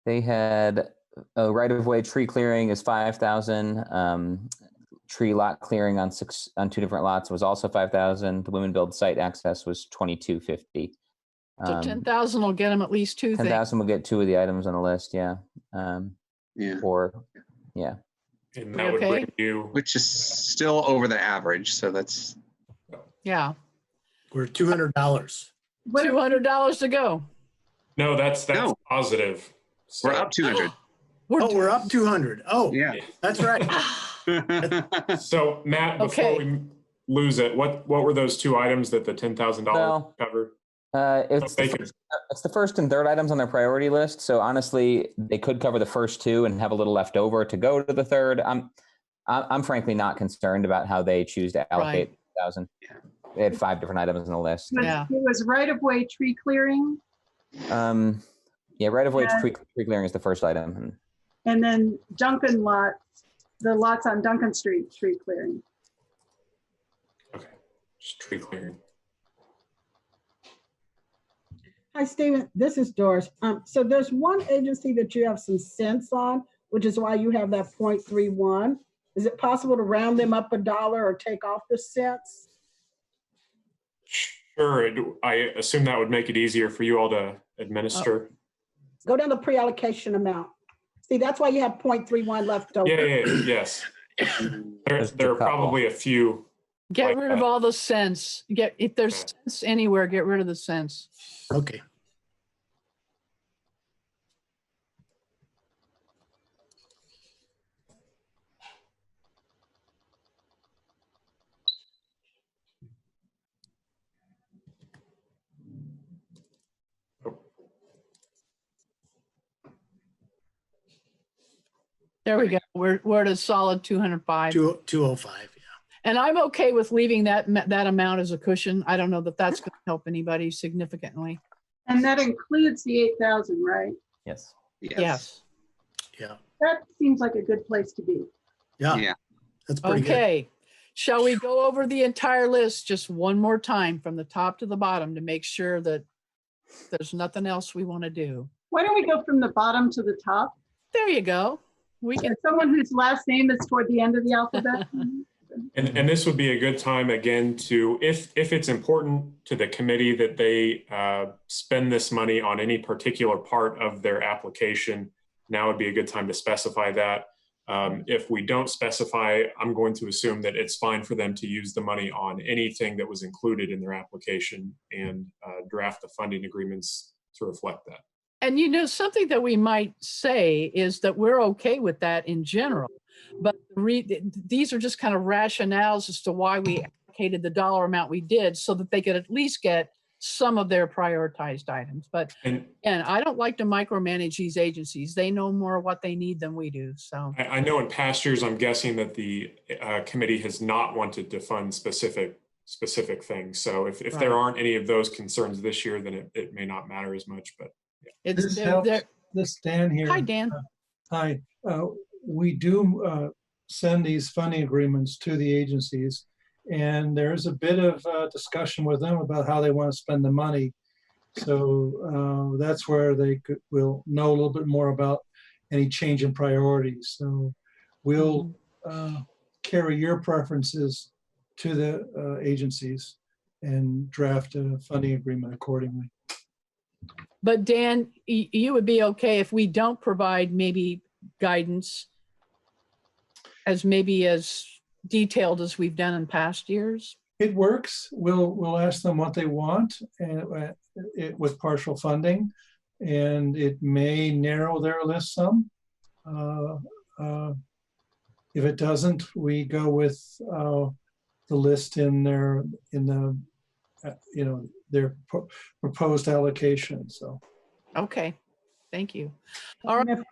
They had a right-of-way tree clearing is 5,000. Tree lot clearing on 2 different lots was also 5,000. The women build site access was 2,250. So 10,000 will get them at least two things. 10,000 will get 2 of the items on the list. Yeah. Yeah. Or yeah. And that would bring you, Which is still over the average. So that's. Yeah. We're $200. What if- $200 to go. no, that's No. positive. So, We're up 200. We're up 200. Oh, Yeah. that's right. So Matt, before Okay. we lose it, what were those 2 items that the $10,000 Well, cover? It's the first and third items on their priority list. So honestly, they could cover the first 2 and have a little left over to go to the third. I'm frankly not concerned about how they choose to allocate 1,000. Yeah. They had 5 different items on the list. Yeah. It was right-of-way tree clearing, Yeah, right of way tree clearing is the first item. and then Duncan lots, the lots on Duncan Street, tree clearing. Okay, just tree clearing. Hi, Stephen. This is Doris. So there's one agency that you have some sense on, which is why you have that 0.31. Is it possible to round them up $1 or take off the cents? Sure, I assume that would make it easier for you all to administer. Go down to pre-allocation amount. See, that's why you have 0.31 left over. Yes. There are probably a few. Get like rid of that. all the cents. If there's cents anywhere, get rid of the cents. Okay. There we go. We're at a solid 205. 205. Yeah. And I'm okay with leaving that amount as a cushion. I don't know that that's going to help anybody significantly. And that includes the 8,000, right? Yes. Yes. Yeah. That seems like a good place to be. Yeah. Yeah. That's pretty good. Okay. Shall we go over the entire list just one more time from the top to the bottom to make sure that there's nothing else we want to do? Why don't we go from the bottom to the top? There you go. We can. As someone whose last name is toward the end of the alphabet. And this would be a good time again to, if it's important to the committee that they spend this money on any particular part of their application, now would be a good time to specify that. If we don't specify, I'm going to assume that it's fine for them to use the money on anything that was included in their application and draft the funding agreements to reflect that. And you know, something that we might say is that we're okay with that in general, but these are just kind of rationales as to why we allocated the dollar amount we did so that they could at least get some of their prioritized items. But and I don't like to micromanage these agencies. They know more what they need than we do. So I know in past years, I'm guessing that the committee has not wanted to fund specific things. So if there aren't any of those concerns this year, then it may not matter as much. But yeah. This helps. This Dan here. Hi, Dan. Hi. We do send these funding agreements to the agencies, and there's a bit of discussion with them about how they want to spend the money. So that's where will know a little bit more about any change in priorities. So we'll carry your preferences to the agencies and draft a funding agreement accordingly. But Dan, you would be okay if we don't provide maybe guidance as detailed as we've done in past years? It works. We'll ask them what they want and with partial funding, and it may narrow their list some. If it doesn't, we go with the list in their proposed allocation. So. Okay, thank you. All right. Add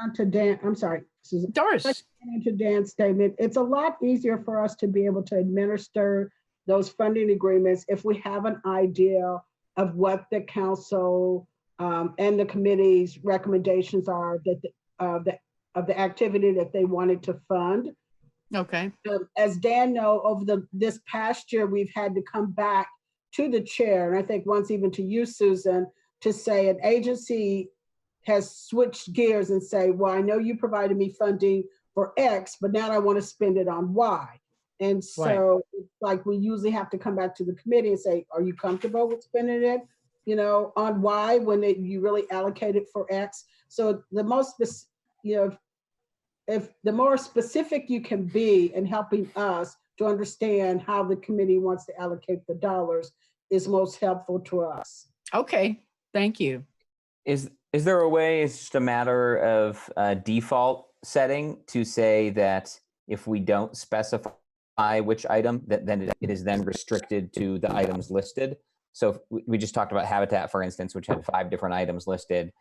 on to Dan. I'm sorry, Susan. Doris. Add to Dan's statement. It's a lot easier for us to be able to administer those funding agreements if we have an idea of what the council and the committee's recommendations are of the activity that they wanted to fund. Okay. As Dan know, over this past year, we've had to come back to the chair, and I think once even to you, Susan, to say an agency has switched gears and say, well, I know you provided me funding for X, but now I want to spend it on Y. And so it's like we usually have to come back to the committee and say, are you comfortable with spending it on why when you really allocate it for X. So the most, if the more specific you can be in helping us to understand how the committee wants to allocate the dollars is most helpful to us. Okay, thank you. Is there a way, it's just a matter of default setting to say that if we don't specify which item, that then it is then restricted to the items listed? So if we just talked about Habitat, for instance, which had 5 different items listed,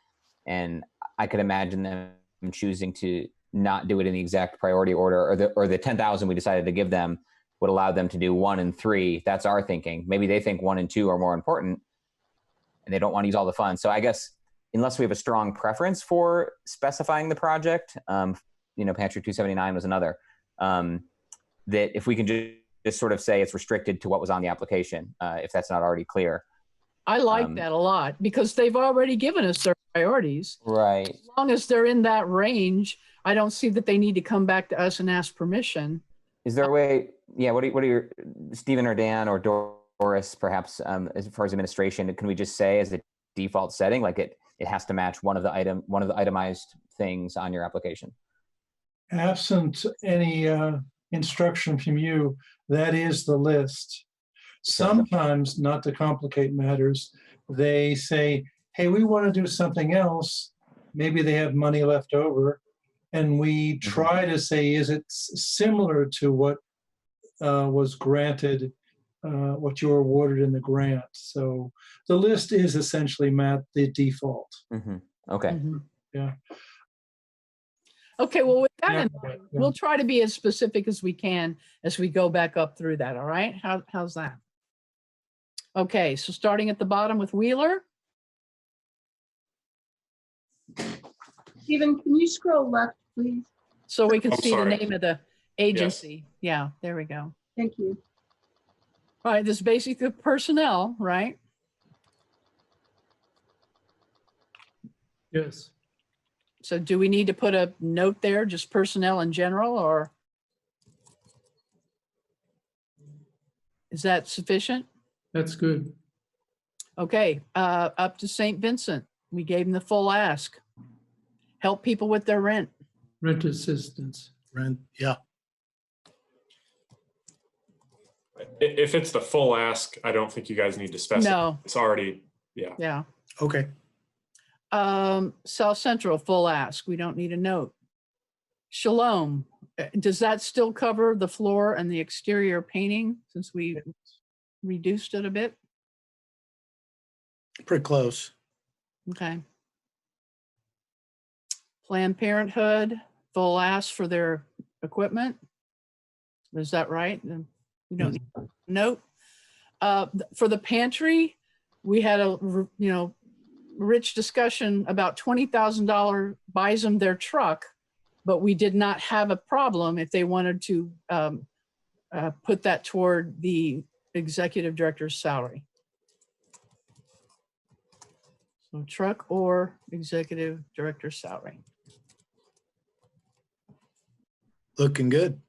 and I could imagine them choosing to not do it in the exact priority order, or the 10,000 we decided to give them would allow them to do 1 and 3. That's our thinking. Maybe they think 1 and 2 are more important, and they don't want to use all the funds. So I guess unless we have a strong preference for specifying the project, Pantry 279 was another, that if we can just sort of say it's restricted to what was on the application, if that's not already clear. I like that a lot because they've already given us their priorities. Right. As long as they're in that range, I don't see that they need to come back to us and ask permission. Is there a way, what are your, Stephen or Dan or Doris, perhaps, as far as administration, can we just say as a default setting, like it has to match one of the itemized things on your application? Absent any instruction from you, that is the list. Sometimes, not to complicate matters, they say, hey, we want to do something else. Maybe they have money left over. And we try to say, is it similar to what was granted, what you were awarded in the grant? So the list is essentially, Matt, the default. Okay. Yeah. Okay, well, with that in mind, we'll try to be as specific as we can as we go back up through that, all right? How's that? Okay, so starting at the bottom with Wheeler. Stephen, can you scroll left, please? So we can see the sorry. name of the agency. Yes. Yeah, there we go. Thank you. All right, this is basically personnel, right? Yes. So do we need to put a note there, just personnel in general, or is that sufficient? That's good. Okay, up to St. Vincent. We gave them the full ask. Help people with their rent. Rent assistance. Rent, yeah. If it's the full ask, I don't think you guys need to specify. No. It's already, yeah. Yeah. Okay. South Central, full ask. We don't need a note. Shalom. Does that still cover the floor and the exterior painting since we reduced it a bit? Pretty close. Okay. Planned Parenthood, full ask for their equipment. Is that right? We don't need a note. For the pantry, we had a rich discussion about $20,000 buys them their truck, but we did not have a problem if they wanted to put that toward the executive director's salary. So truck or executive director's salary. Looking good.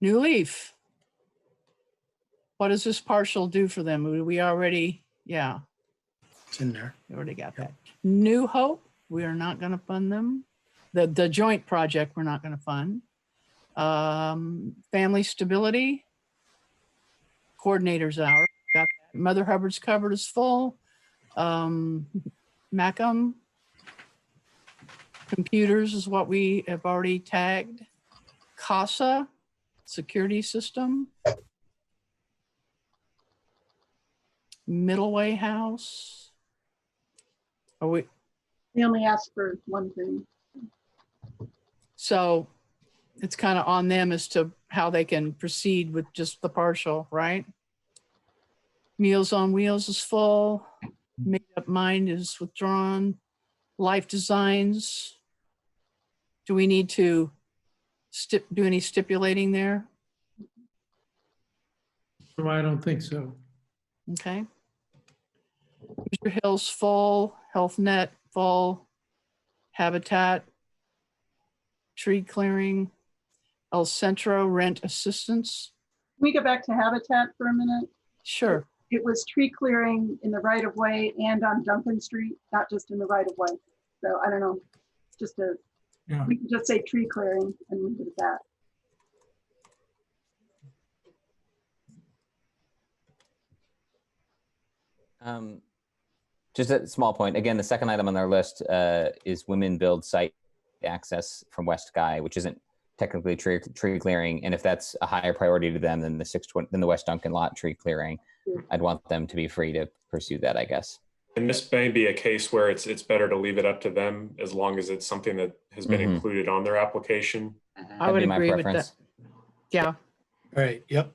New Leaf. What does this partial do for them? We already, yeah. It's in there. We already got that. New Hope, we are not going to fund them. The joint project, we're not going to fund. Family Stability, coordinator's hour. Got that. Mother Hubbard's cupboard is full. Macum, computers is what we have already tagged. CASA, security system. Middleway House. Are we? They only asked for one thing. So it's kind of on them as to how they can proceed with just the partial, right? Meals on Wheels is full. Made Up Mind is withdrawn. Life Designs. Do we need to do any stipulating there? No, I don't think so. Okay. Hoosier Hills full. Health Net full. Habitat. Tree clearing. El Centro rent assistance. Can we go back to Habitat for a minute? Sure. it was tree clearing in the right of way and on Duncan Street, not just in the right of way. So I don't know, it's just Yeah. we can just say tree clearing and leave it at that. Just a small point. Again, the second item on our list is women build site access from West Guy, which isn't technically tree clearing. And if that's a higher priority to them than the West Duncan lot tree clearing, I'd want them to be free to pursue that, I guess. And this may be a case where it's better to leave it up to them as long as it's something that has been included on their application. I would agree with that. Yeah. All right, yep.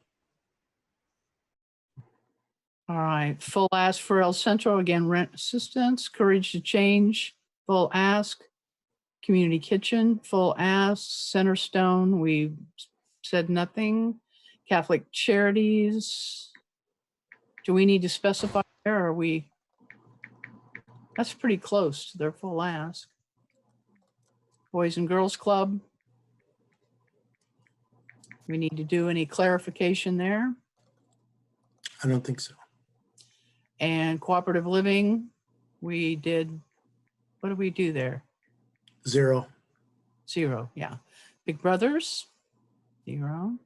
All right, full ask for El Centro, again, rent assistance, Courage to Change, full ask, Community Kitchen, full ask, Centerstone, we said nothing, Catholic Charities. Do we need to specify there, or are we? That's pretty close to their full ask. Boys and Girls Club. We need to do any clarification there? I don't think so. And Cooperative Living, we did, what did we do there? 0. 0, yeah. Big Brothers, 0.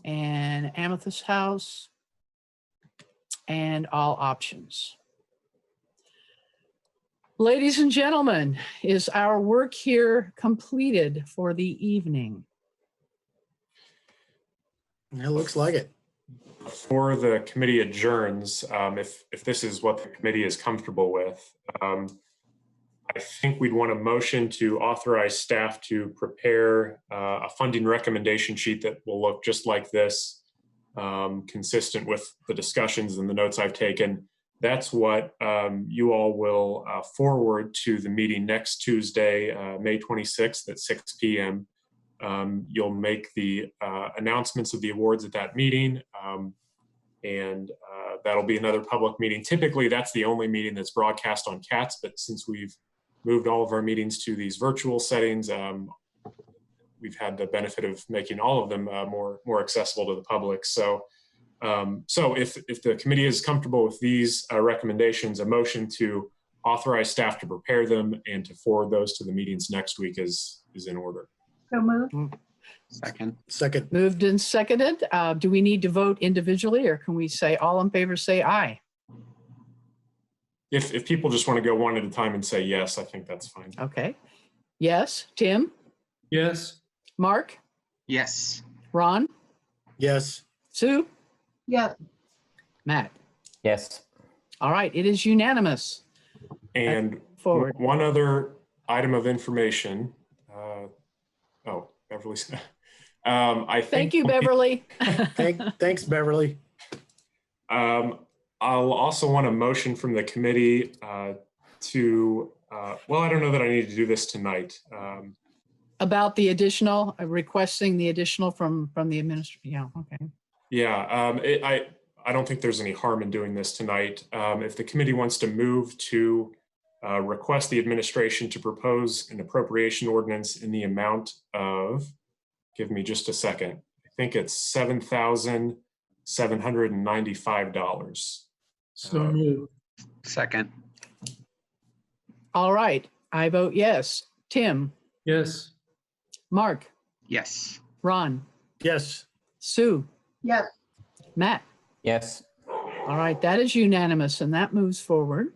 And Amethyst House, and all options. Ladies and gentlemen, is our work here completed for the evening? It looks like it. Before the committee adjourns, if this is what the committee is comfortable with, I think we'd want a motion to authorize staff to prepare a funding recommendation sheet that will look just like this, consistent with the discussions and the notes I've taken. That's what you all will forward to the meeting next Tuesday, May 26th at 6 p.m. You'll make the announcements of the awards at that meeting, and that'll be another public meeting. Typically, that's the only meeting that's broadcast on CATS, but since we've moved all of our meetings to these virtual settings, we've had the benefit of making all of them more accessible to the public. So, if the committee is comfortable with these recommendations, a motion to authorize staff to prepare them and to forward those to the meetings next week is in order. So moved. Second. Moved and seconded. Do we need to vote individually, or can we say all in favor, say aye? If people just want to go one at a time and say yes, I think that's fine. Okay. Yes. Tim? Yes. Mark? Yes. Ron? Yes. Sue? Yes. Matt? Yes. All right. It is unanimous. And Forward. one other item of information. Oh, Beverly's. I think. Thank you, Beverly. Thanks, Beverly. I'll also want a motion from the committee to, well, I don't know that I need to do this tonight. About the additional, requesting the additional from the administrator. Yeah, okay. Yeah, I don't think there's any harm in doing this tonight. If the committee wants to move to request the administration to propose an appropriation ordinance in the amount of, give me just a second, I think it's $7,795. So moved. Second. All right. I vote yes. Tim? Yes. Mark? Yes. Ron? Yes. Sue? Yes. Matt? Yes. All right. That is unanimous, and that moves forward.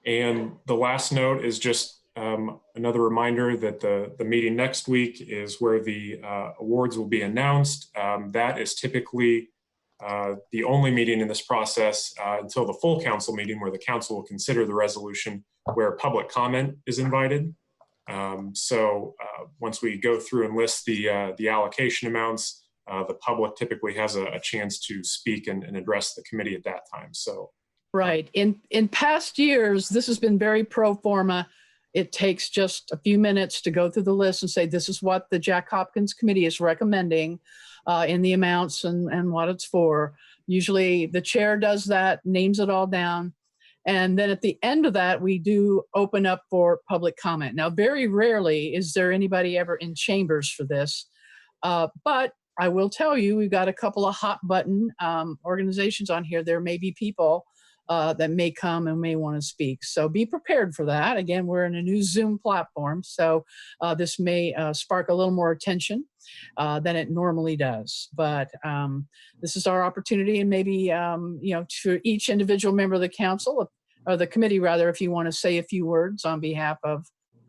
And the last note is just another reminder that the meeting next week is where the awards will be announced. That is typically the only meeting in this process until the full council meeting, where the council will consider the resolution, where public comment is invited. Once we go through and list the allocation amounts, the public typically has a chance to speak and address the committee at that time. So. Right. In past years, this has been very pro forma. It takes just a few minutes to go through the list and say, this is what the Jack Hopkins Committee is recommending in the amounts and what it's for. Usually the chair does that, names it all down. And then at the end of that, we do open up for public comment. Now, very rarely is there anybody ever in chambers for this. But I will tell you, we've got a couple of hot button organizations on here. There may be people that may come and may want to speak. So be prepared for that. Again, we're in a new Zoom platform, so this may spark a little more attention than it normally does. But this is our opportunity, and maybe to each individual member of the council, or the committee rather, if you want to say a few words on behalf of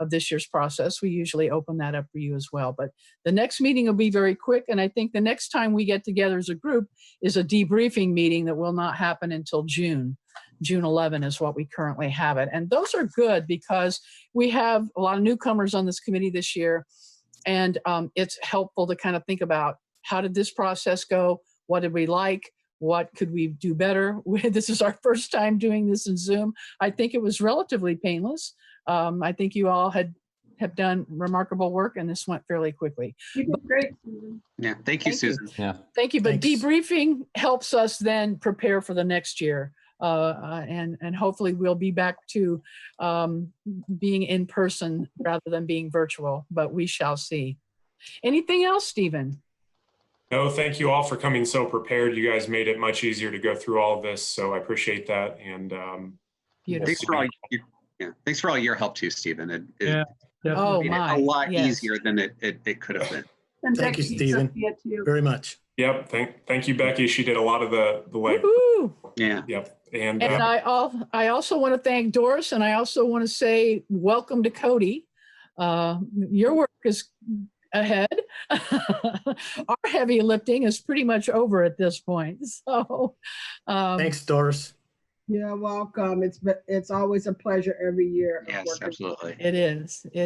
this year's process, we usually open that up for you as well. But the next meeting will be very quick, and I think the next time we get together as a group is a debriefing meeting that will not happen until June. June 11 is what we currently have it. And those are good because we have a lot of newcomers on this committee this year. And it's helpful to kind of think about, how did this process go? What did we like? What could we do better? This is our first time doing this in Zoom. I think it was relatively painless. I think you all have done remarkable work, and this went fairly quickly. You did great, Susan. Yeah, thank you, Susan. Yeah. Thank you. But Thanks. debriefing helps us then prepare for the next year. And hopefully we'll be back to being in person rather than being virtual, but we shall see. Anything else, Stephen? No, thank you all for coming so prepared. You guys made it much easier to go through all of this, so I appreciate that. And Beautiful. Thanks for all your help too, Stephen. Yeah, Oh, made it my. a lot Yes. easier than it could have been. And Thank you, Becky, Stephen. Sophia, too. Very much. Yep, thank you, Becky. She did a lot of the leg. Woohoo! Yeah. Yep, and And I also want to thank Doris, and I also want to say welcome to Cody. Your work is ahead. Our heavy lifting is pretty much over at this point. So Thanks, Doris. You're welcome. It's always a pleasure every year. of Yes, working. absolutely. It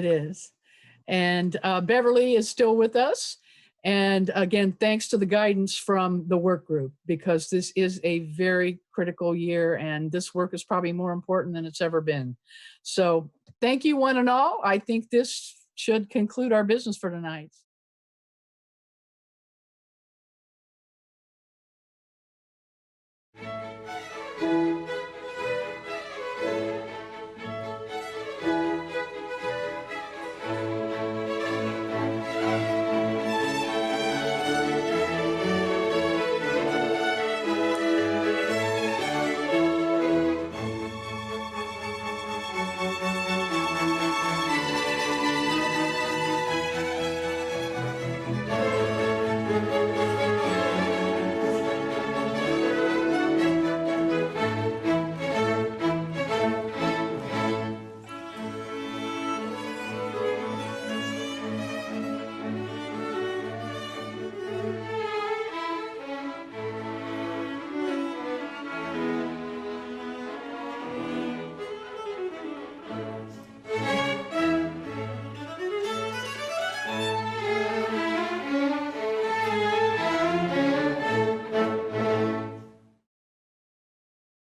is. And Beverly is still with us. And again, thanks to the guidance from the work group, because this is a very critical year, and this work is probably more important than it's ever been. So thank you, one and all. I think this should conclude our business for tonight.